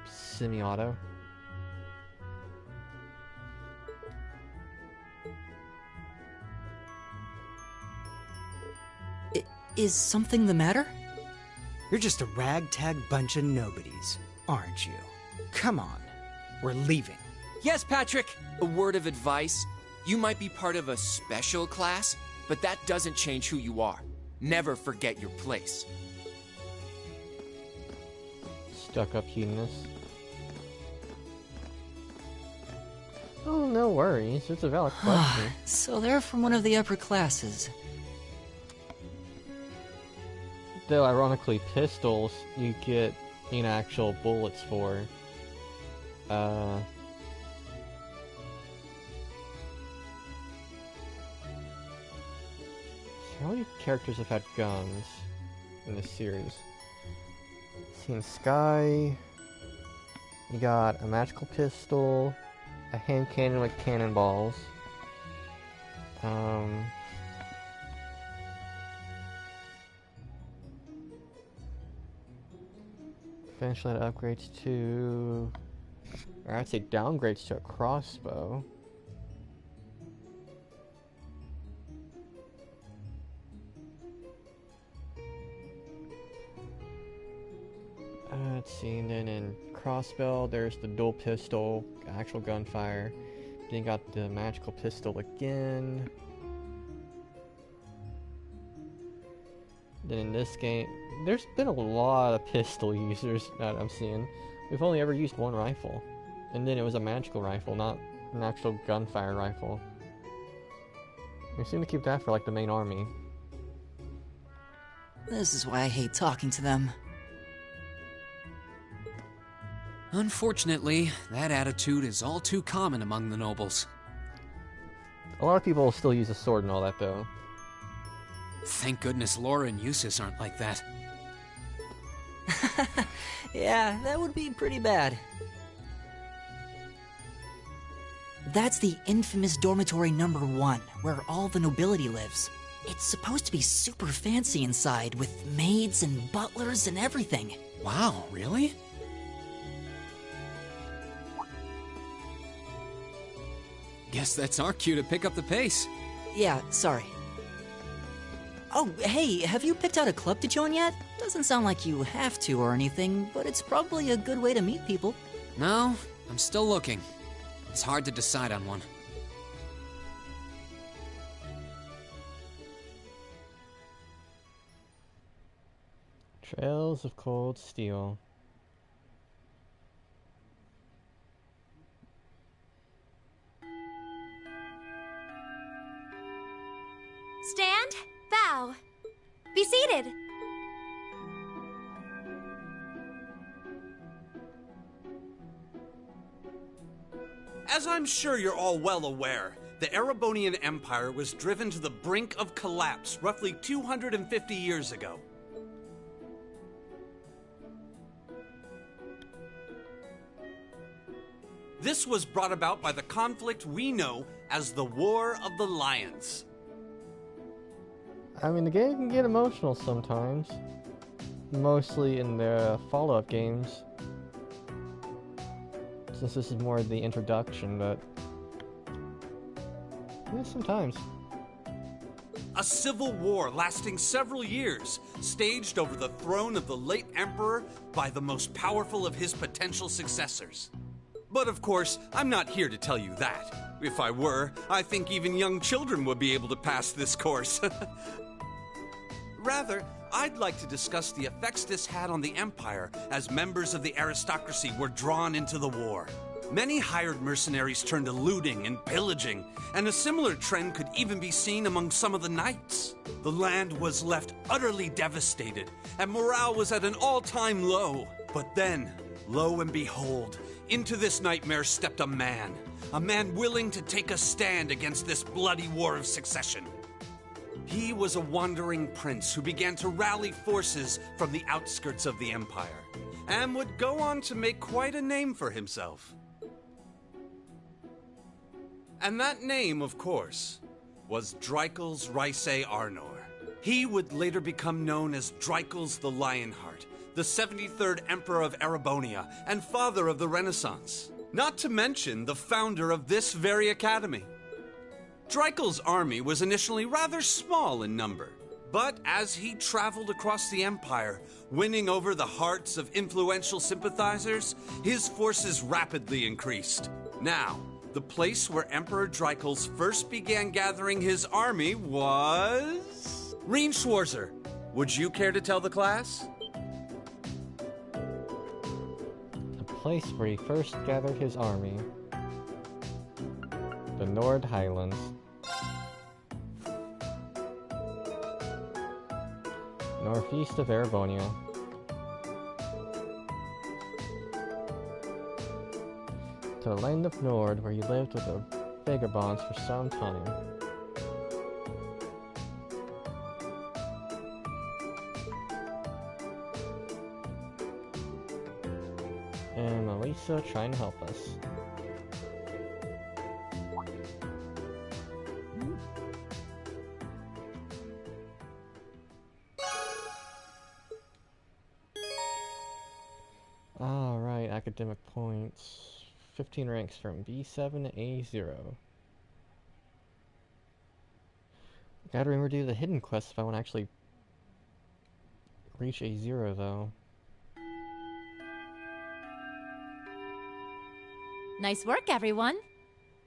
semi-auto. Is something the matter? You're just a ragtag bunch of nobodies, aren't you? Come on, we're leaving. Yes, Patrick! A word of advice. You might be part of a special class, but that doesn't change who you are. Never forget your place. Stuck-up hedonist. Oh, no worries. It's a valid question. So they're from one of the upper classes. Though, ironically, pistols, you get, you know, actual bullets for. So how many characters have had guns in this series? See, in Sky, you got a magical pistol, a hand cannon with cannonballs, eventually it upgrades to, or I'd say downgrades to a crossbow. Let's see, and then in crossbow there's the dual pistol, actual gunfire. Then you got the magical pistol again. Then in this game, there's been a lot of pistol users that I'm seeing. We've only ever used one rifle. And then it was a magical rifle, not an actual gunfire rifle. They seem to keep that for like the main army. This is why I hate talking to them. Unfortunately, that attitude is all too common among the nobles. A lot of people still use a sword and all that, though. Thank goodness Laura and Eustace aren't like that. Yeah, that would be pretty bad. That's the infamous dormitory number 1, where all the nobility lives. It's supposed to be super fancy inside, with maids and butlers and everything. Wow, really? Guess that's our cue to pick up the pace. Yeah, sorry. Oh, hey, have you picked out a club to join yet? Doesn't sound like you have to or anything, but it's probably a good way to meet people. No, I'm still looking. It's hard to decide on one. Trails of Cold Steel. Stand, bow, be seated. As I'm sure you're all well aware, the Erebonian Empire was driven to the brink of collapse roughly 250 years ago. This was brought about by the conflict we know as the War of the Lions. I mean, the game can get emotional sometimes. Mostly in the follow-up games. Since this is more the introduction, but... yeah, sometimes. A civil war lasting several years, staged over the throne of the late Emperor by the most powerful of his potential successors. But of course, I'm not here to tell you that. If I were, I think even young children would be able to pass this course. Rather, I'd like to discuss the effects this had on the Empire as members of the aristocracy were drawn into the war. Many hired mercenaries turned to looting and pillaging, and a similar trend could even be seen among some of the knights. The land was left utterly devastated, and morale was at an all-time low. But then, lo and behold, into this nightmare stepped a man willing to take a stand against this bloody war of succession. He was a wandering prince who began to rally forces from the outskirts of the Empire, and would go on to make quite a name for himself. And that name, of course, was Dreikel's Rhysei Arnor. He would later become known as Dreikel's the Lionheart, the 73rd Emperor of Erebonia, and father of the Renaissance. Not to mention the founder of this very academy. Dreikel's army was initially rather small in number, but as he traveled across the Empire, winning over the hearts of influential sympathizers, his forces rapidly increased. Now, the place where Emperor Dreikel's first began gathering his army was... Rien Schwarzer, would you care to tell the class? The place where he first gathered his army. The Nord Highlands. Northeast of Erebonia. To the land of Nord, where he lived with the vagabonds for some time. And Elisa trying to help us. Alright, academic points. 15 ranks from B7 to A0. Gotta remember to do the hidden quest if I want to actually reach A0 though. Nice work, everyone.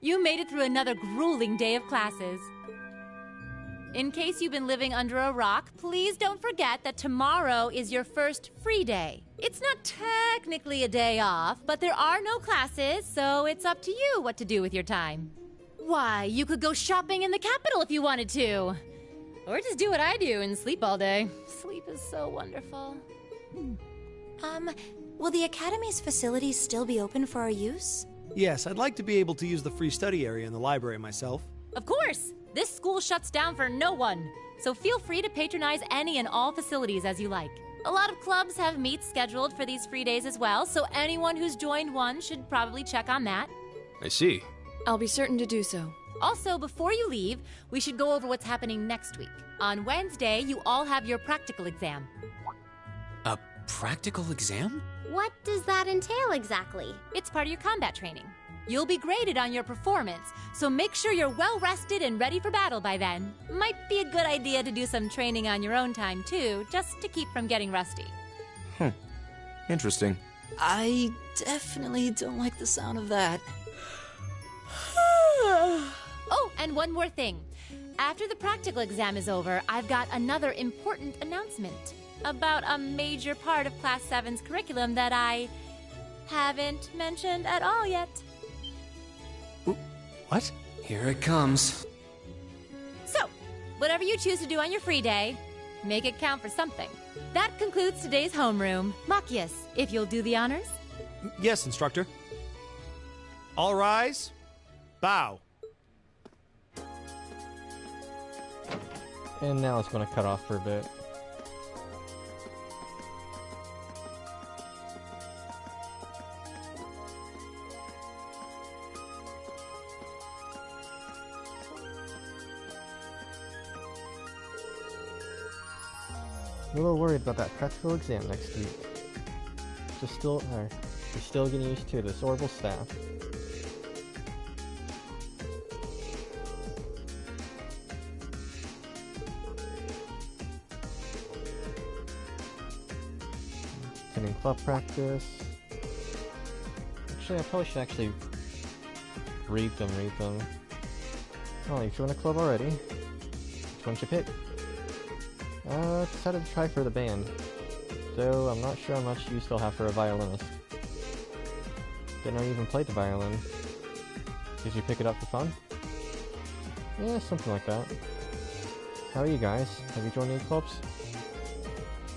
You made it through another grueling day of classes. In case you've been living under a rock, please don't forget that tomorrow is your first free day. It's not technically a day off, but there are no classes, so it's up to you what to do with your time. Why, you could go shopping in the capital if you wanted to. Or just do what I do and sleep all day. Sleep is so wonderful. Will the Academy's facilities still be open for our use? Yes, I'd like to be able to use the free study area in the library myself. Of course! This school shuts down for no one, so feel free to patronize any and all facilities as you like. A lot of clubs have meets scheduled for these free days as well, so anyone who's joined one should probably check on that. I see. I'll be certain to do so. Also, before you leave, we should go over what's happening next week. On Wednesday, you all have your practical exam. A practical exam? What does that entail exactly? It's part of your combat training. You'll be graded on your performance, so make sure you're well rested and ready for battle by then. Might be a good idea to do some training on your own time too, just to keep from getting rusty. Interesting. I definitely don't like the sound of that. Oh, and one more thing. After the practical exam is over, I've got another important announcement about a major part of Class 7's curriculum that I haven't mentioned at all yet. What? Here it comes. So, whatever you choose to do on your free day, make it count for something. That concludes today's homeroom. Machias, if you'll do the honors. Yes, instructor. All rise. Bow. And now it's going to cut off for a bit. A little worried about that practical exam next week. Just still getting used to this orbital staff. Getting club practice. Actually, I probably should read them. Oh, you joined a club already? Which one should you pick? Decided to try for the band, though I'm not sure how much use they'll have for a violinist. Didn't know you even played the violin. Did you pick it up for fun? Yeah, something like that. How are you guys? Have you joined any clubs?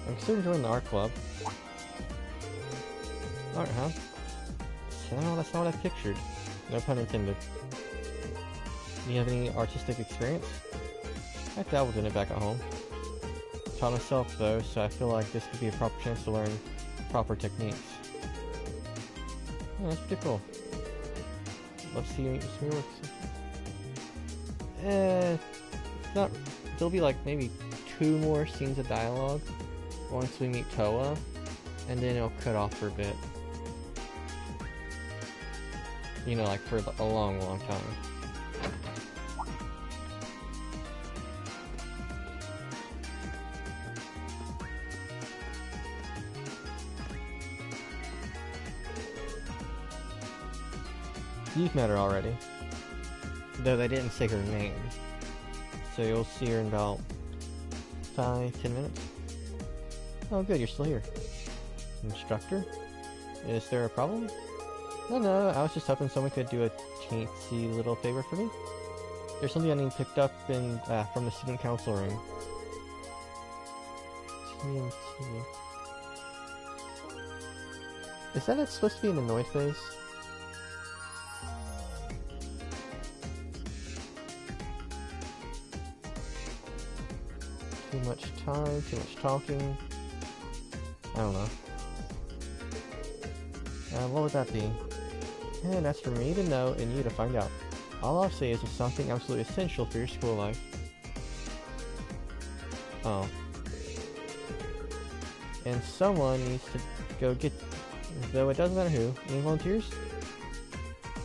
I'm considering joining the art club. Art, huh? No, that's not what I pictured. No pun intended. Do you have any artistic experience? I dabbled in it back at home. Taught myself though, so I feel like this could be a proper chance to learn proper techniques. Yeah, that's pretty cool. Love to see you some of your work. Not. There'll be like maybe 2 more scenes of dialogue once we meet Toa, and then it'll cut off for a bit. You know, like for a long, long time. You've met her already, though they didn't say her name, so you'll see her in about 5-10 minutes. Oh good, you're still here. Instructor? Is there a problem? No, I was just hoping someone could do a teensy little favor for me. There's something I need picked up in from the student council room. TNT. Is that it's supposed to be an annoyed face? Too much time, too much talking. I don't know. What would that be? And that's for me to know and you to find out. All I'll say is it's something absolutely essential for your school life. Oh. And someone needs to go get... Though it doesn't matter who. Any volunteers?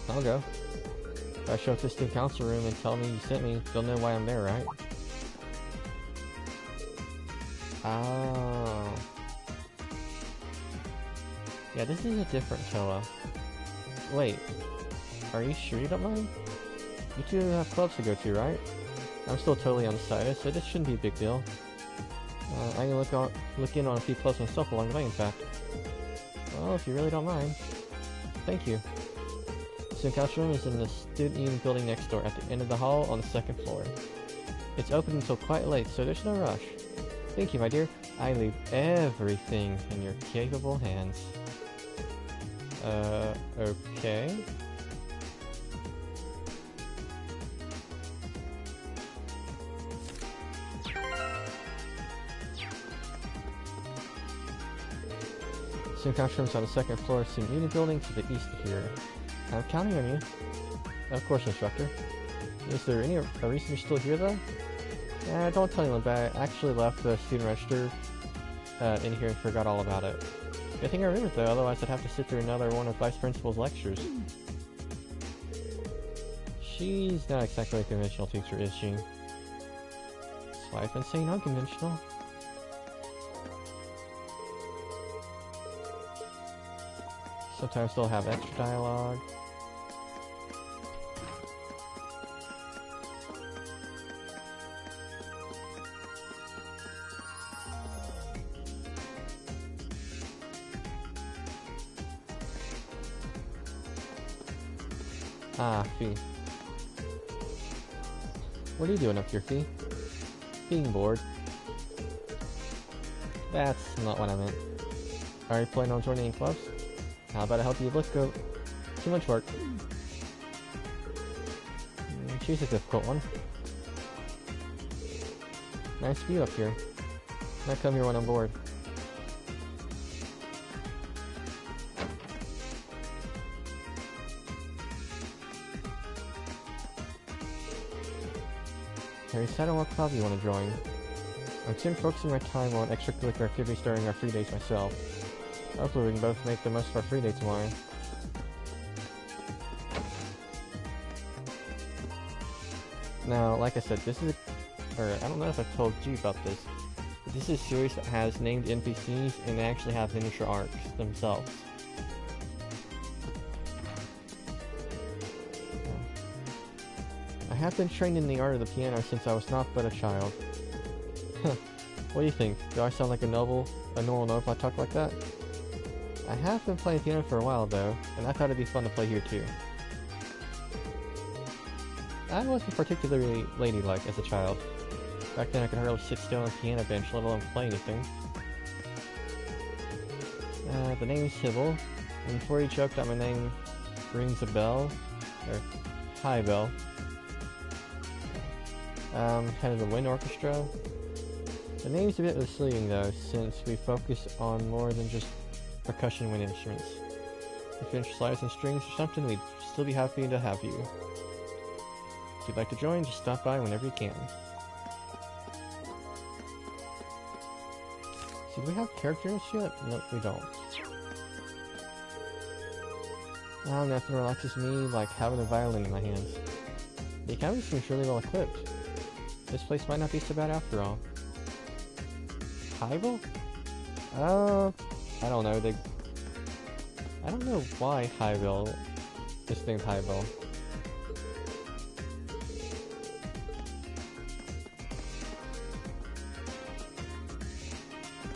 I'll go. If I show up to the student council room and tell me you sent me, they'll know why I'm there, right? Oh. Yeah, this is a different Toa. Wait, are you sure you don't mind? You two have clubs to go to, right? I'm still totally undecided, so this shouldn't be a big deal. I can look in on a few clubs myself along the way, in fact. Well, if you really don't mind. Thank you. The student council room is in the student union building next door, at the end of the hall on the second floor. It's open until quite late, so there's no rush. Thank you, my dear. I leave everything in your capable hands. Okay. Student council room's on the second floor of student union building to the east of here. I'm counting on you. Of course, instructor. Is there any reason you're still here, though? Don't tell anyone, but I actually left the student register in here and forgot all about it. Good thing I remembered, though, otherwise I'd have to sit through another one of Vice Principal's lectures. She's not exactly a conventional teacher, is she? That's why I've been saying unconventional. Sometimes they'll have extra dialogue. Ah, Fee. What are you doing up here, Fee? Being bored. That's not what I meant. Are you planning on joining any clubs? How about I help you let go? Too much work. She's a difficult one. Nice view up here. Might come here when I'm bored. Have you decided on what club you want to join? I'm soon focusing my time on extracurricular activities during our free days myself. Hopefully we can both make the most of our free day tomorrow. Now, like I said, this is I don't know if I've told you about this, but this is a series that has named NPCs and they actually have miniature arcs themselves. I have been trained in the art of the piano since I was not but a child. What do you think? Do I sound like a normal noble if I talk like that? I have been playing piano for a while though, and I thought it'd be fun to play here too. I wasn't particularly ladylike as a child. Back then I could hardly sit still on a piano bench, let alone play anything. The name's Sybil, and before you joke that my name rings a bell, or hi bell. Head of the wind orchestra. The name's a bit misleading though, since we focus on more than just percussion wind instruments. If you're interested in strings or something, we'd still be happy to have you. If you'd like to join, just stop by whenever you can. So do we have characters yet? Nope, we don't. Nothing relaxes me like having a violin in my hands. The academy seems really well equipped. This place might not be so bad after all. Highville? I don't know, I don't know why Highville is named Highville.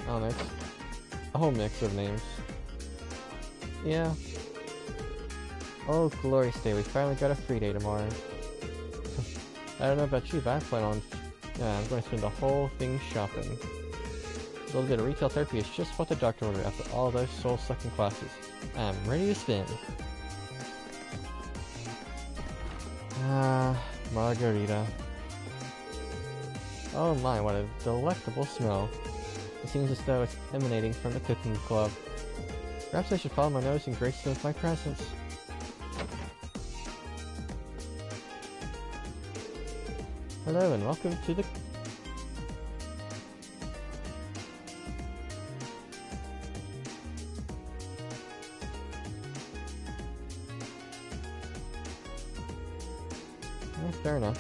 Oh, that's a whole mix of names. Yeah. Oh, glorious day, we finally got a free day tomorrow. I don't know about you, but I plan on... I'm going to spend the whole thing shopping. A little bit of retail therapy is just what the doctor ordered after all those soul-sucking classes. I'm ready to spend. Margarita. Oh my, what a delectable smell. It seems as though it's emanating from the cooking club. Perhaps I should follow my nose and grace them with my presence. Hello and welcome to the... Fair enough.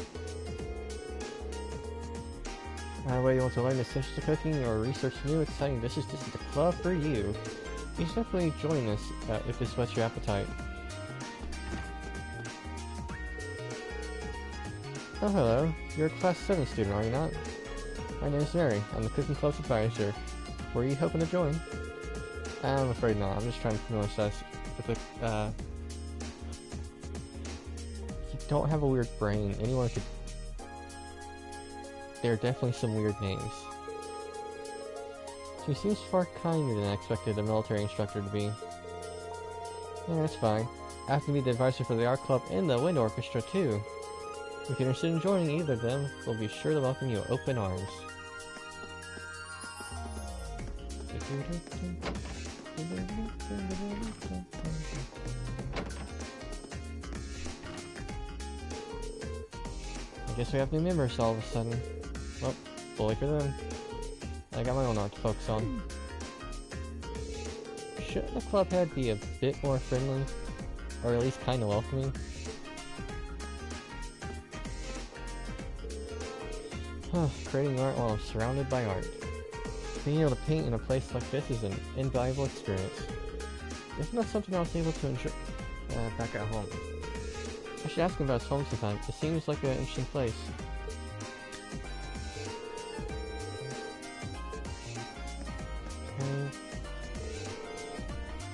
Whether you want to learn the essentials of cooking or research new exciting dishes, this is the club for you. You should definitely join this if this whets your appetite. Oh, hello. You're a Class 7 student, are you not? My name is Mary. I'm the Cooking Club's advisor. Were you hoping to join? I'm afraid not. I'm just trying to familiarize with the, You don't have a weird brain. Anyone could... There are definitely some weird names. She seems far kinder than I expected a military instructor to be. Yeah, that's fine. I have to be the advisor for the art club and the wind orchestra too. If you're interested in joining either of them, we'll be sure to welcome you with open arms. I guess we have new members all of a sudden. Well, bully for them. I got my own art to focus on. Shouldn't the club head be a bit more friendly? Or at least kinda welcoming? Creating art while I'm surrounded by art. Being able to paint in a place like this is an invaluable experience. It's not something I was able to enjoy back at home. I should ask him about his home sometime. It seems like an interesting place.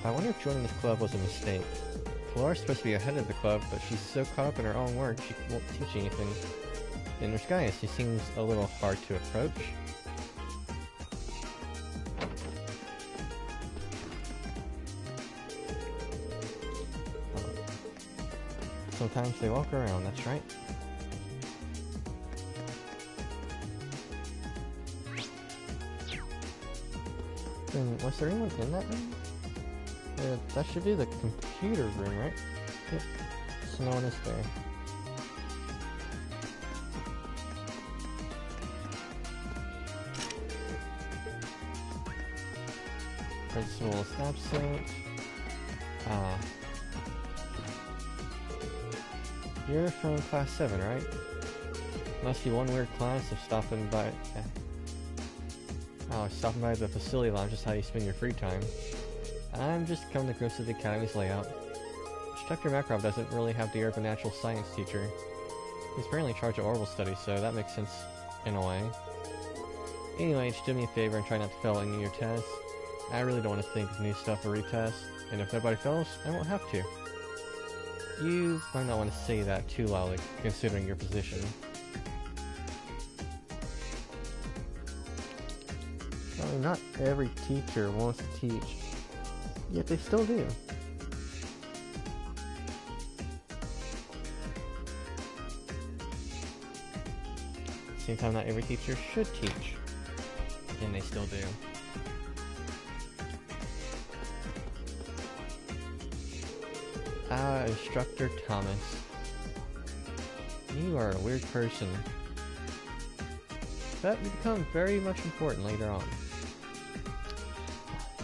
I wonder if joining this club was a mistake. Flora's supposed to be ahead of the club, but she's so caught up in her own work she won't teach anything. In disguise, she seems a little hard to approach. Sometimes they walk around, that's right. And was there anyone in that room? That should be the computer room, right? Yep. So no one is there. Principal is absent. Ah. You're from Class 7, right? Must be one weird class of stopping by... stopping by the facility lounge is how you spend your free time. I'm just coming to grips with the Academy's layout. Instructor Makarov doesn't really have the air of a natural science teacher. He's apparently in charge of orbital studies, so that makes sense in a way. Anyway, just do me a favor and try not to fail any of your tests. I really don't want to think of new stuff for retest, and if nobody fails, I won't have to. You might not want to say that too loudly, considering your position. I mean, not every teacher wants to teach, yet they still do. At the same time, not every teacher should teach, and they still do. Instructor Thomas. You are a weird person. But you become very much important later on.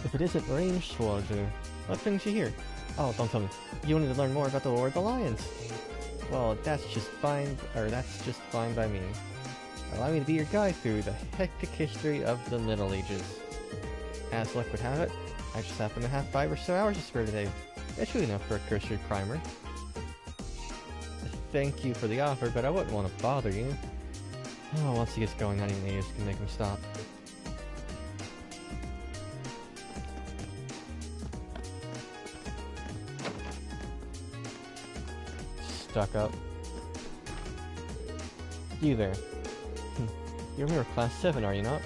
If it isn't ranged towards you, what brings you here? Oh, don't tell me. You wanted to learn more about the Lord of the Lions. Well, that's just fine by me. Allow me to be your guide through the hectic history of the Middle Ages. As luck would have it, I just happen to have 5 or so hours to spare today. It's really enough for a cursory primer. Thank you for the offer, but I wouldn't want to bother you. Oh, once he gets going, not even natives can make him stop. Stuck up. You there. You're a member of Class 7, are you not?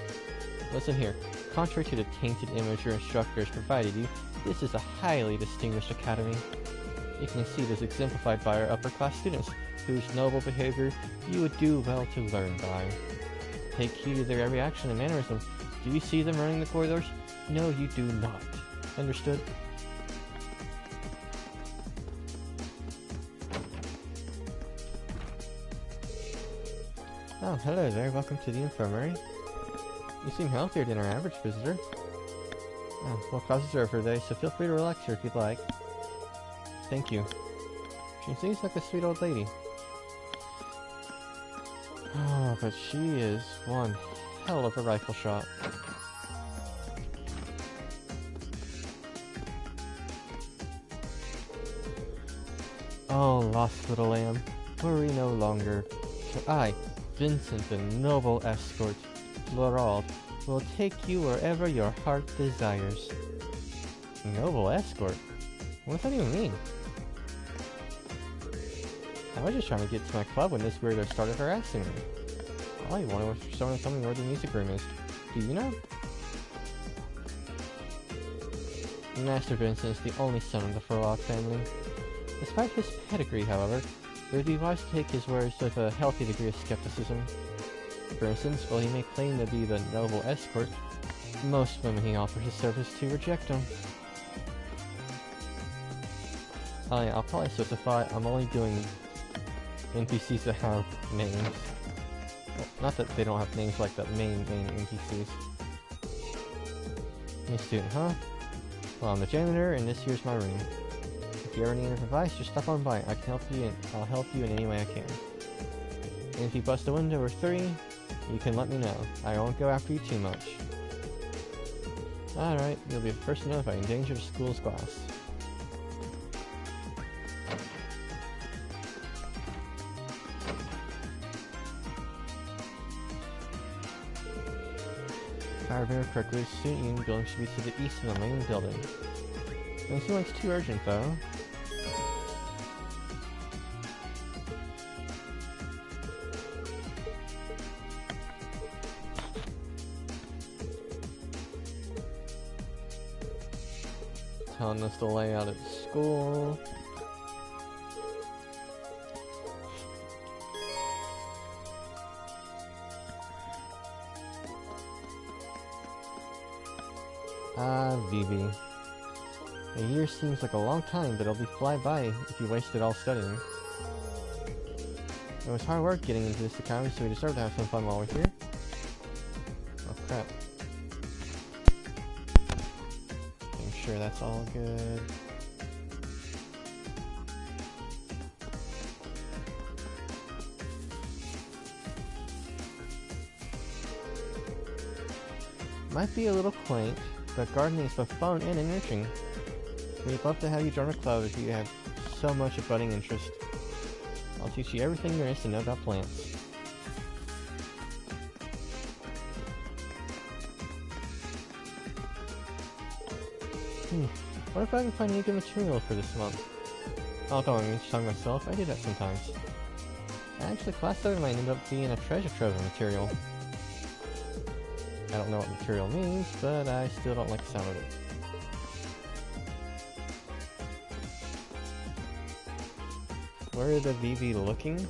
Listen here. Contrary to the tainted image your instructors provided you, this is a highly distinguished academy. You can see this exemplified by our upper-class students, whose noble behavior you would do well to learn by. Take heed to their every action and mannerism. Do you see them running the corridors? No, you do not. Understood? Oh, hello there. Welcome to the infirmary. You seem healthier than our average visitor. Oh, well, classes are over today, so feel free to relax here if you'd like. Thank you. She seems like a sweet old lady. Oh, but she is one hell of a rifle shot. Oh, lost little lamb, worry no longer. So I, Vincent the Noble Escort, Florald, will take you wherever your heart desires. Noble Escort? What does that even mean? I was just trying to get to my club when this weirdo started harassing me. All he wanted was for someone to tell me where the music room is. Do you know? Master Vincent is the only son of the Florald family. Despite his pedigree, however, it would be wise to take his words with a healthy degree of skepticism. For instance, while he may claim to be the noble escort, most women he offers his service to reject him. Oh yeah, I'll probably specify I'm only doing NPCs that have names. Well, not that they don't have names like the main NPCs. New student, huh? Well, I'm the janitor, and this here's my room. If you ever need advice, just stop on by. I can help you, and I'll help you in any way I can. And if you bust a window or three, you can let me know. I won't go after you too much. Alright, you'll be the first to know if I endanger the school's glass. If I remember correctly, the student union building should be to the east of the main building. Doesn't seem like it's too urgent, though. Telling us the layout of the school. Vivi. A year seems like a long time, but it'll be fly by if you waste it all studying. It was hard work getting into this academy, so we deserve to have some fun while we're here. Oh crap. I'm sure that's all good. Might be a little quaint, but gardening is both fun and enriching. We'd love to have you join our club if you have so much a budding interest. I'll teach you everything there is to know about plants. What if I can find any good material for this month? Although I'm just talking myself, I do that sometimes. Actually, class 7 might end up being a treasure trove of material. I don't know what material means, but I still don't like the sound of it. Where are the VV looking?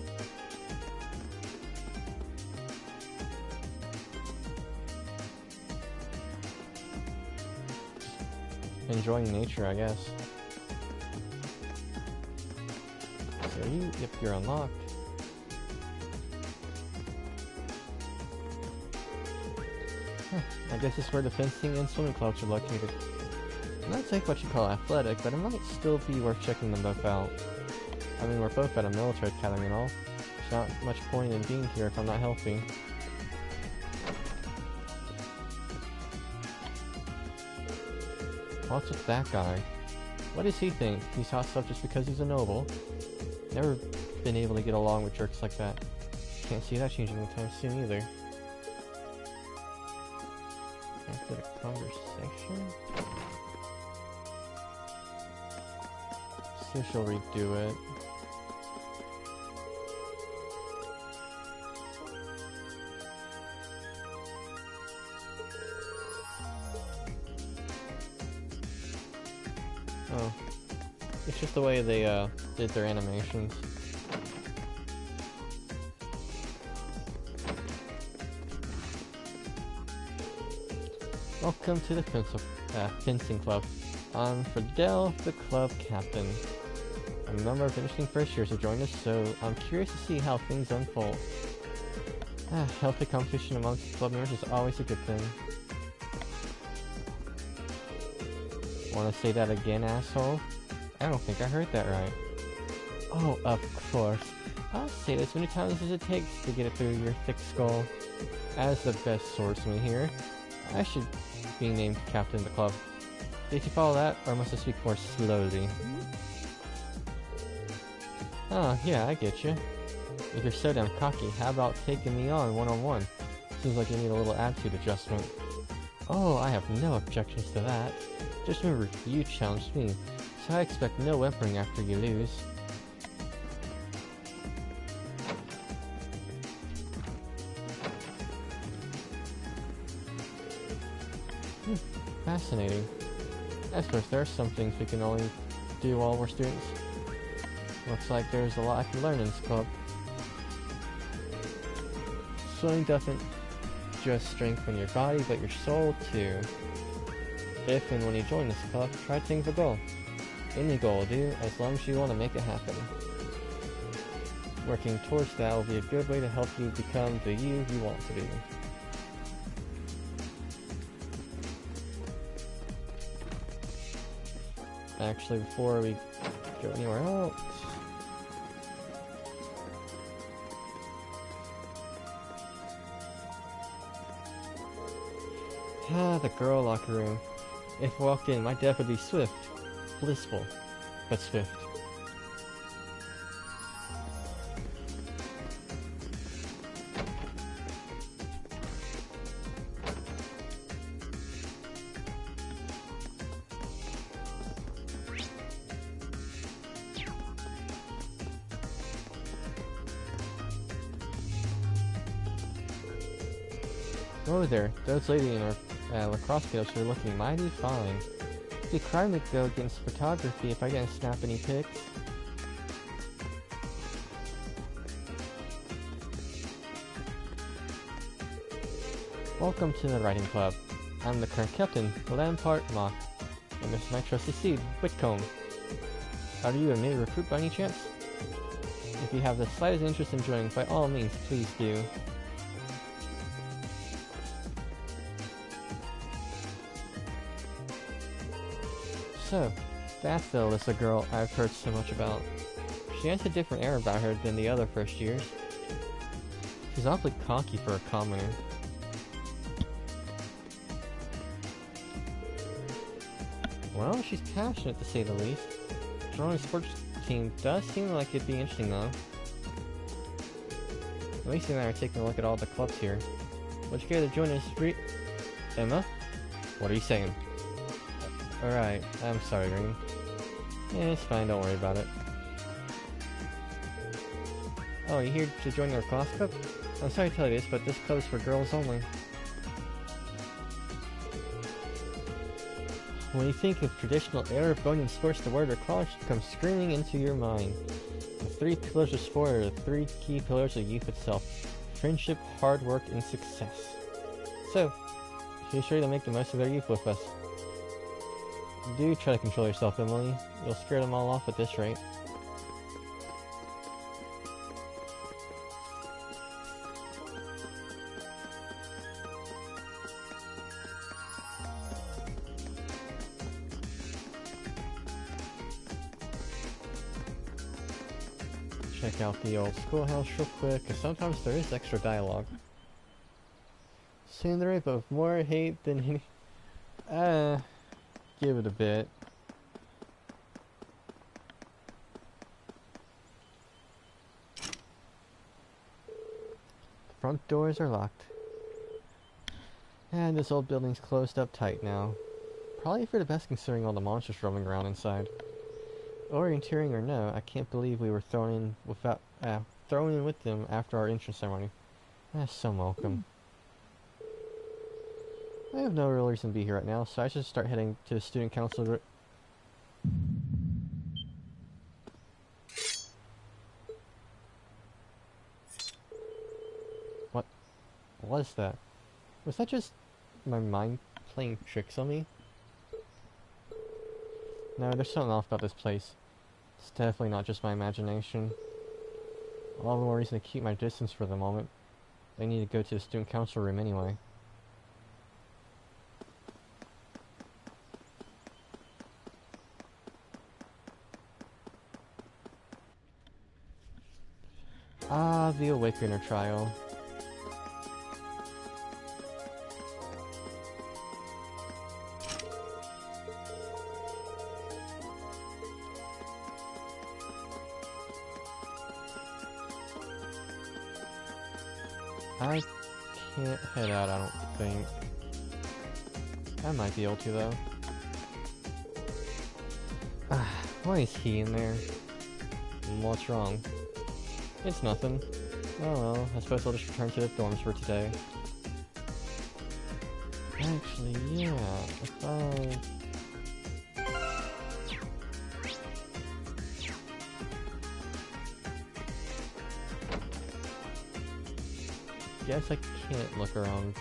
Enjoying nature, I guess. So are you? Yep, you're unlocked. I guess this is where the fencing and swimming clubs are located. I'm not saying what you call athletic, but it might still be worth checking them both out. I mean, we're both at a military academy and all. There's not much point in being here if I'm not healthy. What's with that guy? What does he think? He's hot stuff just because he's a noble? Never been able to get along with jerks like that. Can't see that changing anytime soon either. After the conversation? See if she'll redo it. Oh. It's just the way they did their animations. Welcome to the fencing club. I'm Fidel, the club captain. I'm a member of finishing first years who joined us, so I'm curious to see how things unfold. Healthy competition amongst club members is always a good thing. Wanna say that again, asshole? I don't think I heard that right. Oh, of course. I'll say this as many times as it takes to get it through your thick skull. As the best swordsman here, I should be named captain of the club. Did you follow that, or must I speak more slowly? Ah, yeah, I get you. If you're so damn cocky, how about taking me on one-on-one? Seems like you need a little attitude adjustment. Oh, I have no objections to that. Just remember, you challenged me, so I expect no whimpering after you lose. Fascinating. I suppose there are some things we can only do while we're students. Looks like there's a lot I can learn in this club. Swimming doesn't just strengthen your body, but your soul too. If and when you join this club, try to think of a goal. Any goal will do, as long as you want to make it happen. Working towards that will be a good way to help you become the you want to be. Actually, before we go anywhere else... the girl locker room. If I walked in, my death would be swift. Blissful, but swift. Whoa there, those lady in our lacrosse field are looking mighty fine. It'd be crime to go against photography if I didn't snap any pics. Welcome to the writing club. I'm the current captain, Lampart Mock, and this is my trusty steed, Whitcomb. Are you a new recruit by any chance? If you have the slightest interest in joining, by all means, please do. So, that's the Alyssa girl I've heard so much about. She has a different air about her than the other first years. She's awfully cocky for a commoner. Well, she's passionate to say the least. Joining a sports team does seem like it'd be interesting though. Lacey and I are taking a look at all the clubs here. Would you care to join us, Emma? What are you saying? Alright, I'm sorry, Green. Yeah, it's fine, don't worry about it. Oh, you here to join our class club? I'm sorry to tell you this, but this club is for girls only. When you think of traditional Erebonian sports, the word college comes screaming into your mind. The 3 pillars of sport are the 3 key pillars of youth itself. Friendship, hard work, and success. So, be sure to make the most of their youth with us. Do try to control yourself, Emily. You'll scare them all off at this rate. Check out the old schoolhouse real quick, because sometimes there is extra dialogue. Tsundere, but with more hate than any... give it a bit. The front doors are locked. And this old building's closed up tight now. Probably for the best considering all the monsters roaming around inside. Orienteering or no, I can't believe we were thrown in with them after our entrance ceremony. That's so welcome. I have no real reason to be here right now, so I should start heading to the student council. What was that? Was that just my mind playing tricks on me? No, there's something off about this place. It's definitely not just my imagination. All the more reason to keep my distance for the moment. I need to go to the student council room anyway. Ah, the Awakener trial. I can't head out, I don't think. I might be able to, though. Why is he in there? What's wrong? It's nothing. Oh well, I suppose I'll just return to the dorms for today. Actually, yeah, if I... Guess I can't look around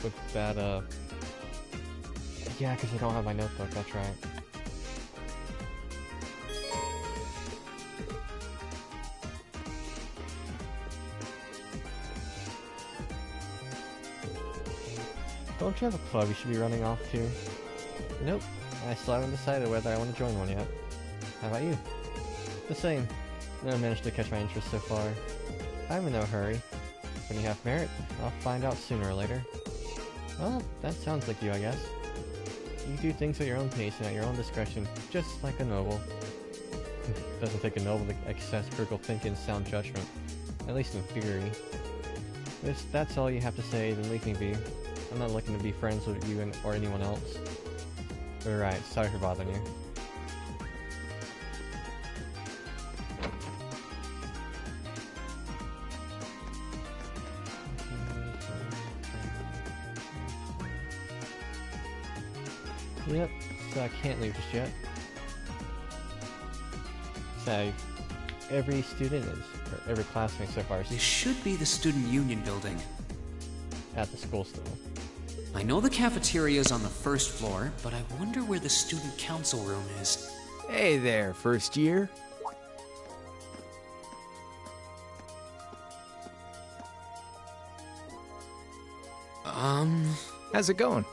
with that, yeah, because I don't have my notebook, that's right. Don't you have a club you should be running off to? Nope, I still haven't decided whether I want to join one yet. How about you? The same. No managed to catch my interest so far. I'm in no hurry. When you have merit, I'll find out sooner or later. Well, that sounds like you, I guess. You do things at your own pace and at your own discretion, just like a noble. Doesn't take a noble to access critical thinking and sound judgment, at least in theory. If that's all you have to say, then leave me be. I'm not looking to be friends with you or anyone else. Alright, sorry for bothering you. Yep, so I can't leave just yet. So, every student is, or every classmate so far is... This should be the Student Union building. At the school still. I know the cafeteria is on the first floor, but I wonder where the Student Council room is. Hey there, first year. How's it going?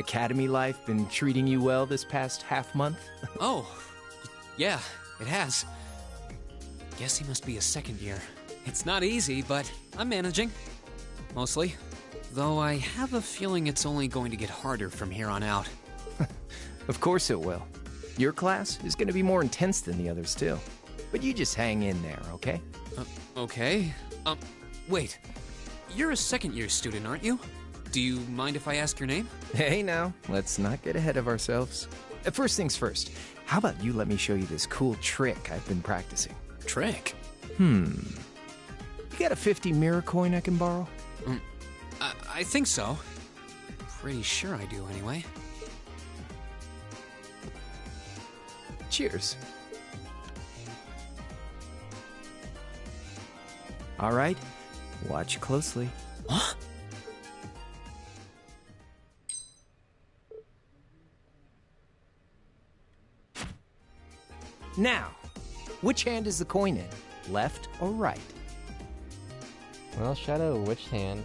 Academy life been treating you well this past half month? Oh, yeah, it has. Guess he must be a second year. It's not easy, but I'm managing. Mostly. Though I have a feeling it's only going to get harder from here on out. Of course it will. Your class is going to be more intense than the others, too. But you just hang in there, okay? Okay. Wait. You're a second-year student, aren't you? Do you mind if I ask your name? Hey now, let's not get ahead of ourselves. First things first, how about you let me show you this cool trick I've been practicing? Trick? You got a 50 mirror coin I can borrow? I think so. Pretty sure I do, anyway. Cheers. All right, watch closely. Huh? Now, which hand is the coin in? Left or right? Well, Shadow, which hand?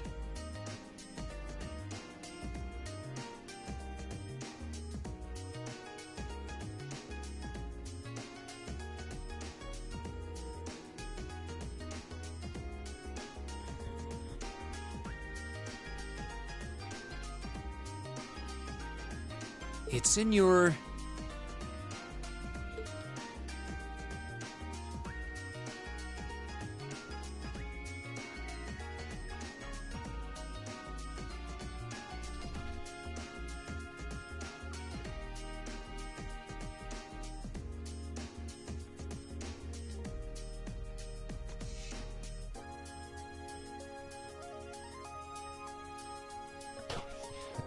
It's in your...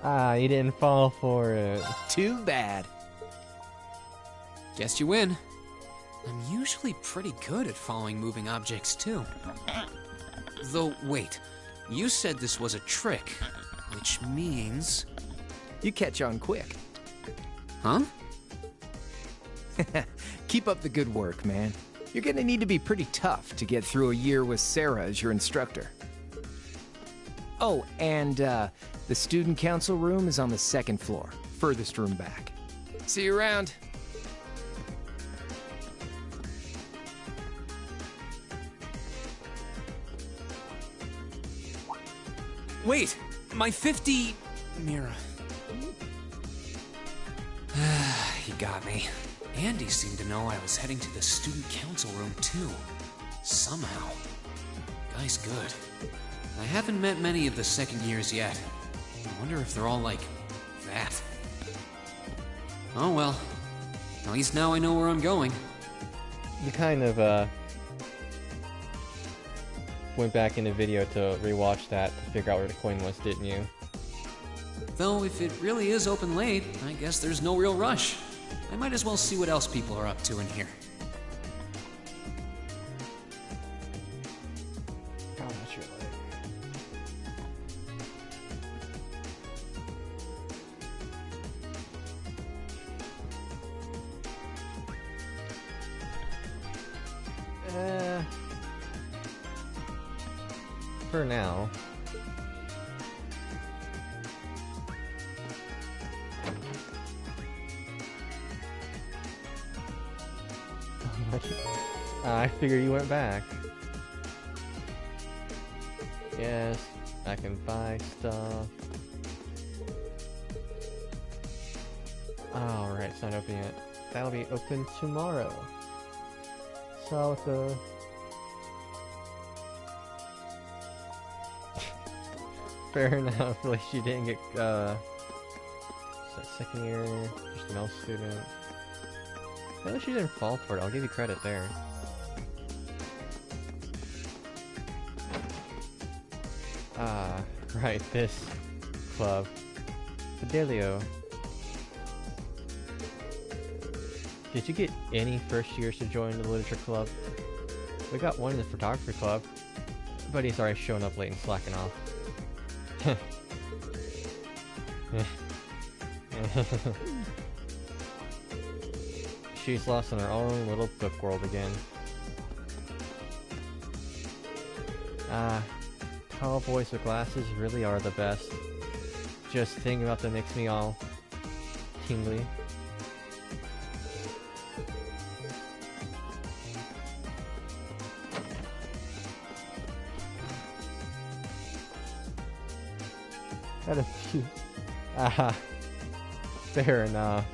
Ah, you didn't fall for it. Too bad. Guess you win. I'm usually pretty good at following moving objects, too. Though, wait. You said this was a trick, which means... You catch on quick. Huh? Keep up the good work, man. You're gonna need to be pretty tough to get through a year with Sarah as your instructor. Oh, and, the student council room is on the second floor, furthest room back. See you around. Wait! My 50... mirror. He got me. Andy seemed to know I was heading to the student council room, too. Somehow. Guy's good. I haven't met many of the second years yet. I wonder if they're all like that. Oh well. At least now I know where I'm going. You kind of, went back in the video to rewatch that to figure out where the coin was, didn't you? Though if it really is open late, I guess there's no real rush. I might as well see what else people are up to in here. How much you're like? For now. I figured you went back. Yes, I can buy stuff. Alright, it's not open yet. That'll be open tomorrow. So the fair enough, at least you didn't get second year, just an L student. At least you didn't fall for it, I'll give you credit there. Right, this club. Fidelio. Did you get any first years to join the literature club? We got one in the photography club, but he's already shown up late and slacking off. She's lost in her own little book world again. Tall boys with glasses really are the best. Just thinking about them makes me all tingly. Had a few. Fair enough.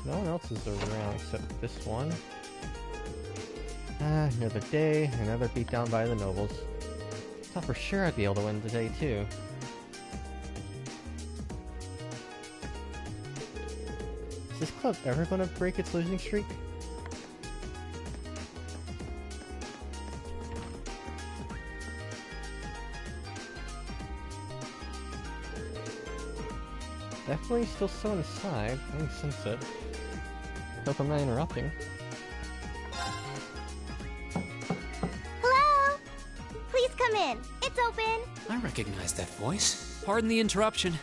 No one else is around except this one. Another day, another beatdown by the nobles. Thought for sure I'd be able to win today too. Is this club ever gonna break its losing streak? Definitely still so inside. I can sense it. Hope I'm not interrupting. Hello? Please come in. It's open. I recognize that voice. Pardon the interruption.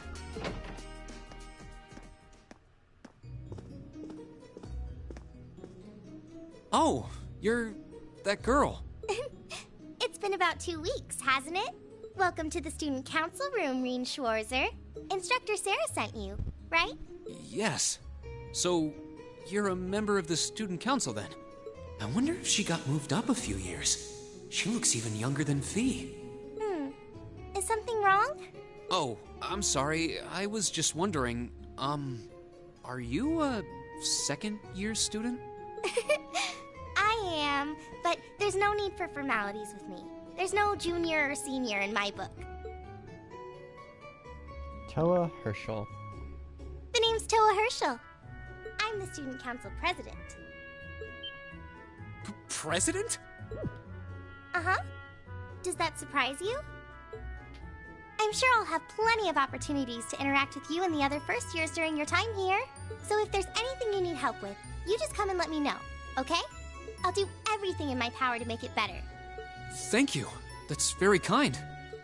Oh, you're that girl. It's been about 2 weeks, hasn't it? Welcome to the student council room, Reen Schwarzer. Instructor Sarah sent you, right? Yes. So, you're a member of the student council then? I wonder if she got moved up a few years. She looks even younger than Fee. Is something wrong? Oh, I'm sorry. I was just wondering, are you a second-year student? I am, but there's no need for formalities with me. There's no junior or senior in my book. Toa Herschel. The name's Toa Herschel. I'm the student council president. President? Uh-huh. Does that surprise you? I'm sure I'll have plenty of opportunities to interact with you and the other first years during your time here. So if there's anything you need help with, you just come and let me know, okay? I'll do everything in my power to make it better. Thank you. That's very kind.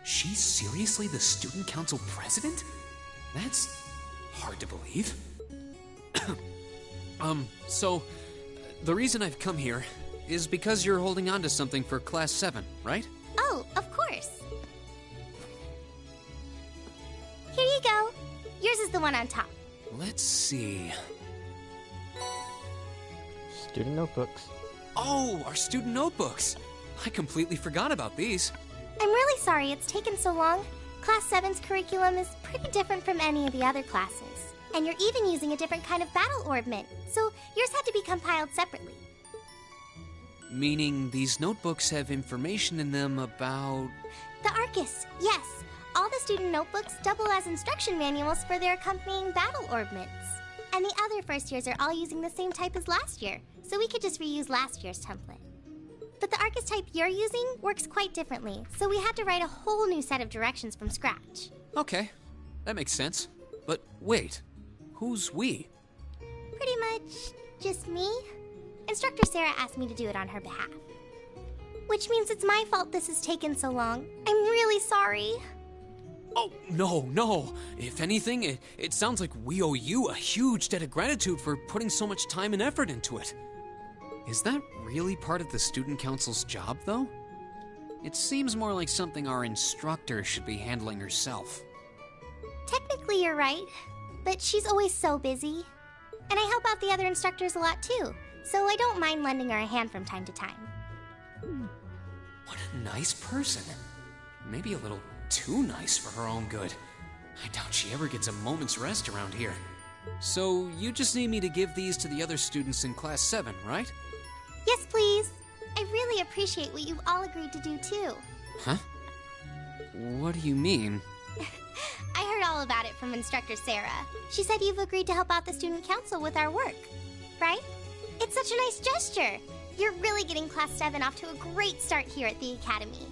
She's seriously the student council president? That's hard to believe. So, the reason I've come here is because you're holding on to something for Class 7, right? Oh, of course. Here you go. Yours is the one on top. Let's see. Student notebooks. Oh, our student notebooks. I completely forgot about these. I'm really sorry it's taken so long. Class 7's curriculum is pretty different from any of the other classes. And you're even using a different kind of battle orbment, so yours had to be compiled separately. Meaning these notebooks have information in them about... The Arcus, yes. All the student notebooks double as instruction manuals for their accompanying battle orbments. And the other first years are all using the same type as last year, so we could just reuse last year's template. But the Arcus type you're using works quite differently, so we had to write a whole new set of directions from scratch. Okay, that makes sense. But wait, who's we? Pretty much just me. Instructor Sarah asked me to do it on her behalf. Which means it's my fault this has taken so long. I'm really sorry. Oh, no. If anything, it sounds like we owe you a huge debt of gratitude for putting so much time and effort into it. Is that really part of the student council's job, though? It seems more like something our instructor should be handling herself. Technically, you're right, but she's always so busy. And I help out the other instructors a lot, too, so I don't mind lending her a hand from time to time. What a nice person. Maybe a little too nice for her own good. I doubt she ever gets a moment's rest around here. So, you just need me to give these to the other students in Class 7, right? Yes, please. I really appreciate what you've all agreed to do, too. Huh? What do you mean? I heard all about it from Instructor Sarah. She said you've agreed to help out the student council with our work, right? It's such a nice gesture. You're really getting Class 7 off to a great start here at the Academy.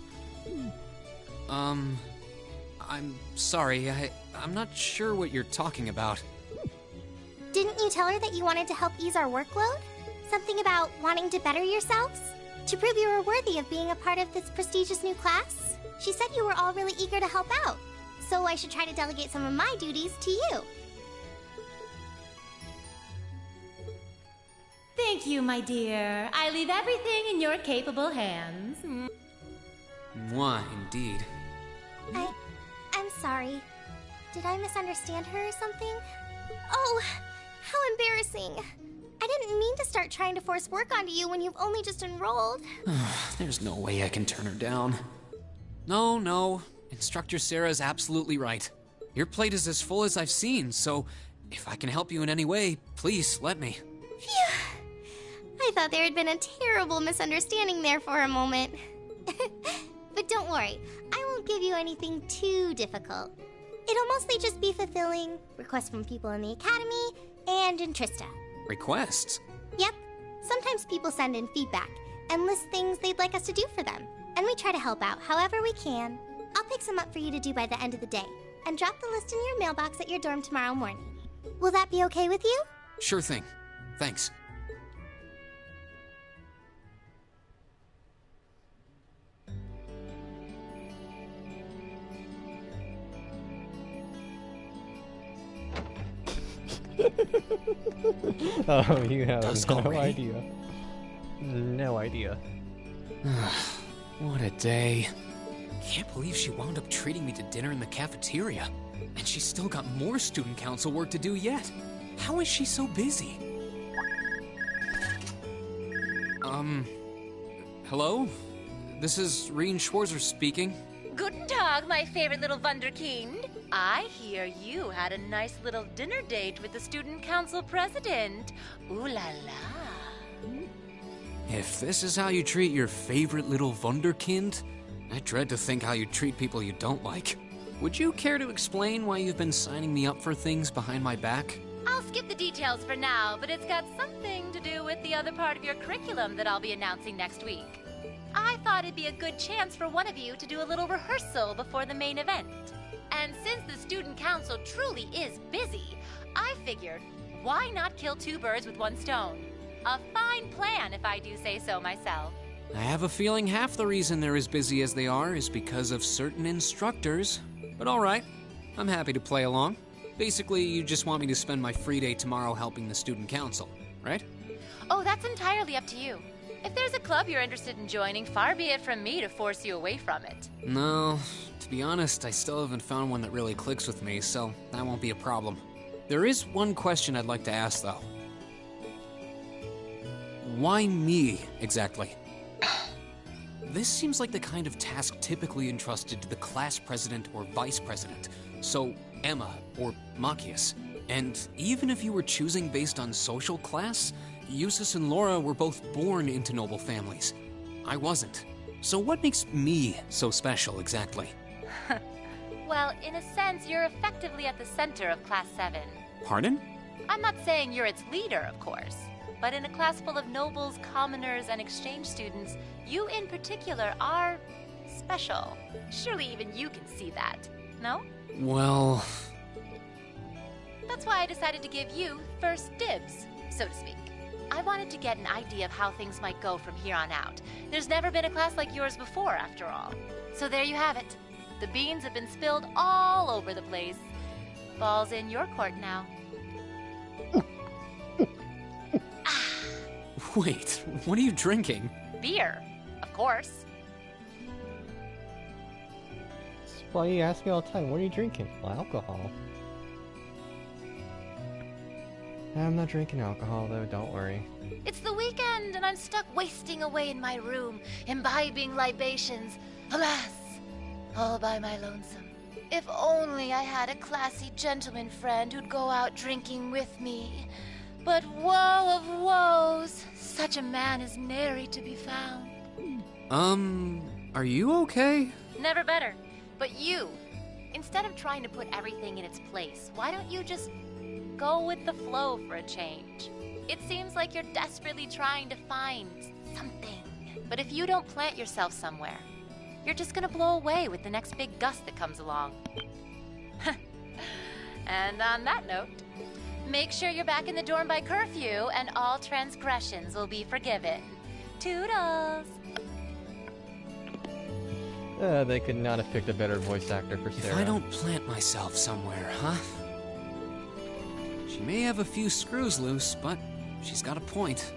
I'm sorry, I'm not sure what you're talking about. Didn't you tell her that you wanted to help ease our workload? Something about wanting to better yourselves? To prove you were worthy of being a part of this prestigious new class? She said you were all really eager to help out, so I should try to delegate some of my duties to you. Thank you, my dear. I leave everything in your capable hands. Mwah, indeed. I'm sorry. Did I misunderstand her or something? Oh, how embarrassing. I didn't mean to start trying to force work onto you when you've only just enrolled. There's no way I can turn her down. No. Instructor Sarah's absolutely right. Your plate is as full as I've seen, so if I can help you in any way, please let me. Phew. I thought there had been a terrible misunderstanding there for a moment. But don't worry, I won't give you anything too difficult. It'll mostly just be fulfilling requests from people in the Academy and in Trista. Requests? Yep. Sometimes people send in feedback and list things they'd like us to do for them, and we try to help out however we can. I'll pick some up for you to do by the end of the day, and drop the list in your mailbox at your dorm tomorrow morning. Will that be okay with you? Sure thing. Thanks. Oh, you have Dusk no already? idea. No idea. What a day. Can't believe she wound up treating me to dinner in the cafeteria. And she's still got more student council work to do yet. How is she so busy? Hello? This is Rien Schwarzer speaking. Guten Tag, my favorite little Wunderkind. I hear you had a nice little dinner date with the student council president. Ooh la la. If this is how you treat your favorite little Wunderkind, I dread to think how you treat people you don't like. Would you care to explain why you've been signing me up for things behind my back? I'll skip the details for now, but it's got something to do with the other part of your curriculum that I'll be announcing next week. I thought it'd be a good chance for one of you to do a little rehearsal before the main event. And since the student council truly is busy, I figured, why not kill two birds with one stone? A fine plan, if I do say so myself. I have a feeling half the reason they're as busy as they are is because of certain instructors. But alright, I'm happy to play along. Basically, you just want me to spend my free day tomorrow helping the student council, right? Oh, that's entirely up to you. If there's a club you're interested in joining, far be it from me to force you away from it. No, to be honest, I still haven't found one that really clicks with me, so that won't be a problem. There is one question I'd like to ask, though. Why me, exactly? This seems like the kind of task typically entrusted to the class president or vice president, so Emma or Machias. And even if you were choosing based on social class, Eustace and Laura were both born into noble families. I wasn't. So what makes me so special, exactly? Well, in a sense, you're effectively at the center of Class 7. Pardon? I'm not saying you're its leader, of course. But in a class full of nobles, commoners, and exchange students, you in particular are special. Surely even you can see that, no? Well... That's why I decided to give you first dibs, so to speak. I wanted to get an idea of how things might go from here on out. There's never been a class like yours before, after all. So there you have it. The beans have been spilled all over the place. Ball's in your court now. Wait, what are you drinking? Beer, of course. That's why you ask me all the time, what are you drinking? Well, alcohol. I'm not drinking alcohol, though, don't worry. It's the weekend, and I'm stuck wasting away in my room, imbibing libations. Alas, all by my lonesome. If only I had a classy gentleman friend who'd go out drinking with me. But woe of woes, such a man is nary to be found. Are you okay? Never better. But you, instead of trying to put everything in its place, why don't you just go with the flow for a change? It seems like you're desperately trying to find something. But if you don't plant yourself somewhere, you're just gonna blow away with the next big gust that comes along. And on that note, make sure you're back in the dorm by curfew and all transgressions will be forgiven. Toodles! They could not have picked a better voice actor for Sarah. If I don't plant myself somewhere, huh? She may have a few screws loose, but she's got a point.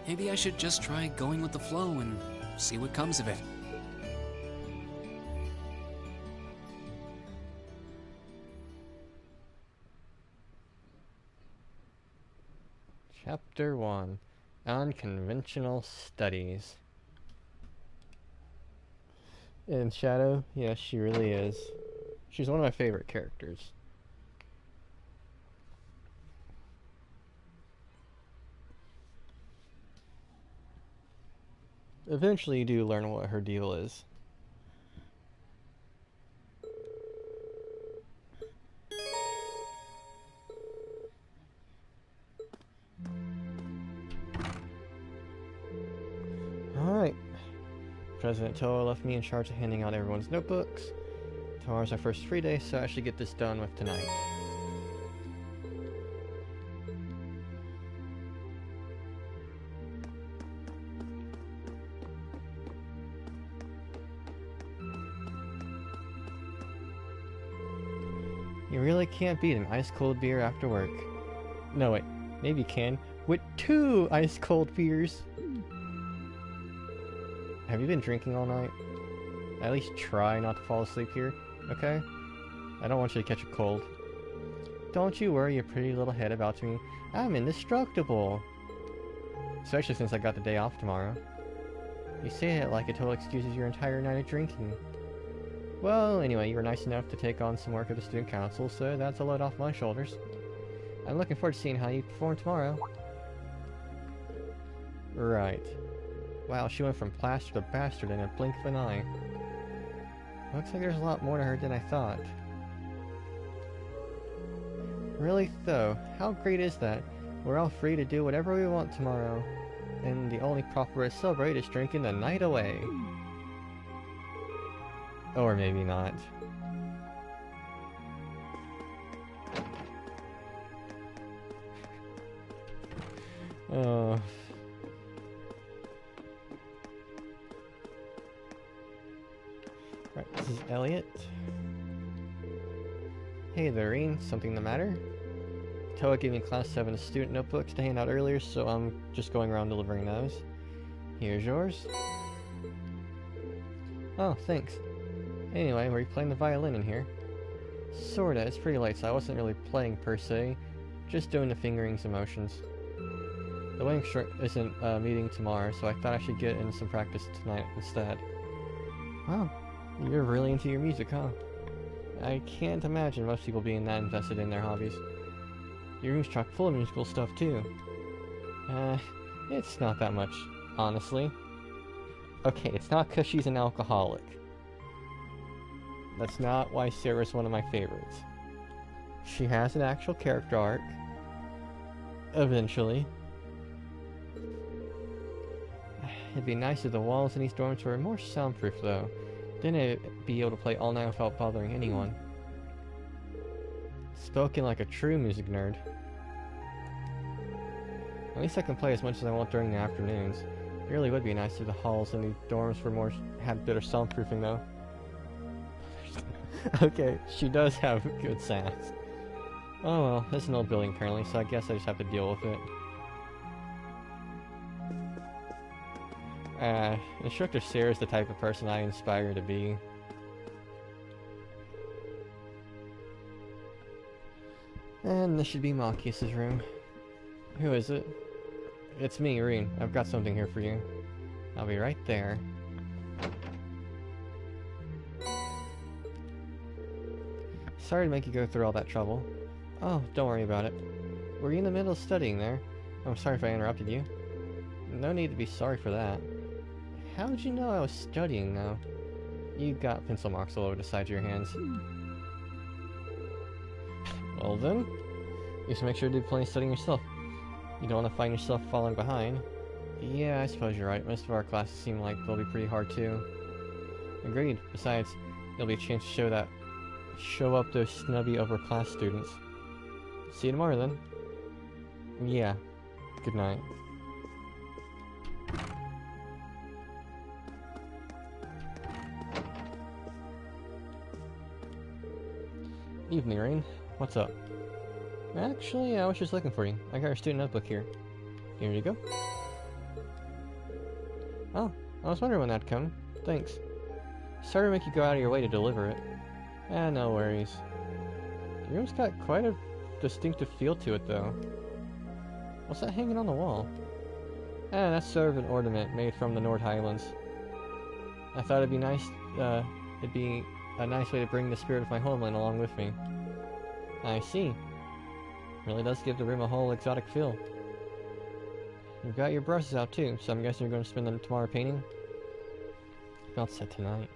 Maybe I should just try going with the flow and see what comes of it. Chapter 1. Unconventional Studies. And Shadow, yes, she really is. She's one of my favorite characters. Eventually you do learn what her deal is. Alright. President Toa left me in charge of handing out everyone's notebooks. Tomorrow's our first free day, so I should get this done with tonight. You really can't beat an ice-cold beer after work. No, wait. Maybe you can. With 2 ice-cold beers! Have you been drinking all night? At least try not to fall asleep here, okay? I don't want you to catch a cold. Don't you worry your pretty little head about me. I'm indestructible! Especially since I got the day off tomorrow. You say it like it totally excuses your entire night of drinking. Well, anyway, you were nice enough to take on some work at the student council, so that's a load off my shoulders. I'm looking forward to seeing how you perform tomorrow. Right. Wow, she went from plaster to bastard in a blink of an eye. Looks like there's a lot more to her than I thought. Really, though, how great is that? We're all free to do whatever we want tomorrow. And the only proper way to celebrate is drinking the night away. Or maybe not. Oh. Right, this is Elliot. Hey there, Rean. Something the matter? Toa gave me Class 7 student notebooks to hand out earlier, so I'm just going around delivering those. Here's yours. Oh, thanks. Anyway, were you playing the violin in here? Sorta. It's pretty late, so I wasn't really playing per se. Just doing the fingerings and motions. The wedding isn't meeting tomorrow, so I thought I should get in some practice tonight instead. Wow. You're really into your music, huh? I can't imagine most people being that invested in their hobbies. Your room's chock full of musical stuff, too. It's not that much, honestly. Okay, it's not because she's an alcoholic. That's not why Sarah's one of my favorites. She has an actual character arc. Eventually. It'd be nice if the walls in these dorms were more soundproof, though. Then I'd be able to play all night without bothering anyone. Spoken like a true music nerd. At least I can play as much as I want during the afternoons. It really would be nice if the halls in the dorms were had better soundproofing, though. Okay, she does have good sounds. Oh well, it's an old building apparently, so I guess I just have to deal with it. Instructor Sarah's the type of person I inspire to be. And this should be Machias' room. Who is it? It's me, Rean. I've got something here for you. I'll be right there. Sorry to make you go through all that trouble. Oh, don't worry about it. Were you in the middle of studying there? I'm sorry if I interrupted you. No need to be sorry for that. How did you know I was studying now? You got pencil marks all over the sides of your hands. Well then, you should make sure to do plenty of studying yourself. You don't want to find yourself falling behind. Yeah, I suppose you're right. Most of our classes seem like they'll be pretty hard too. Agreed. Besides, it'll be a chance to show up those snubby overclass students. See you tomorrow then. Yeah. Good night. Evening, Rain. What's up? Actually, I was just looking for you. I got your student notebook here. Here you go. Oh, I was wondering when that'd come. Thanks. Sorry to make you go out of your way to deliver it. No worries. Your room's got quite a distinctive feel to it, though. What's that hanging on the wall? That's sort of an ornament made from the Nord Highlands. I thought it'd be nice, it'd be a nice way to bring the spirit of my homeland along with me. I see. Really does give the room a whole exotic feel. You've got your brushes out too, so I'm guessing you're going to spend them tomorrow painting? Not set tonight.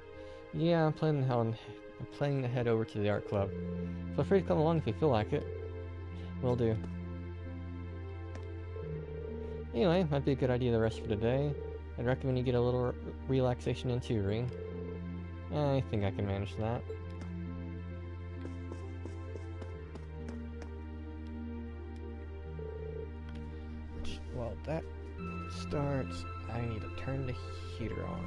Yeah, I'm planning to head over to the art club. Feel free to come along if you feel like it. Will do. Anyway, might be a good idea to rest for today. I'd recommend you get a little relaxation in too, Ring. I think I can manage that. While that starts, I need to turn the heater on.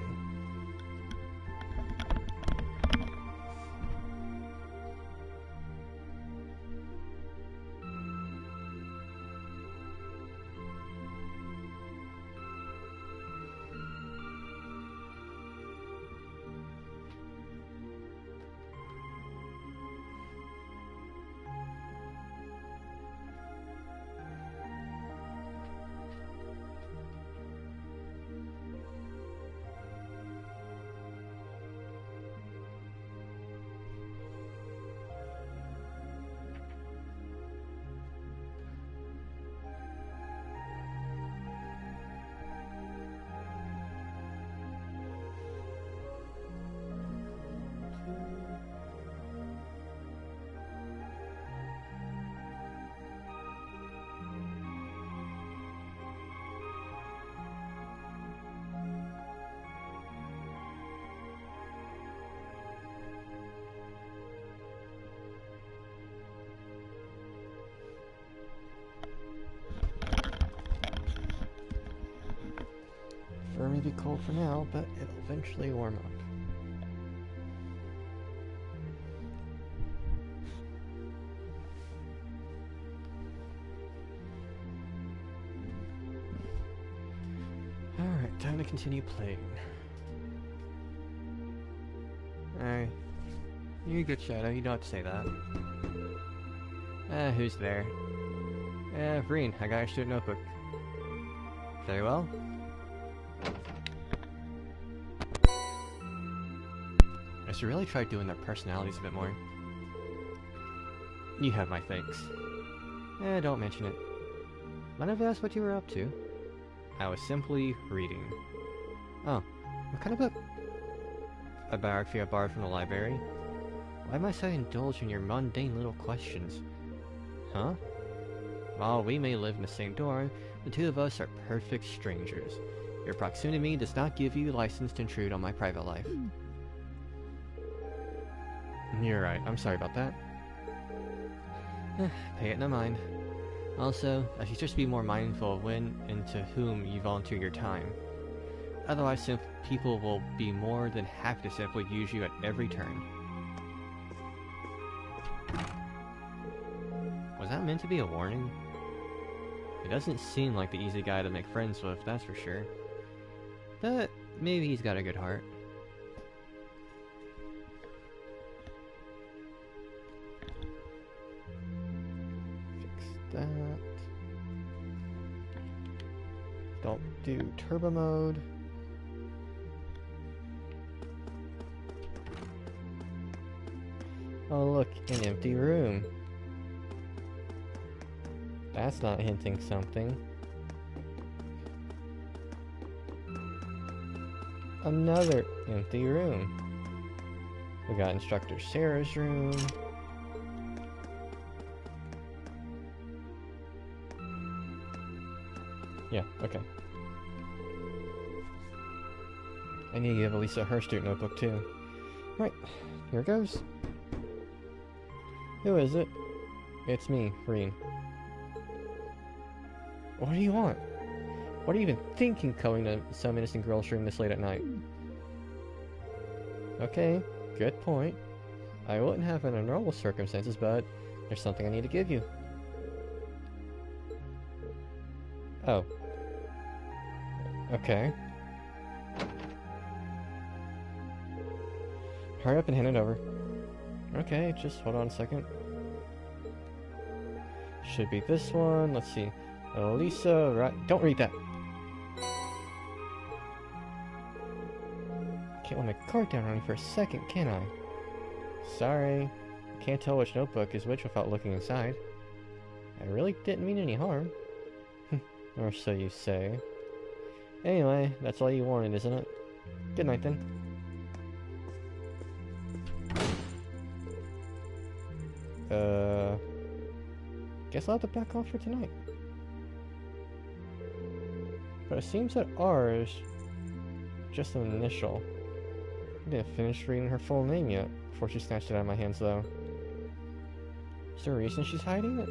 Fur may be cold for now, but it'll eventually warm up. Alright, time to continue playing. Alright. You're a good Shadow, you don't have to say that. Who's there? Vreen, I got your student notebook. Very well. I should really try doing their personalities a bit more. You have my thanks. Don't mention it. None of asked what you were up to. I was simply reading. Oh, what kind of book? A biography I borrowed from the library. Why must I indulge in your mundane little questions? Huh? While we may live in the same dorm, the two of us are perfect strangers. Your proximity to me does not give you license to intrude on my private life. You're right, I'm sorry about that. Pay it no mind. Also, I should just be more mindful of when and to whom you volunteer your time. Otherwise, people will be more than happy to simply use you at every turn. Was that meant to be a warning? He doesn't seem like the easy guy to make friends with, that's for sure. But maybe he's got a good heart. Fix that. Don't do turbo mode. Oh look, an empty room. That's not hinting something. Another empty room. We got Instructor Sarah's room. Yeah, okay. I need to give Elisa her student notebook too. Right, here goes. Who is it? It's me, Rean. What do you want? What are you even thinking coming to some innocent girl's room this late at night? Okay, good point. I wouldn't have it under normal circumstances, but there's something I need to give you. Oh. Okay. Hurry up and hand it over. Okay, just hold on a second. Should be this one. Let's see. Elisa, right? Don't read that. Can't let my guard down on you for a second, can I? Sorry. I can't tell which notebook is which without looking inside. I really didn't mean any harm. Or so you say. Anyway, that's all you wanted, isn't it? Good night then. Guess I'll have to back off for tonight. But it seems that R is just an initial. I didn't finish reading her full name yet before she snatched it out of my hands, though. Is there a reason she's hiding it?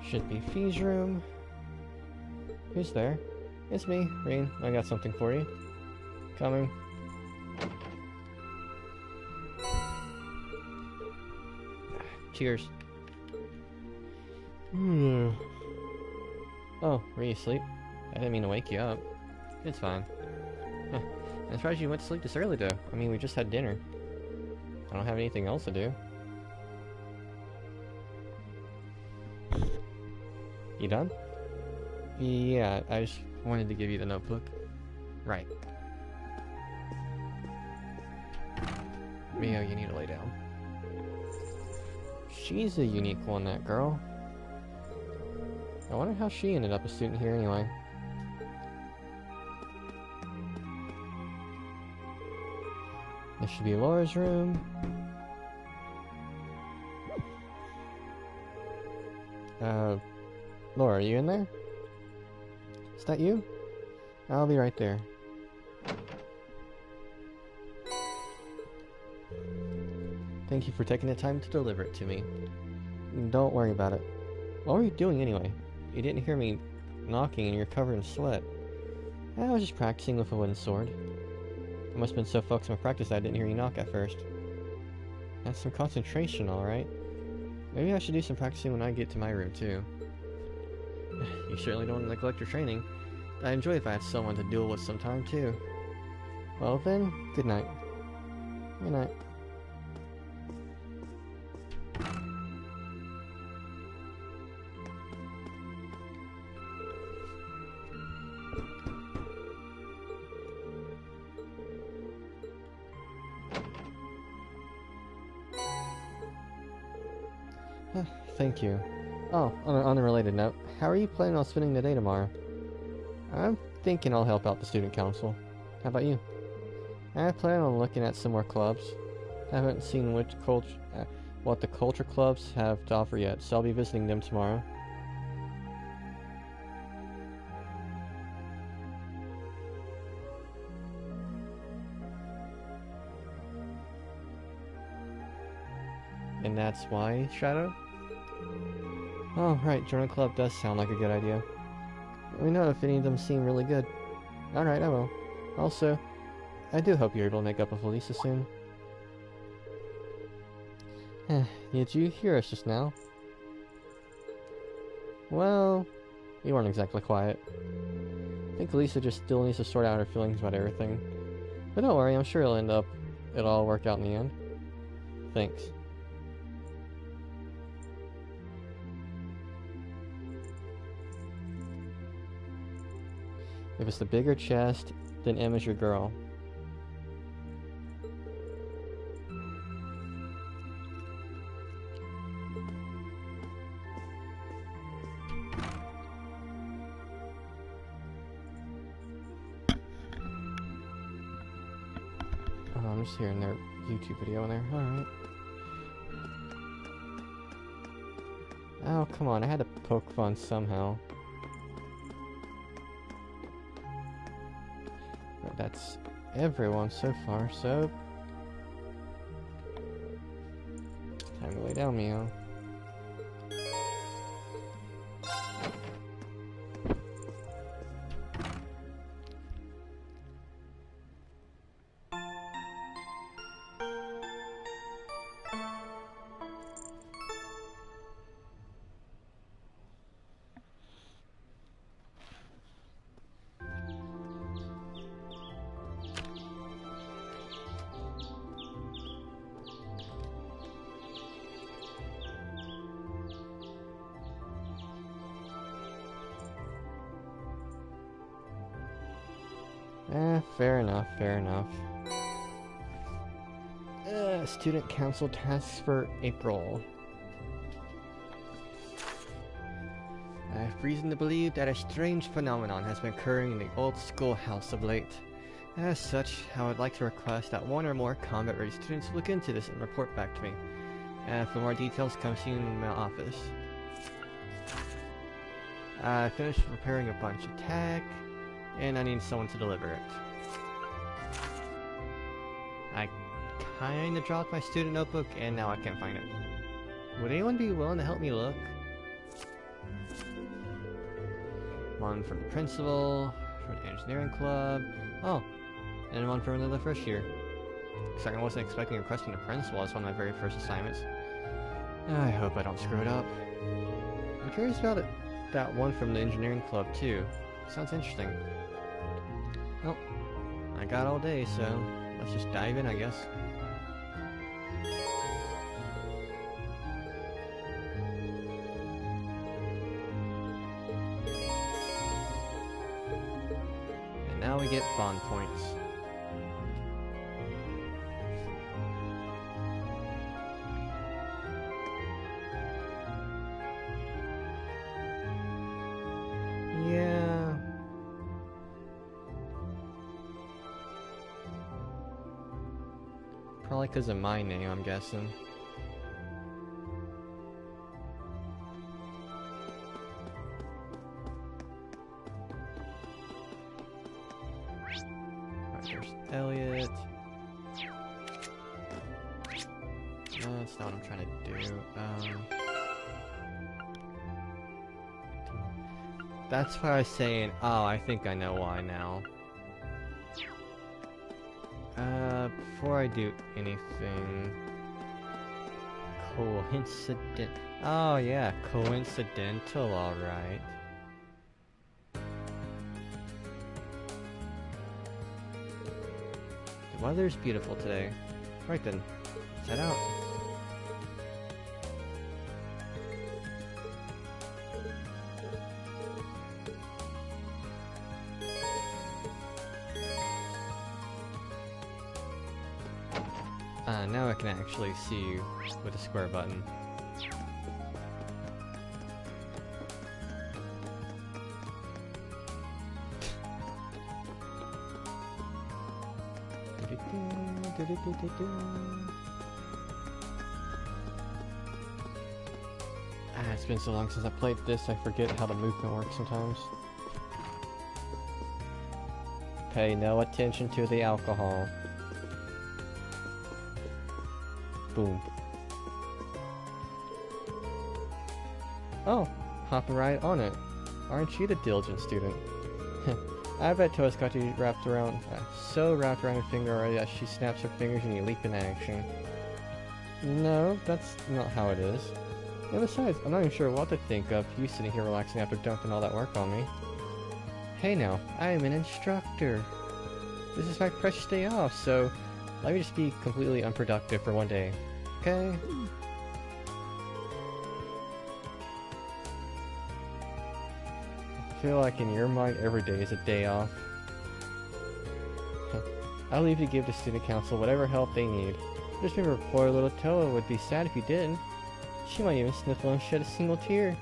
Should be Fee's room. Who's there? It's me, Rean. I got something for you. Coming. Cheers. Oh, were you asleep? I didn't mean to wake you up. It's fine. I'm surprised you went to sleep this early, though. I mean, we just had dinner. I don't have anything else to do. You done? Yeah, I just wanted to give you the notebook. Right. Mio, you need to lay down. She's a unique one, that girl. I wonder how she ended up a student here anyway. This should be Laura's room. Laura, are you in there? Is that you? I'll be right there. Thank you for taking the time to deliver it to me. Don't worry about it. What were you doing anyway? You didn't hear me knocking and you're covered in sweat. I was just practicing with a wooden sword. I must have been so focused on practice that I didn't hear you knock at first. That's some concentration, alright. Maybe I should do some practicing when I get to my room, too. You certainly don't neglect your training. I'd enjoy if I had someone to duel with sometime, too. Well then, good night. Good night. thank you. Oh, on an unrelated note, how are you planning on spending the day tomorrow? I'm thinking I'll help out the student council. How about you? I plan on looking at some more clubs. Haven't seen what the culture clubs have to offer yet, so I'll be visiting them tomorrow. And that's why, Shadow? Oh, right, join a club does sound like a good idea. Let me know if any of them seem really good. Alright, I will. Also, I do hope you're able to make up with Elisa soon. Did you hear us just now? Well, you weren't exactly quiet. I think Elisa just still needs to sort out her feelings about everything. But don't worry, I'm sure it'll all work out in the end. Thanks. If it's the bigger chest, then Emma's your girl. Oh, I'm just hearing their YouTube video in there. Alright. Oh, come on, I had to poke fun somehow. But that's everyone so far, so... time to lay down, Mio. Fair enough, fair enough. Student Council tasks for April. I have reason to believe that a strange phenomenon has been occurring in the old schoolhouse of late. As such, I would like to request that one or more combat-ready students look into this and report back to me. For more details, come see me in my office. I finished preparing a bunch of tech, and I need someone to deliver it. I kinda dropped my student notebook, and now I can't find it. Would anyone be willing to help me look? One from the principal, from the engineering club, oh, and one from another first year. Looks like I wasn't expecting a request from the principal as one of my very first assignments. I hope I don't screw it up. I'm curious about it, that one from the engineering club too. Sounds interesting. Well, I got all day, so let's just dive in, I guess. And now we get bond points. Yeah. Probably because of my name, I'm guessing. Alright, there's Elliot. No, that's not what I'm trying to do. That's why I was saying, oh, I think I know why now. Before I do anything... Coincident... Oh yeah, coincidental, alright. The weather's beautiful today. Right then, let's head out. Now I can actually see you with the square button. It's been so long since I played this, I forget how the movement works sometimes. Pay no attention to the alcohol. Boom. Oh, hopping right on it. Aren't you the diligent student? I bet Toa's got you wrapped around, so wrapped around her finger already that she snaps her fingers and you leap in action. No, that's not how it is. And besides, I'm not even sure what to think of you sitting here relaxing after dumping all that work on me. Hey now, I am an instructor. This is my precious day off, so let me just be completely unproductive for one day, okay? I feel like in your mind every day is a day off. I'll leave to give the student council whatever help they need. Just remember, poor little Toa would be sad if you didn't. She might even sniffle and shed a single tear.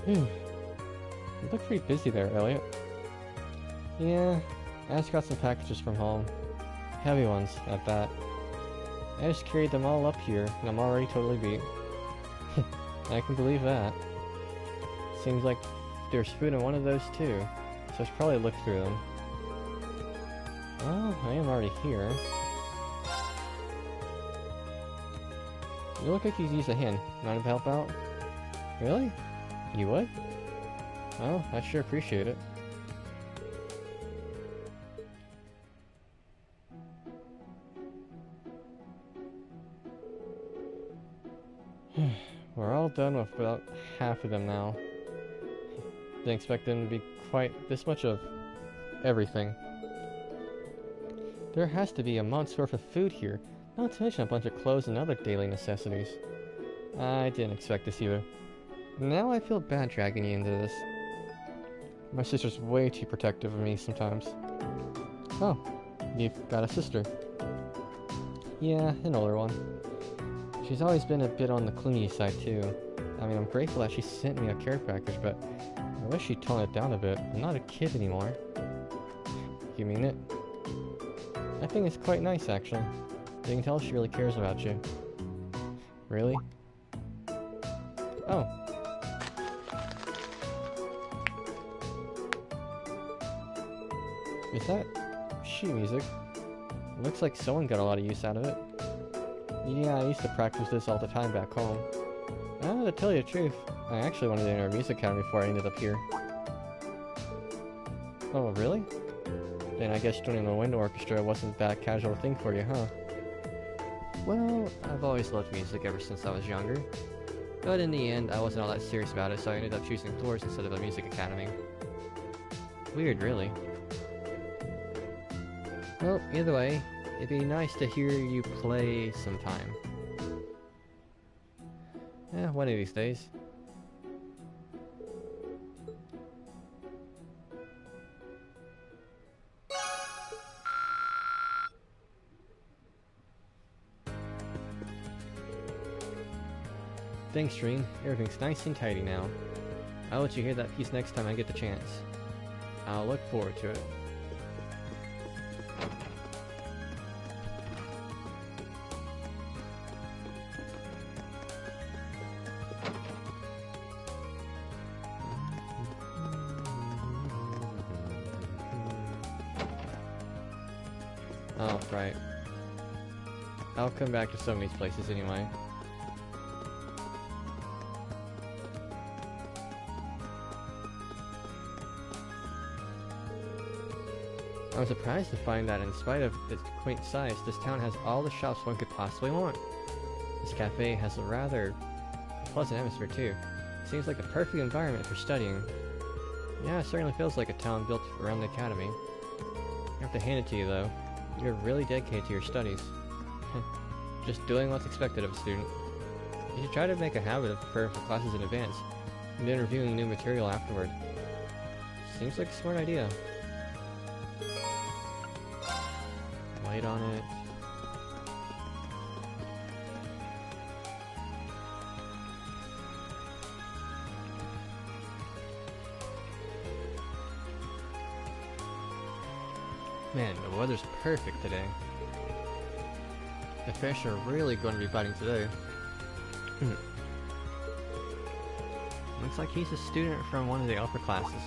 You look pretty busy there, Elliot. Yeah, I just got some packages from home. Heavy ones, at that. I just carried them all up here, and I'm already totally beat. I can believe that. Seems like there's food in one of those too, so I should probably look through them. Oh, I am already here. You look like you could use a hand. Mind if I help out? Really? You would? Oh, I sure appreciate it. We're all done with about half of them now. Didn't expect them to be quite this much of everything. There has to be a month's worth of food here, not to mention a bunch of clothes and other daily necessities. I didn't expect this either. Now I feel bad dragging you into this. My sister's way too protective of me sometimes. Oh, you've got a sister. Yeah, an older one. She's always been a bit on the clingy side too. I mean, I'm grateful that she sent me a care package, but I wish she'd tone it down a bit. I'm not a kid anymore. You mean it? I think it's quite nice, actually. You can tell she really cares about you. Really? Oh. Is that sheet music? Looks like someone got a lot of use out of it. Yeah, I used to practice this all the time back home. To tell you the truth, I actually wanted to enter a music academy before I ended up here. Oh, really? Then I guess joining the wind orchestra wasn't that casual thing for you, huh? Well, I've always loved music ever since I was younger. But in the end, I wasn't all that serious about it, so I ended up choosing floors instead of a music academy. Weird, really. Well, either way, it'd be nice to hear you play sometime. Yeah, one of these days. Thanks, Dream. Everything's nice and tidy now. I'll let you hear that piece next time I get the chance. I'll look forward to it. Oh, right. I'll come back to some of these places anyway. I'm surprised to find that in spite of its quaint size, this town has all the shops one could possibly want. This cafe has a rather pleasant atmosphere too. Seems like the perfect environment for studying. Yeah, it certainly feels like a town built around the academy. I have to hand it to you though. You're really dedicated to your studies. Just doing what's expected of a student. You should try to make a habit of preparing for classes in advance, and then reviewing new material afterward. Seems like a smart idea. Light on it. Man, the weather's perfect today. The fish are really going to be biting today. Looks like he's a student from one of the upper classes.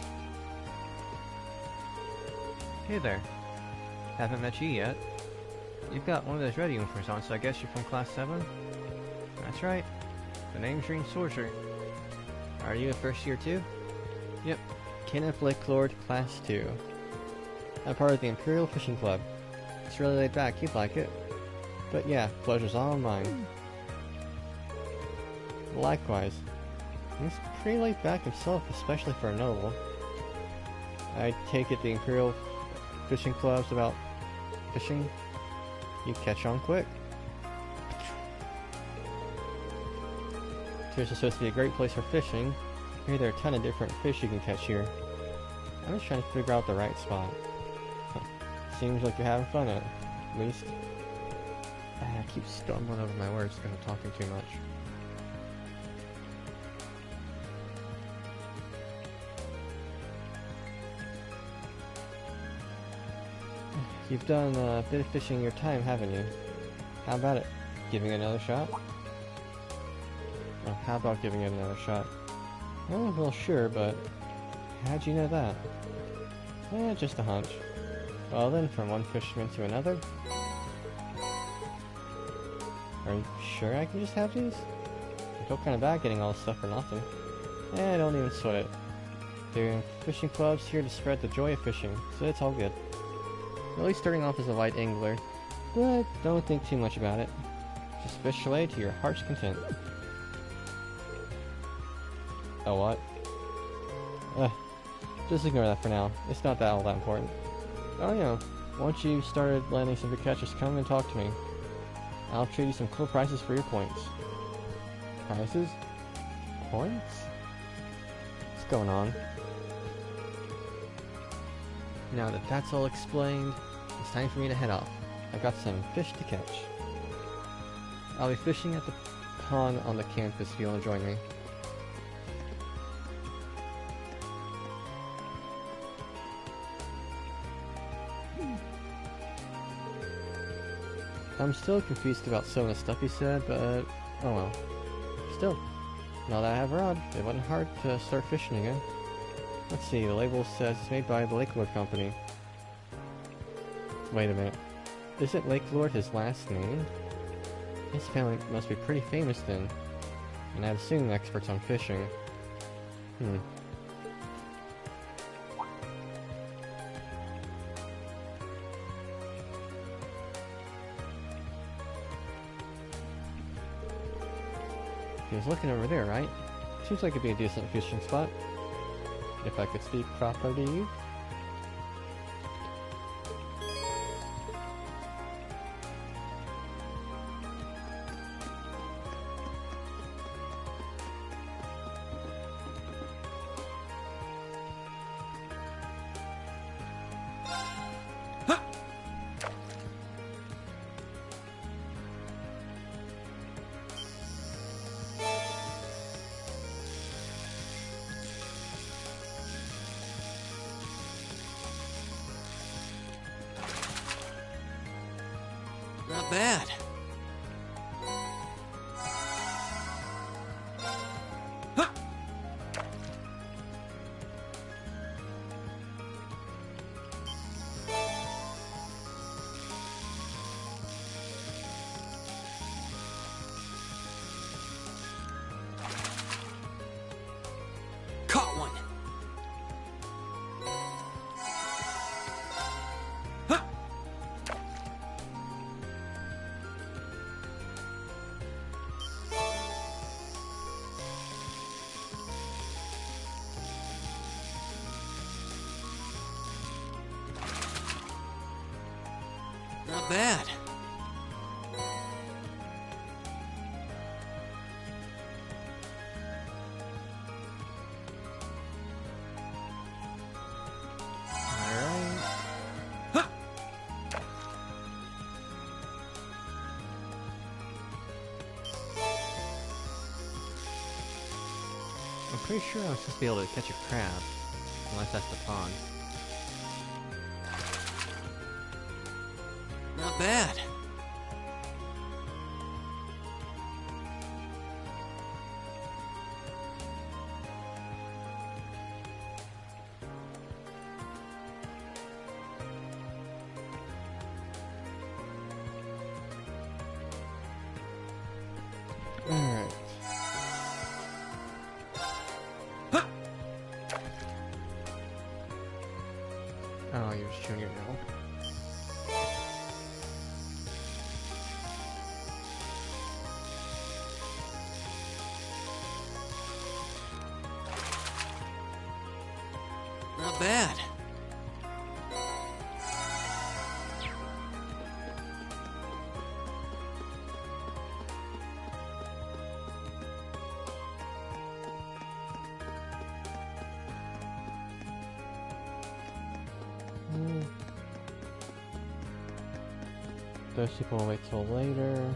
Hey there. Haven't met you yet. You've got one of those red uniforms on, so I guess you're from Class 7? That's right. The name's Green Sorcerer. Are you a first year too? Yep. Kenneth Lakelord, Class 2. I'm part of the Imperial Fishing Club. It's really laid back, you'd like it. But yeah, pleasure's all mine. Likewise. He's pretty laid back himself, especially for a noble. I take it the Imperial Fishing Club's about fishing. You catch on quick. This is supposed to be a great place for fishing. Here there are a ton of different fish you can catch here. I'm just trying to figure out the right spot. Seems like you're having fun at least. I keep stumbling over my words because I'm talking too much. You've done a bit of fishing in your time, haven't you? How about it? Giving it another shot? Oh, how about giving it another shot? Oh, well, sure, but how'd you know that? Just a hunch. Well then, from one fisherman to another? Are you sure I can just have these? I feel kind of bad getting all this stuff for nothing. Don't even sweat it. The fishing club's here to spread the joy of fishing, so it's all good. At least starting off as a light angler, but don't think too much about it. Just fish away to your heart's content. Oh, what? Just ignore that for now. It's not all that important. Oh yeah, once you started landing some big catches, come and talk to me. I'll trade you some cool prizes for your points. Prizes? Points? What's going on? Now that that's all explained, it's time for me to head off. I've got some fish to catch. I'll be fishing at the pond on the campus if you want to join me. I'm still confused about some of the stuff he said, but oh well. Still, now that I have a rod, it wasn't hard to start fishing again. Let's see, the label says it's made by the Lakelord Company. Wait a minute. Isn't Lakelord his last name? His family must be pretty famous then. And I'd assume experts on fishing. He was looking over there, right? Seems like it'd be a decent fishing spot. If I could speak proper to you. Not bad. Caught one. Not bad. I'm pretty sure I'm supposed to be able to catch a crab. Unless that's the pond. Not bad. Alright. Oh, you're just junior now. Not bad. Those people will wait till later.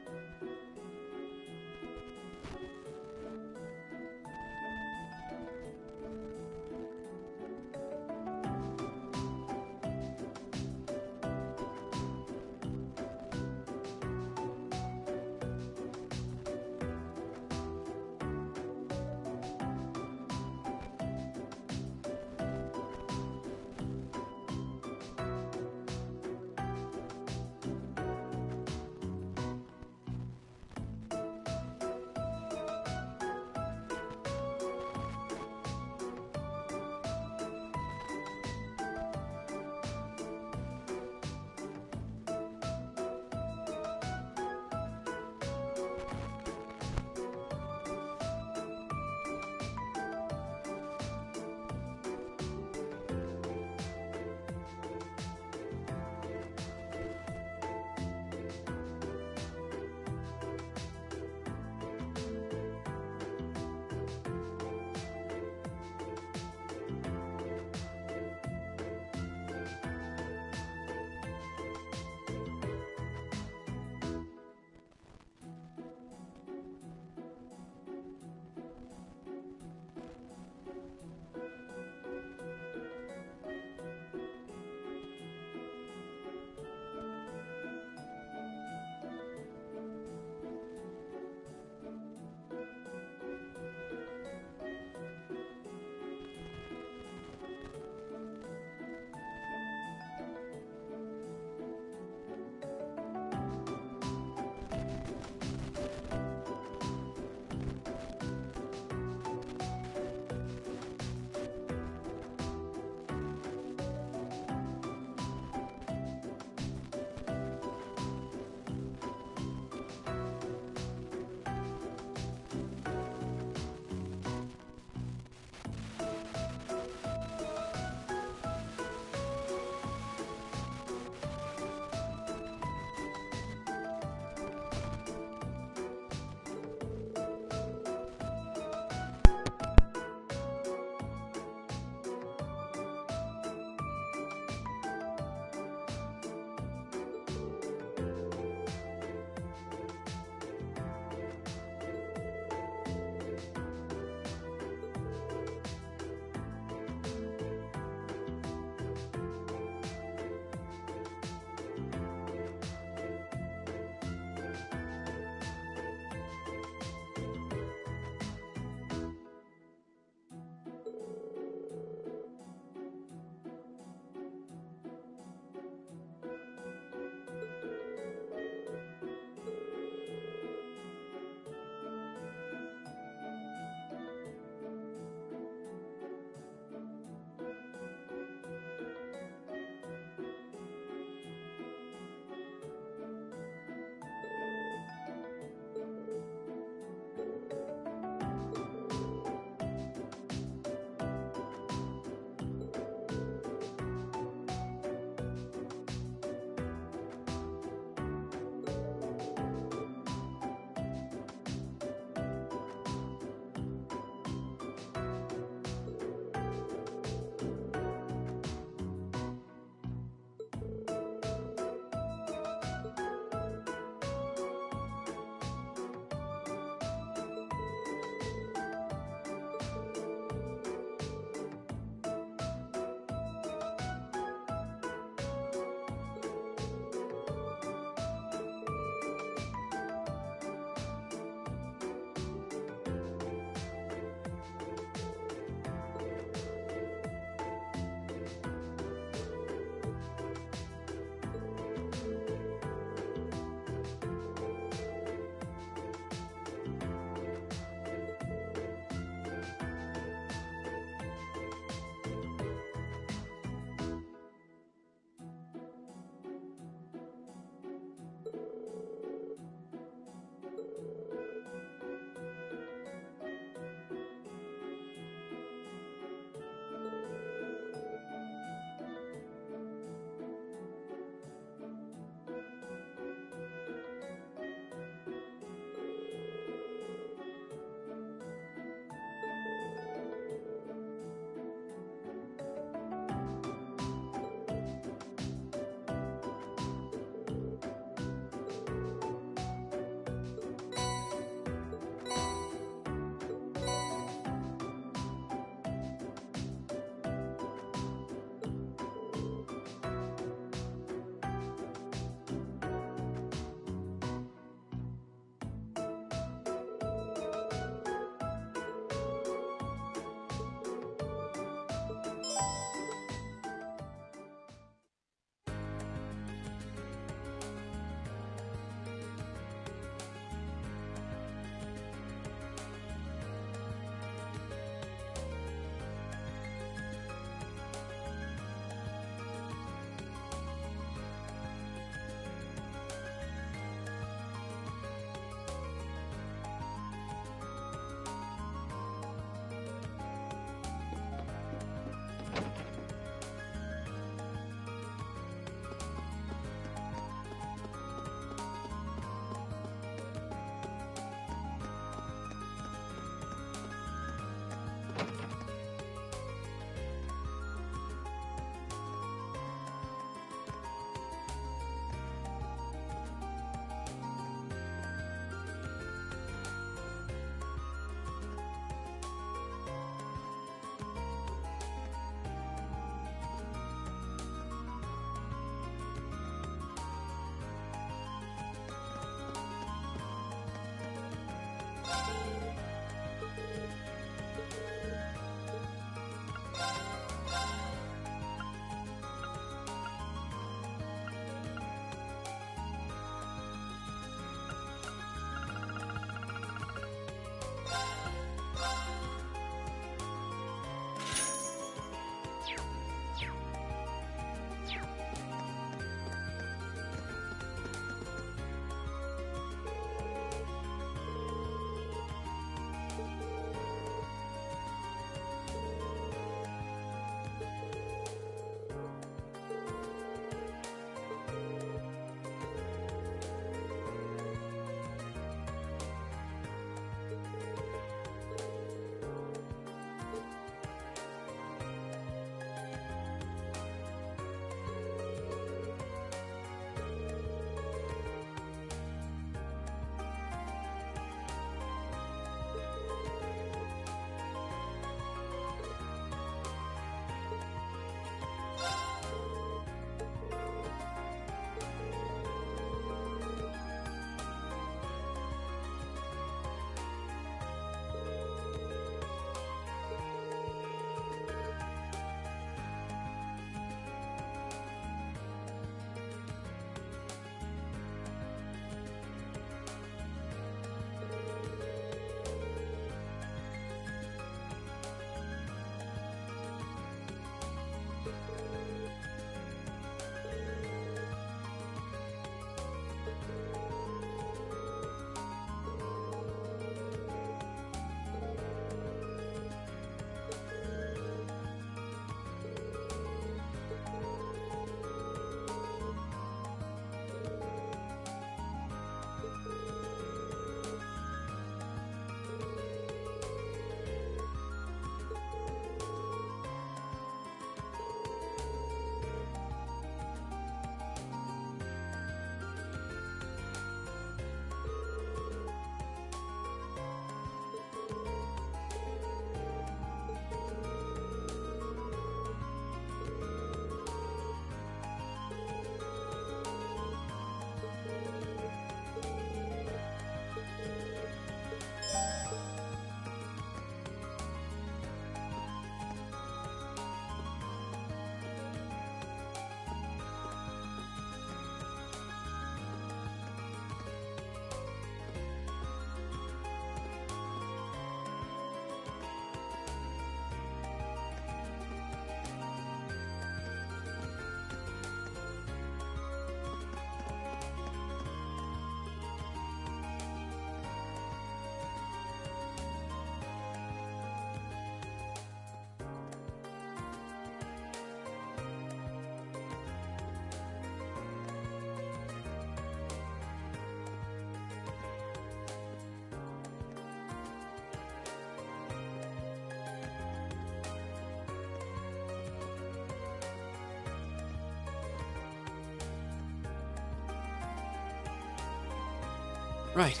Right.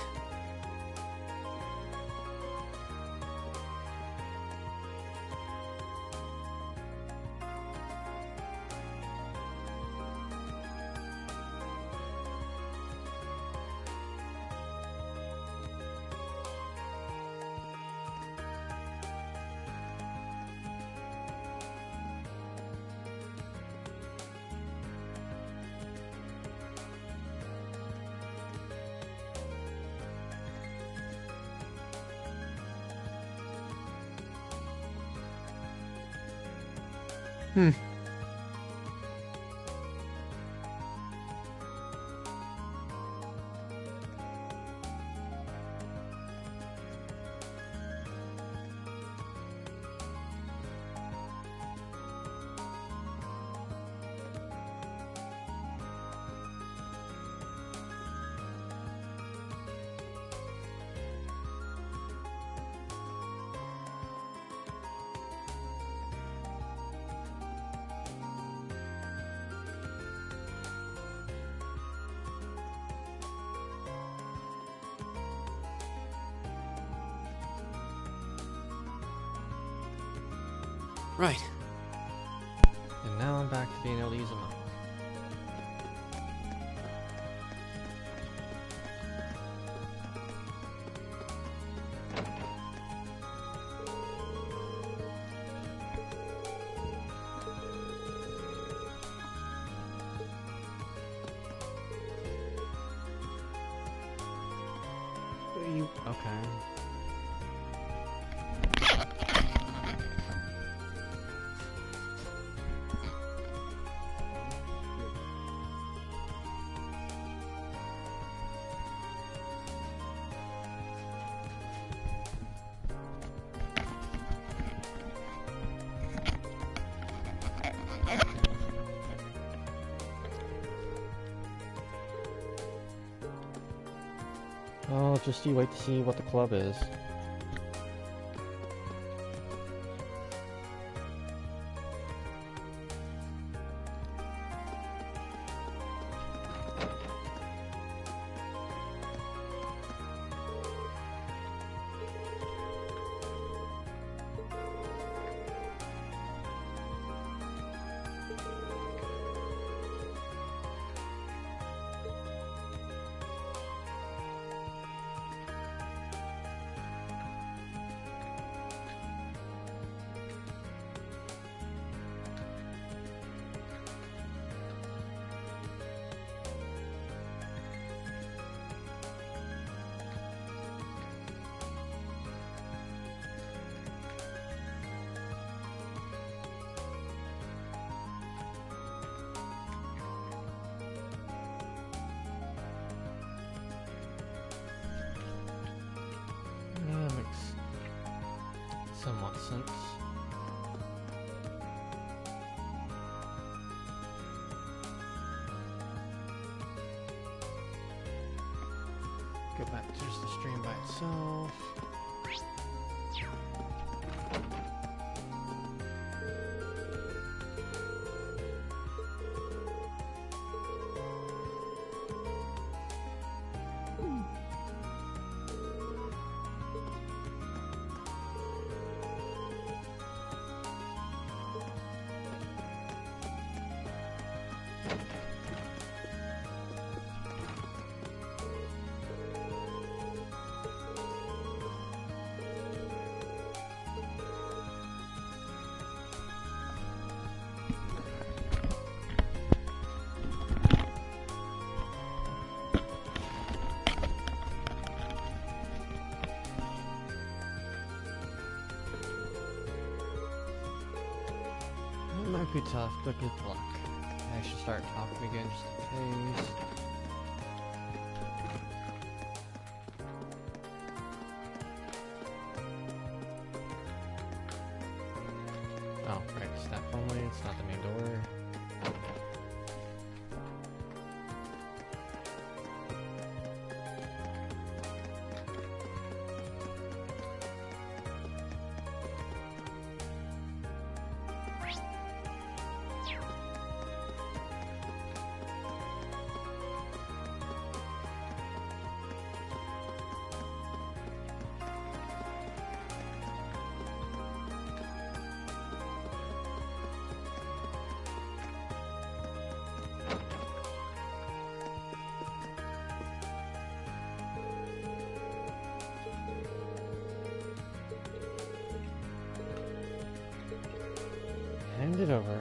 Hmm. Right. And now I'm back to being able to use a monk. Okay. Oh, just you wait to see what the club is. Yeah, makes somewhat sense. Go back to just the stream by itself. It might be tough, but good luck. I should start talking again just in case. Oh, right, staff only, it's not the main door. Hand it over.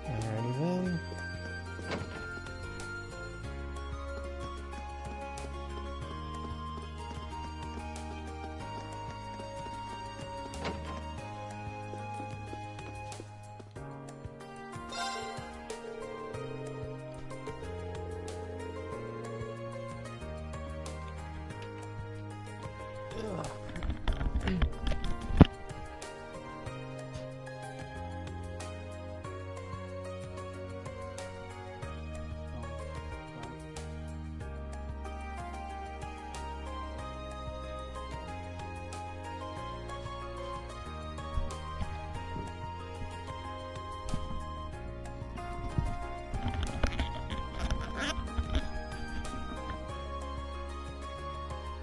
Alrighty then.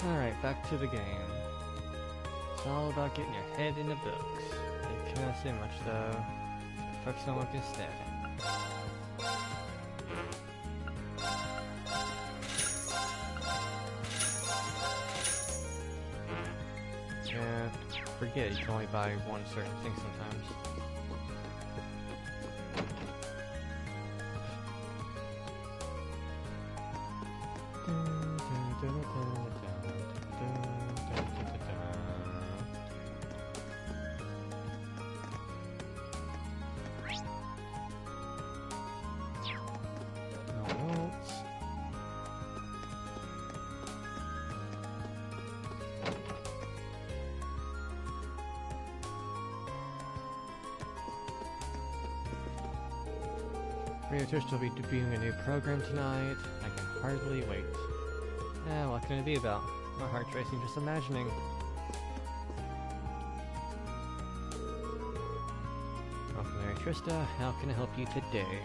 Alright, back to the game. It's all about getting your head in the books. I cannot say much though. Focus on what instead. Yeah, forget you can only buy one certain thing sometimes. Research will be debuting a new program tonight. I can hardly wait. What can it be about? My heart's racing just imagining. Welcome, Mary Trista. How can I help you today?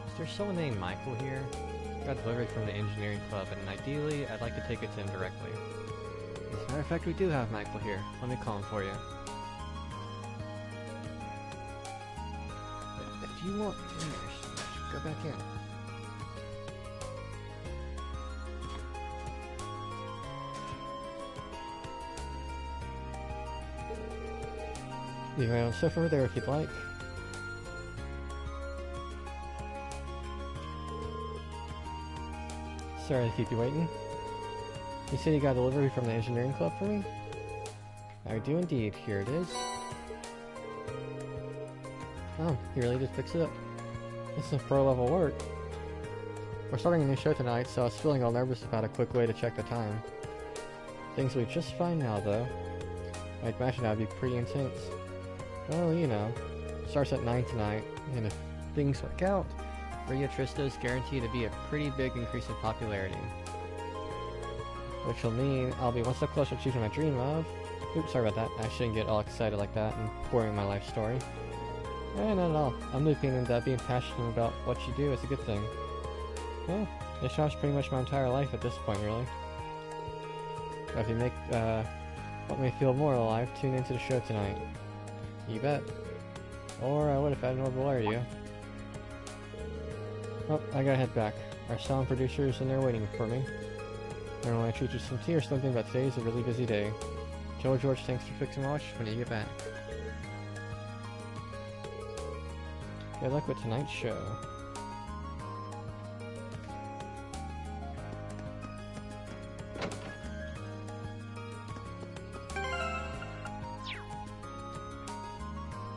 Is there someone named Michael here? Got delivery from the engineering club, and ideally, I'd like to take it to him directly. As a matter of fact, we do have Michael here. Let me call him for you. If you want go back in. You have stuff over there if you'd like. Sorry to keep you waiting. You said you got a delivery from the engineering club for me? I do indeed. Here it is. Oh, you really did fix it up. This is pro-level work. We're starting a new show tonight, so I was feeling all nervous about a quick way to check the time. Things will be just fine now, though. I'd imagine that'd be pretty intense. Well, you know, starts at 9 tonight, and if things work out, Maria Trista is guaranteed to be a pretty big increase in popularity. Which will mean I'll be one step closer to choosing my dream of. Oops, sorry about that. I shouldn't get all excited like that and pouring my life story. Not at all. I'm the opinion that being passionate about what you do is a good thing. Well, this shop's pretty much my entire life at this point, really. But if you want me to feel more alive, tune into the show tonight. You bet. Or I would if I had an orbital air you. Oh, I gotta head back. Our sound producer's in there waiting for me. Normally I treat you some tea or something, but today's a really busy day. Joe George, thanks for fixing my watch when you get back. Good luck with tonight's show.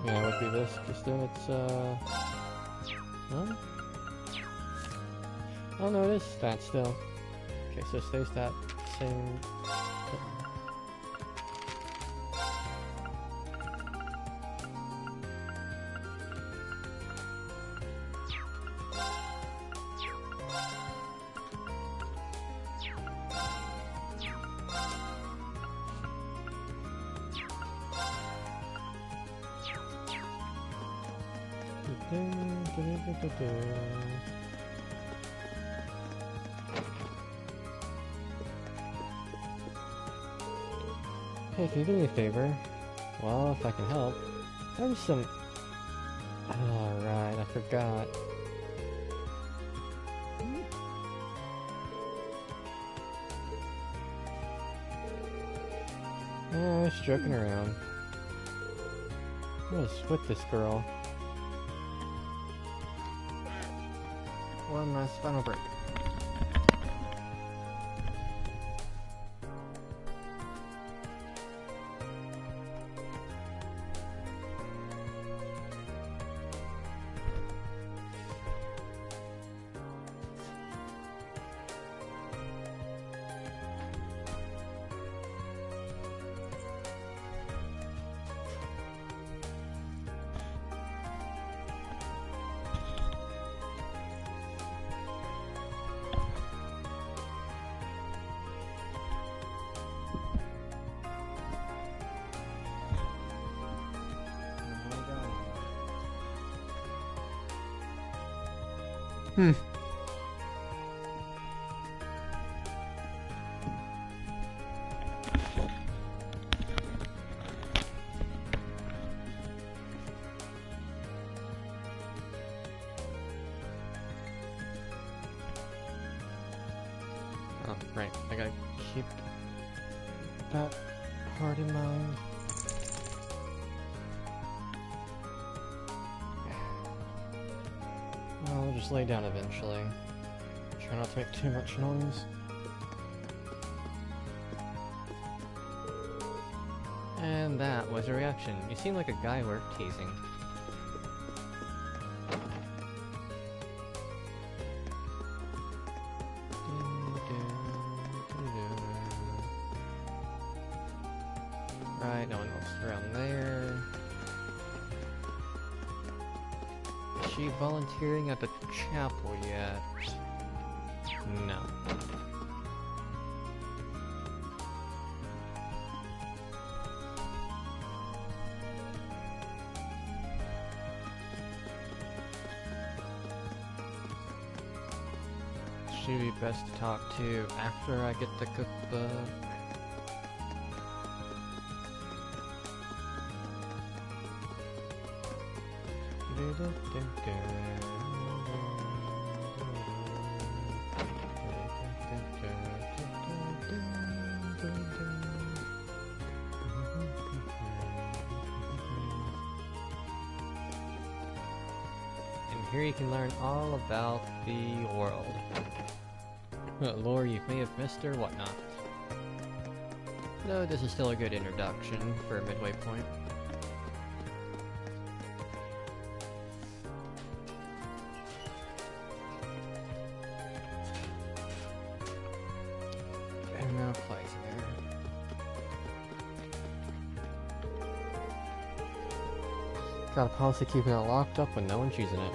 Yeah, it would be this, just then it's, no? Oh no, it is that still. Okay, so it stays that same... Hey, can you do me a favor? Well, if I can help. There's some... Oh, right, I forgot. Oh, I was joking around. What is with this girl? One last final break. Oh, right, I gotta keep that part in mind. I'll just lay down eventually. Try not to make too much noise. And that was a reaction. You seem like a guy worth teasing. Right, no one else around there. Is she volunteering at the chapel yet? No. She'd be best to talk to after I get the cookbook. And here you can learn all about the world. What lore you may have missed or whatnot. Though this is still a good introduction for a midway point. And now place there. Got a policy keeping it locked up when no one's using it.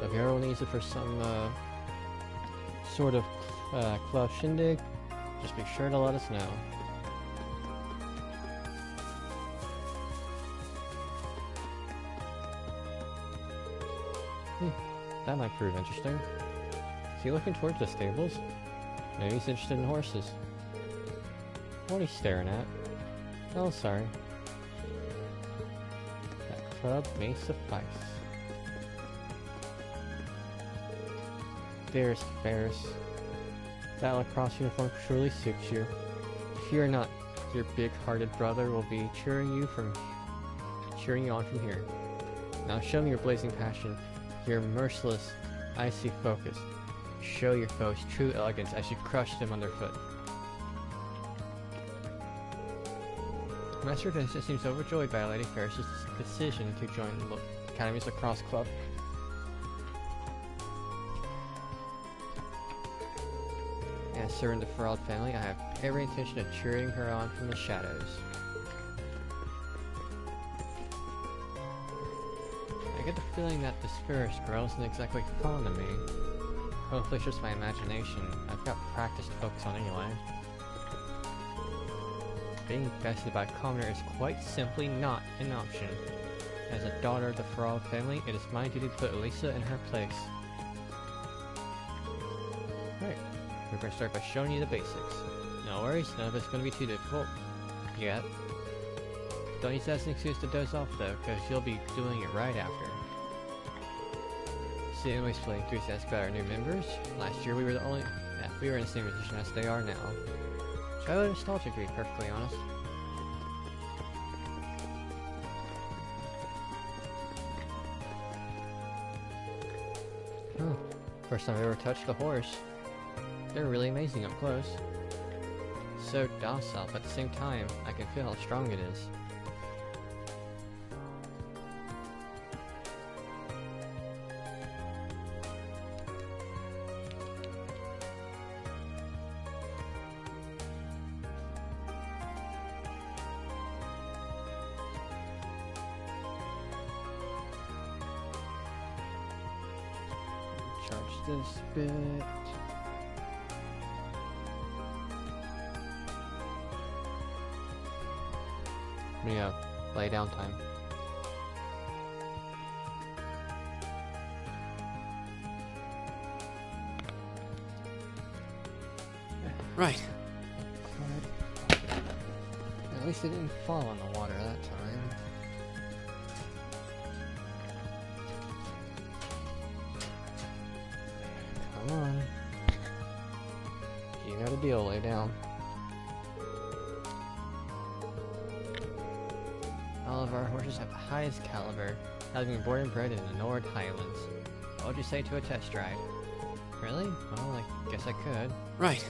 If Hero needs it for some sort of club shindig, just be sure to let us know. That might prove interesting. Is he looking towards the stables? Maybe he's interested in horses. What are you staring at? Oh, sorry. That club may suffice. Dearest Ferris, That lacrosse uniform surely suits you. Fear not, your big-hearted brother will be cheering you on from here. Now show me your blazing passion, your merciless, icy focus. Show your foes true elegance as you crush them underfoot. Master Vincent seems overjoyed by Lady Ferris's decision to join the Academy's lacrosse club. As her in the Ferrald family, I have every intention of cheering her on from the shadows. I get the feeling that this Ferris girl isn't exactly fond of me. Hopefully it's just my imagination. I've got practice to focus on anyway. Being bested by a commoner is quite simply not an option. As a daughter of the Ferrald family, it is my duty to put Elisa in her place. Right, we're going to start by showing you the basics. No worries, none of it's going to be too difficult. Yet. Don't use that as an excuse to doze off though, because you'll be doing it right after. Seeing we split enthusiastic about our new members. Last year we were we were in the same position as they are now. Childhood nostalgic, to be perfectly honest. Huh. First time I ever touched a horse. They're really amazing up close. So docile, but at the same time, I can feel how strong it is. Charge this bit. Yeah, lay down time. Right. At least it didn't fall in the water that time. Come on. You got a deal, lay down. All of our horses have the highest caliber, having been born and bred in the Nord Highlands. What would you say to a test ride? Really? Well, I guess I could. Right.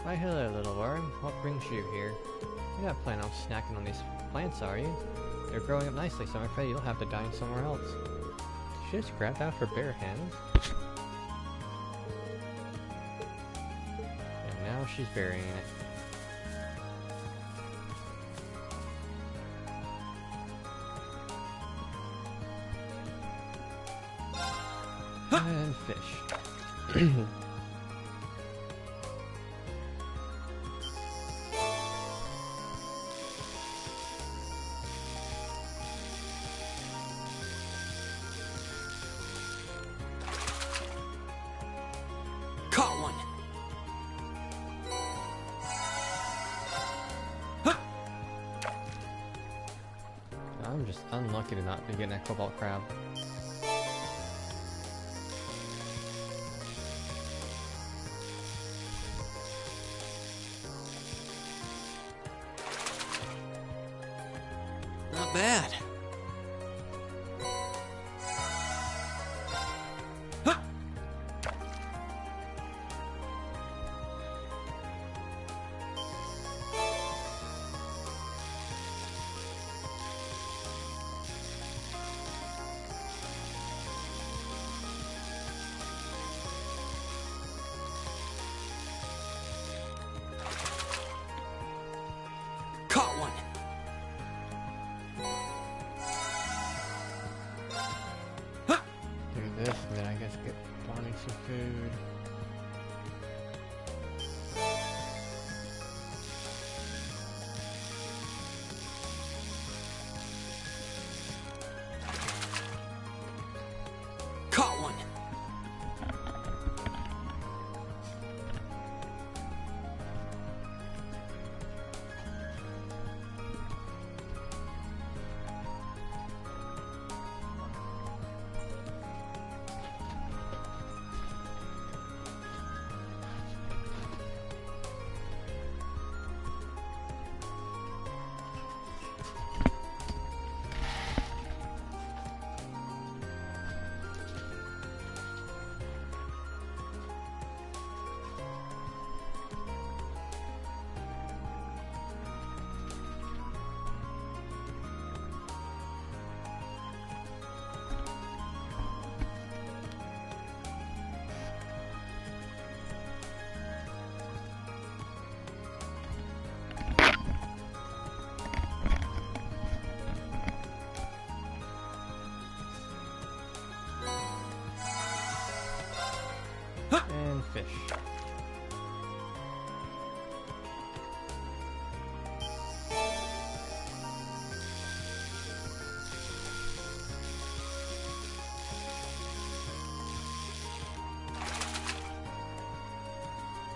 Why hello, little worm. What brings you here? You're not planning on snacking on these plants, are you? They're growing up nicely, so I'm afraid you'll have to dine somewhere else. She just grabbed that for bare hands. And now she's burying it. And fish. Caught one. Huh. I'm just unlucky to not be getting that cobalt crab. Not bad. Caught one. Do this, and then I guess get Bonnie some food. Caught one.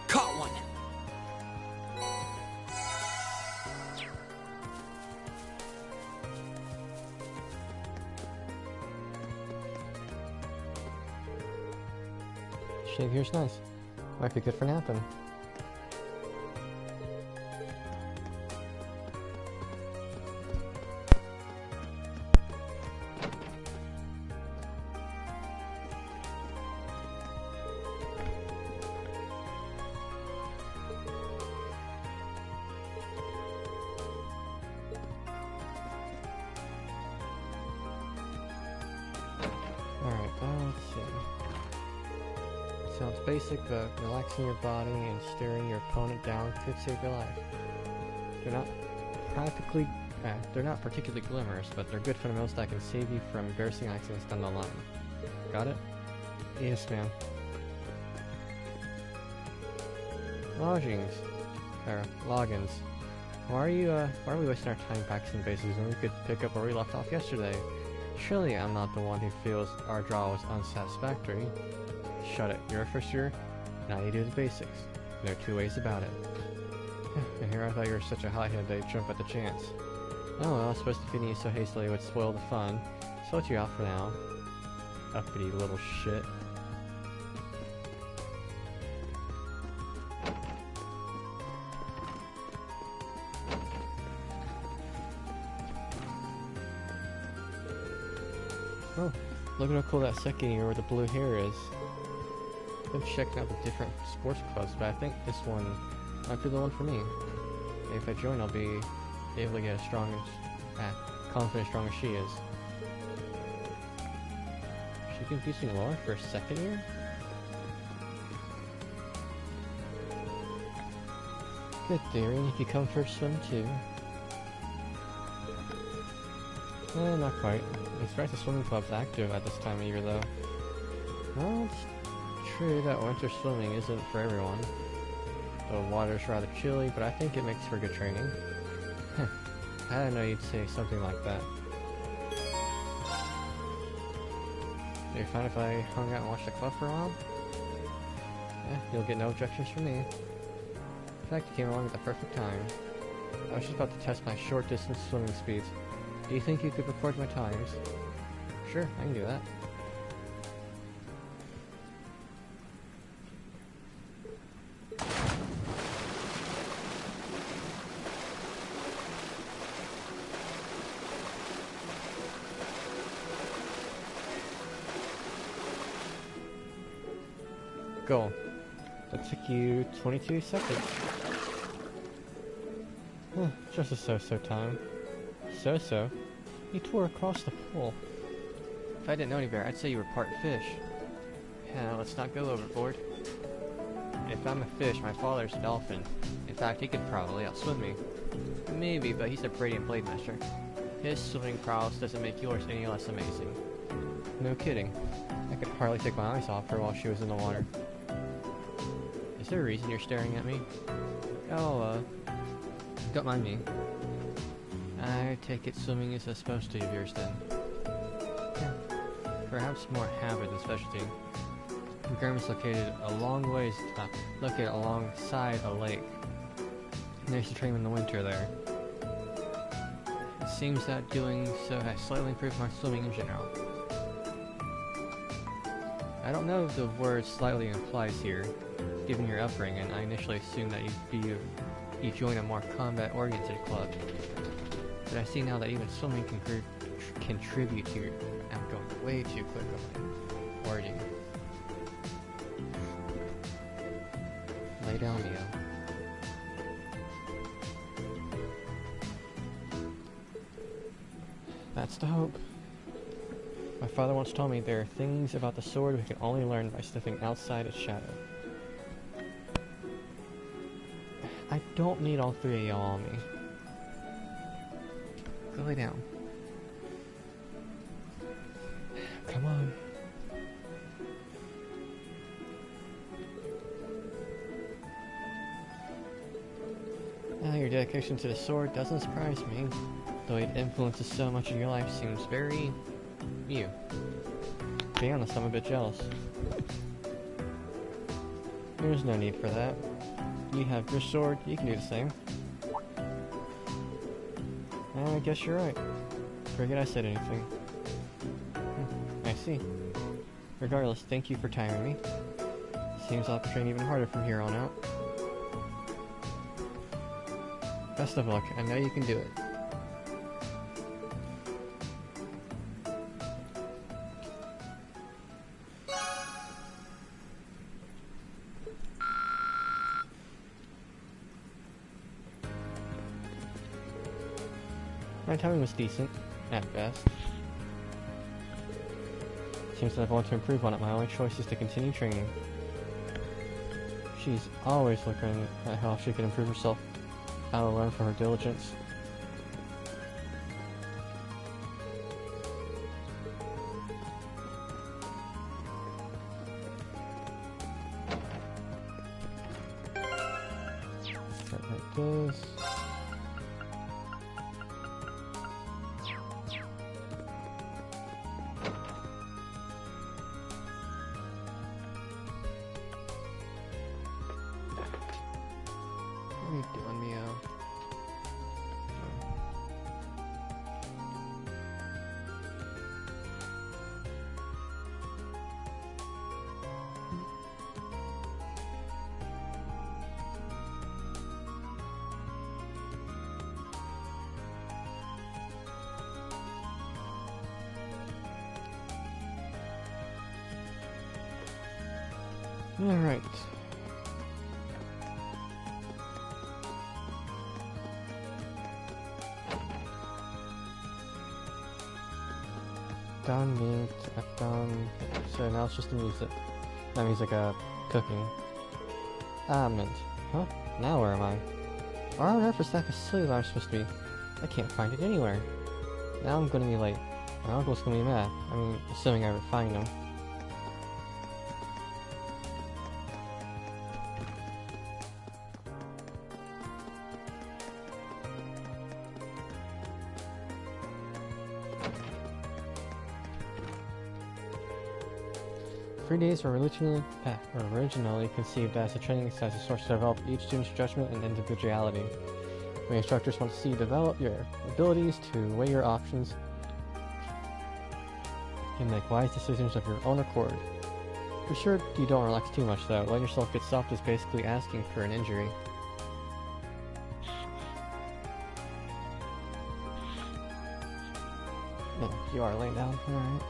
Caught one! Shave here's nice. Might be good for napping. Alright, let's see. Sounds basic, but relaxing your body and staring your opponent down could save your life. They're not particularly glamorous, but they're good fundamentals that can save you from embarrassing accidents down the line. Got it? Yes, ma'am. Logins. Logins. Why are we wasting our time practicing basics when we could pick up where we left off yesterday? Surely I'm not the one who feels our draw was unsatisfactory. Shut it. You're a first year. Now you do the basics. There are two ways about it. And here I thought you were such a hothead that you'd jump at the chance. Oh well, I suppose defeating you so hastily would spoil the fun. So let you out for now. Uppity little shit. Oh, look at how cool that second year with the blue hair is. I've been checking out the different sports clubs, but I think this one might be the one for me. Maybe if I join, I'll be able to get as confident as strong as she is. Is she confusing Laura for a second year? Good theory, if you come for a swim too. Not quite. I'm surprised the swimming club's active at this time of year though. Well, it's true that winter swimming isn't for everyone. The water's rather chilly, but I think it makes for good training. I didn't know you'd say something like that. Are you fine if I hung out and watched the club for a while? Yeah, you'll get no objections from me. In fact, you came along at the perfect time. I was just about to test my short distance swimming speeds. Do you think you could record my times? Sure, I can do that. Goal. That took you 22 seconds. Just a so-so time. So-so? You tore across the pool. If I didn't know any better, I'd say you were part fish. Yeah, let's not go overboard. If I'm a fish, my father's a dolphin. In fact, he could probably outswim me. Maybe, but he's a Bradian Blade Master. His swimming prowess doesn't make yours any less amazing. No kidding. I could hardly take my eyes off her while she was in the water. Is there a reason you're staring at me? Oh, don't mind me. I take it swimming is a specialty of yours then. Yeah. Perhaps more habit than specialty. Grim is located located alongside a lake. I used to train in the winter there. It seems that doing so has slightly improved my swimming in general. I don't know if the word slightly implies here, given your upbringing. I initially assumed that you join a more combat-oriented club. But I see now that even swimming can contribute to your... I'm going way too quick on my wording. Lay down, Mio. That's the hope. My father once told me there are things about the sword we can only learn by stepping outside its shadow. I don't need all three of y'all on me. Go lay down. Come on. Your dedication to the sword doesn't surprise me. The way it influences so much of your life seems very... you. To be honest, I'm a bit jealous. There's no need for that. You have your sword, you can do the same. I guess you're right. Forget I said anything. I see. Regardless, thank you for timing me. Seems I'll have to train even harder from here on out. Best of luck, I know you can do it. My timing was decent, at best. Seems that if I want to improve on it, my only choice is to continue training. She's always looking at how she can improve herself. I'll learn from her diligence. Start like this. What are you doing, Mio? Alright. Done meat, I've done... So now it's just the music. That means like cooking. Ah, mint. Huh? Now where am I? Where on earth is that facility that I'm supposed to be? I can't find it anywhere. Now I'm gonna be late. My uncle's gonna be mad. I mean, assuming I ever find him. Free days were originally conceived as a training exercise source to develop each student's judgment and individuality. When instructors want to see you develop your abilities to weigh your options and make wise decisions of your own accord. Be sure you don't relax too much though. Letting yourself get soft is basically asking for an injury. Yeah, you are laying down, alright.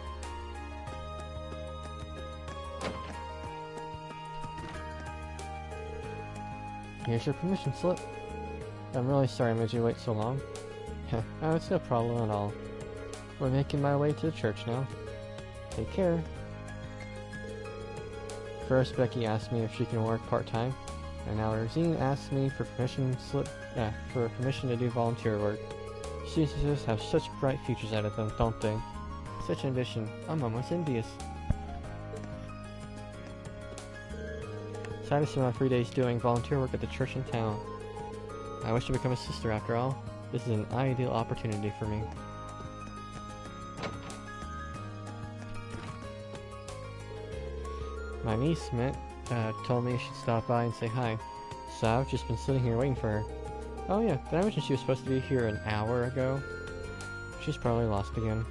Here's your permission slip. I'm really sorry I made you wait so long. Oh, it's no problem at all. We're making my way to the church now. Take care. First, Becky asked me if she can work part-time, and now Rosine asked me for permission to do volunteer work. Students have such bright futures out of them, don't they? Such ambition. I'm almost envious. Sad to see my free days doing volunteer work at the church in town. I wish to become a sister after all. This is an ideal opportunity for me. My niece told me I should stop by and say hi, so I've just been sitting here waiting for her. Oh yeah, did I mention she was supposed to be here an hour ago? She's probably lost again.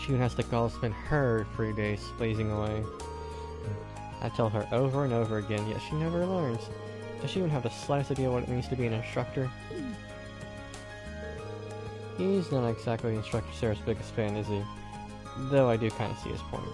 She has the gall to spend her free days blazing away. I tell her over and over again, yet she never learns. Does she even have the slightest idea what it means to be an instructor? He's not exactly Instructor Sarah's biggest fan, is he? Though I do kind of see his point.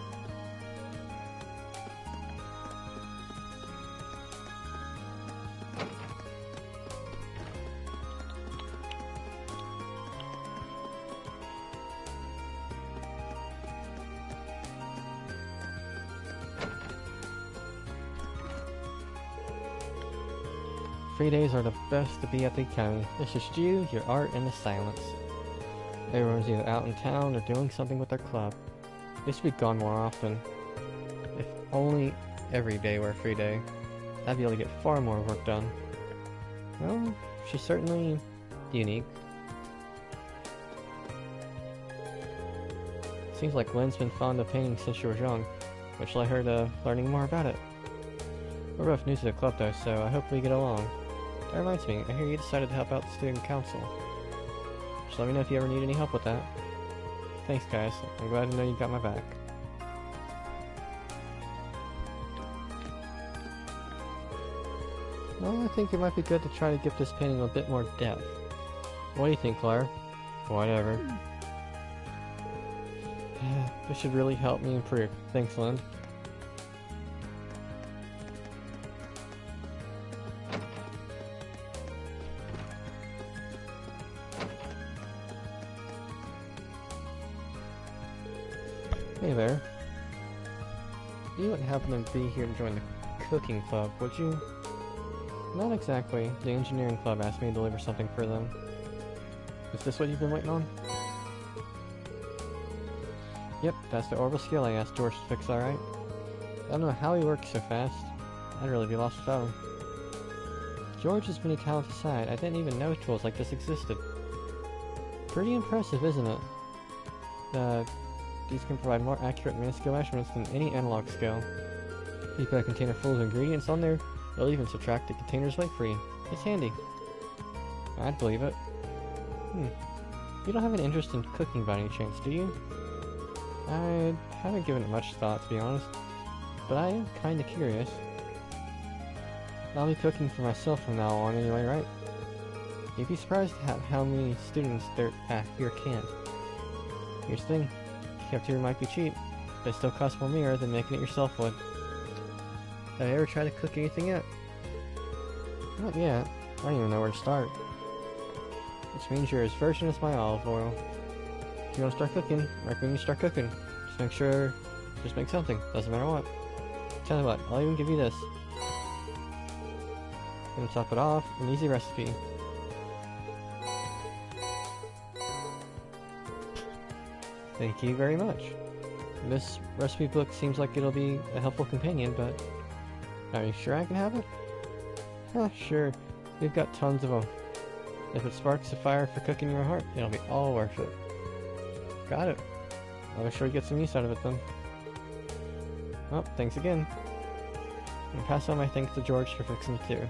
Free days are the best to be at the academy. It's just you, your art, and the silence. Everyone's either out in town or doing something with their club. They should be gone more often. If only every day were a free day, I'd be able to get far more work done. Well, she's certainly unique. Seems like Lynn's been fond of painting since she was young, which led her to learning more about it. We're both new to the club though, so I hope we get along. That reminds me, I hear you decided to help out the student council. Just let me know if you ever need any help with that. Thanks guys, I'm glad to know you got my back. Well, I think it might be good to try to give this painting a bit more depth. What do you think, Claire? Whatever. This should really help me improve. Thanks, Lynn. Hey there. You wouldn't happen to be here to join the cooking club, would you? Not exactly. The engineering club asked me to deliver something for them. Is this what you've been waiting on? Yep, that's the orbital skill I asked George to fix, alright? I don't know how he works so fast. I'd really be lost without him. George's many talents aside, I didn't even know tools like this existed. Pretty impressive, isn't it? These can provide more accurate minuscule measurements than any analog scale. If you put a container full of ingredients on there, it'll even subtract the container's weight for you. It's handy. I'd believe it. You don't have an interest in cooking by any chance, do you? I haven't given it much thought, to be honest, but I am kinda curious. I'll be cooking for myself from now on anyway, right? You'd be surprised at how many students there here can't. Here's the thing, cafeteria might be cheap, but it still costs more mirror than making it yourself would. Have you ever tried to cook anything yet? Not yet. I don't even know where to start. Which means you're as virgin as my olive oil. If you want to start cooking, I recommend you start cooking. Just make something, doesn't matter what. Tell you what, I'll even give you this. Gonna top it off, an easy recipe. Thank you very much. This recipe book seems like it'll be a helpful companion, but are you sure I can have it? Sure. We've got tons of them. If it sparks a fire for cooking your heart, it'll be all worth it. Got it. I'll be sure to get some use out of it then. Well, thanks again. And pass on my thanks to George for fixing it too.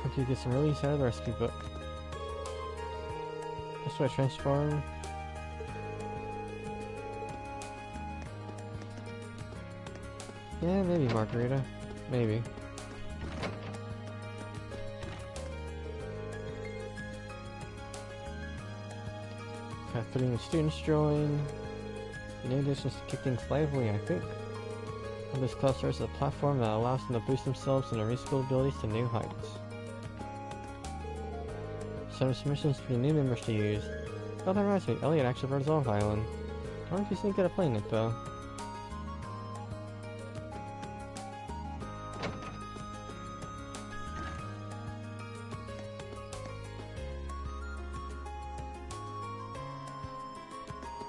Hope you get some real use out of the recipe book. This way, transform. Yeah, maybe margarita. Maybe. Putting the students join. New additions to keep things lively, I think. This club serves as a platform that allows them to boost themselves and their musical abilities to new heights. Some submissions for the new members to use. Oh, that reminds me, Elliot actually wrote his own violin. I wonder if he's any good at playing it, though.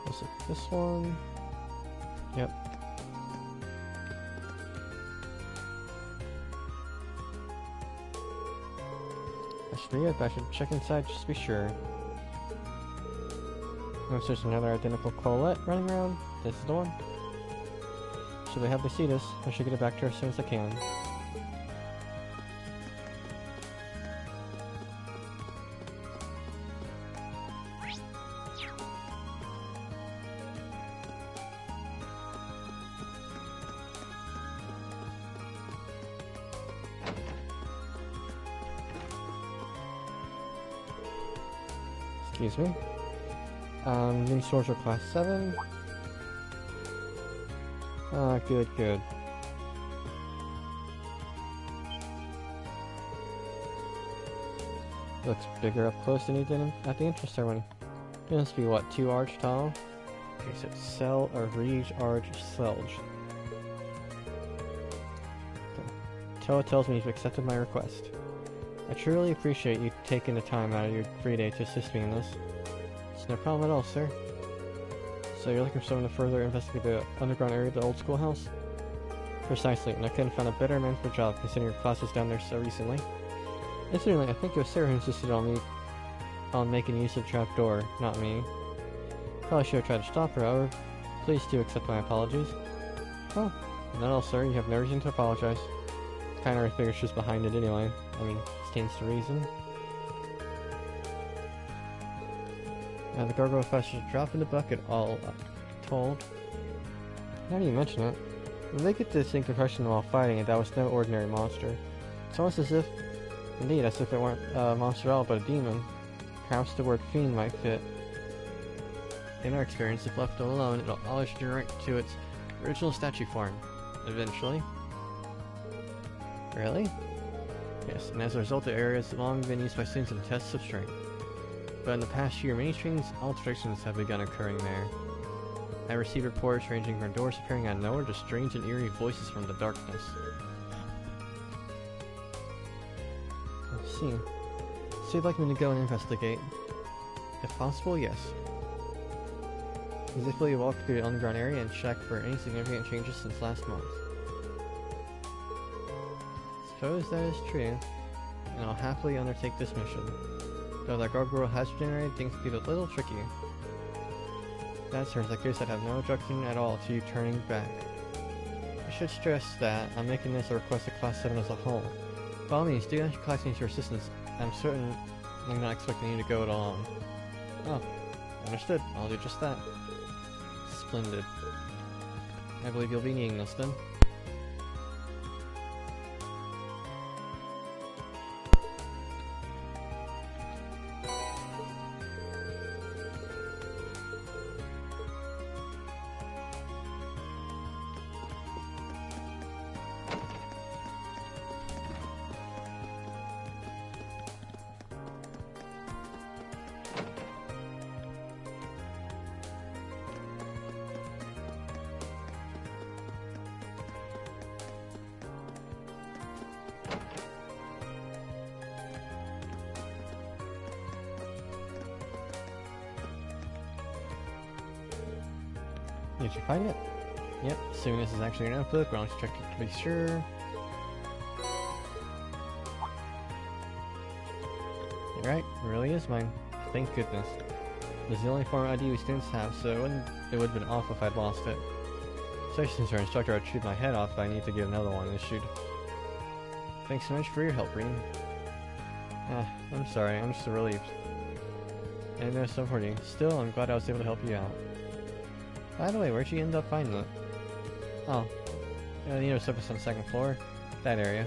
Was it this one? Yep. That should be it, but I should check inside just to be sure. Once there's another identical Colette running around, this is the one. Should they have to see this, I should get it back to her as soon as I can. Excuse me. New Sorcerer Class 7. Good. Looks bigger up close than he did at the entrance ceremony. It must be, what, 2 arch tall? Okay, so Cell or Rege Arch Selge. Toa tells me you've accepted my request. I truly appreciate you taking the time out of your free day to assist me in this. It's no problem at all, sir. So you're looking for someone to further investigate the underground area of the old schoolhouse? Precisely, and I couldn't find a better man for the job considering your class was down there so recently. Incidentally, I think it was Sarah who insisted on making use of the trapdoor, not me. Probably should have tried to stop her, however. Please do accept my apologies. Oh, not all, sir. You have no reason to apologize. Kinda already figured she was behind it anyway. I mean, stands to reason. Now the gargoyle fish should drop in the bucket, all told. Now that you mention it, they get this impression while fighting it that was no ordinary monster. It's almost as if, indeed, as if it weren't a monster at all, but a demon. Perhaps the word fiend might fit. In our experience, if left alone, it'll always revert to its original statue form. Eventually. Really? Yes, and as a result, the area has long been used by students in tests of strength. But in the past year, many strange alterations have begun occurring there. I received reports ranging from doors appearing out of nowhere to strange and eerie voices from the darkness. Let's see. So you'd like me to go and investigate? If possible, yes. Physically walk through the underground area and check for any significant changes since last month. Suppose that is true, and I'll happily undertake this mission. Though that gargoyle has generated things to be a little tricky. That turns like this, I'd have no objection at all to you turning back. I should stress that I'm making this a request to Class 7 as a whole. By all means, do ask your classmates for assistance. I'm certain I'm not expecting you to go it alone. Oh, understood. I'll do just that. Splendid. I believe you'll be needing this then. Did you find it? Yep, assuming this is actually your notebook, but I'll check it to be sure. You're right, it really is mine. Thank goodness. This is the only form of ID we students have, so it would have been awful if I'd lost it. Especially since our instructor would shoot my head off if I need to get another one issued. Thanks so much for your help, Rean. I'm sorry, I'm just relieved. And there's so for you. Still, I'm glad I was able to help you out. By the way, where'd you end up finding it? Oh, you know, surface on the second floor. That area.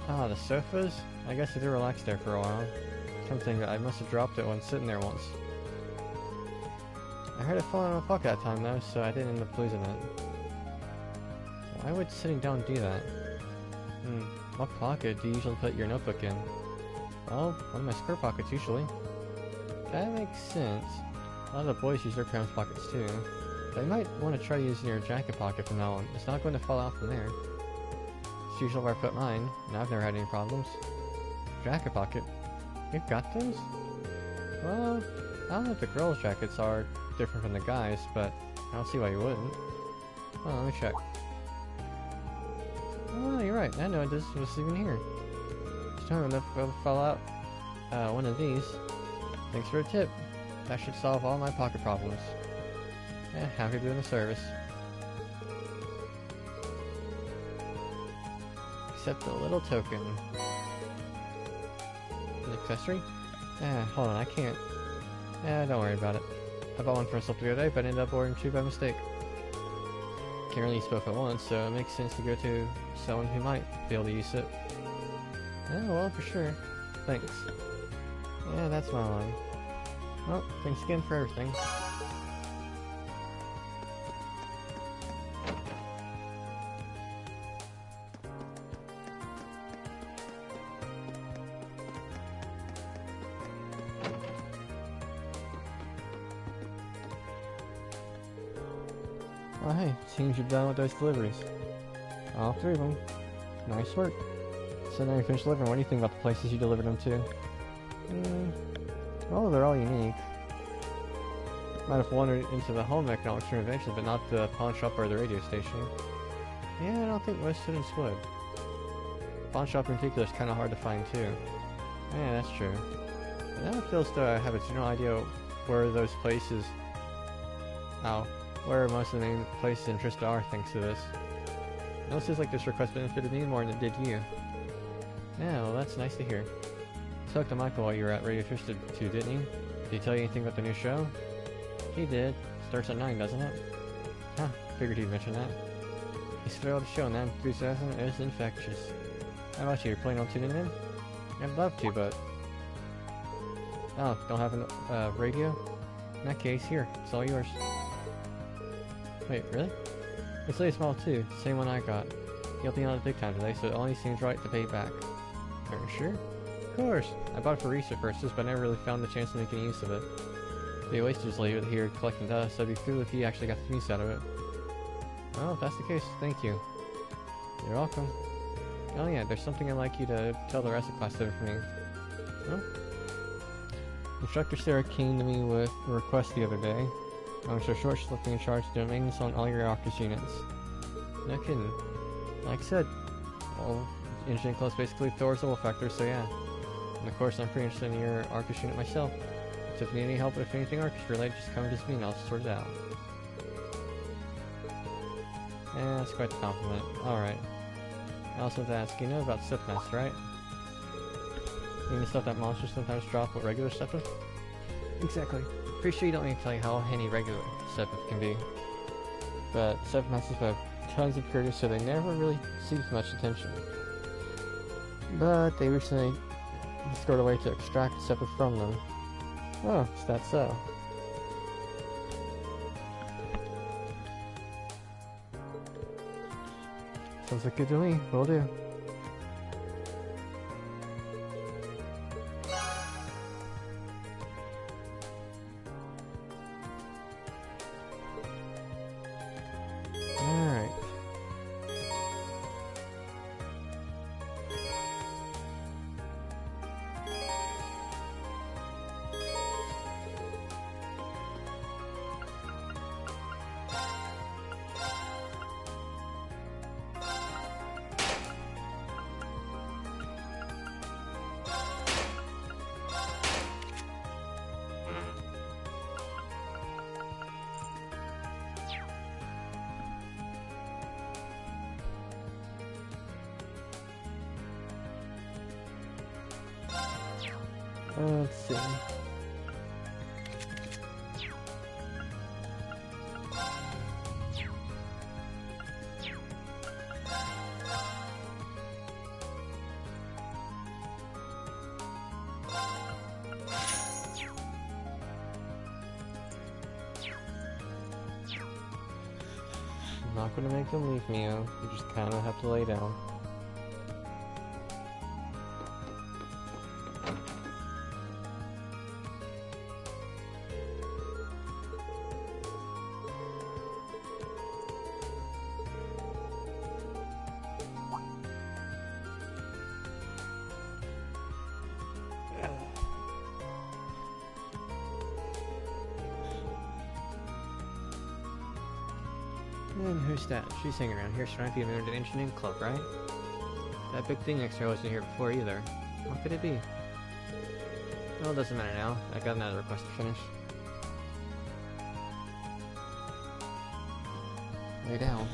Ah, the sofas? I guess I did relax there for a while. Something I must have dropped it when sitting there once. I heard it fall in my pocket that time though, so I didn't end up losing it. Why would sitting down do that? What pocket do you usually put your notebook in? Well, one of my skirt pockets usually. That makes sense. A lot of the boys use their pants pockets too. But you might want to try using your jacket pocket from now on. It's not going to fall out from there. It's usually where I put mine, and I've never had any problems. Jacket pocket? You've got those? Well, I don't know if the girls' jackets are different from the guys, but I don't see why you wouldn't. Oh, let me check. Oh, you're right. I know this was even here. Just don't enough to fall out one of these. Thanks for a tip. That should solve all my pocket problems. Happy doing the service. Except a little token. An accessory? Hold on, I can't. Don't worry about it. I bought one for myself the other day, but ended up ordering two by mistake. Can't release both at once, so it makes sense to go to someone who might be able to use it. Well, for sure. Thanks. Yeah, that's my line. Well, thanks again for everything. Well, hey, seems you're done with those deliveries. All 3 of them. Nice work. So now you finished delivering. What do you think about the places you delivered them to? Well, they're all unique. Might have wandered into the home economics room eventually, but not the pawn shop or the radio station. Yeah, I don't think most students would. Pawn shop in particular is kind of hard to find too. Yeah, that's true. But I feel as though I have a general idea where those places... where most of the main places of interest are thanks to this. It looks like this request benefited me more than it did you. Yeah, well that's nice to hear. I talked to Michael while you were at Radio Twisted too, didn't you? Did he tell you anything about the new show? He did. Starts at 9, doesn't it? Huh, figured he'd mention that. He's thrilled to show, and that enthusiasm is infectious. How about you? You're planning on tuning in? I'd love to, but... Oh, don't have a radio? In that case, here, it's all yours. Wait, really? It's really small too, same one I got. You'll be on it big time today, so it only seems right to pay it back. Are you sure? Of course! I bought it for research purposes, but I never really found the chance to make any use of it. They wasted just leave it here collecting dust, so it'd be cool if you actually got the use out of it. Well, if that's the case, thank you. You're welcome. Oh yeah, there's something I'd like you to tell the rest of Class 7 for me. Huh? Instructor Sarah came to me with a request the other day. I'm so short she's left me in charge of doing maintenance on all your Arcus units. No kidding. Like I said, all engineering clubs basically Thor's level factor, so yeah. And of course I'm pretty interested in your Arcus unit myself. So if you need any help with anything Arcus related, just come to me and I'll sort it out. Yeah, that's quite the compliment. Alright. I also have to ask, you know about Sith Master, right? You mean the stuff that monsters sometimes drop what regular stuff is? Exactly. Pretty sure you don't need to tell you how handy regular Sith can be. But Sith Masters have tons of curious, so they never really see much attention. But they recently discovered a way to extract Sepith from them. Oh, is that so? Sounds like good to me. Will do. Alright. Let's see. I'm not gonna make them leave me, you just kinda have to lay down. And who's that? She's hanging around here. She might be a member of the engineering club, right? That big thing next to her wasn't here before either. What could it be? Well, it doesn't matter now. I got another request to finish. Lay down.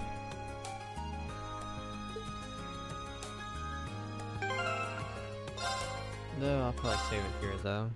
No, I'll probably save it here though.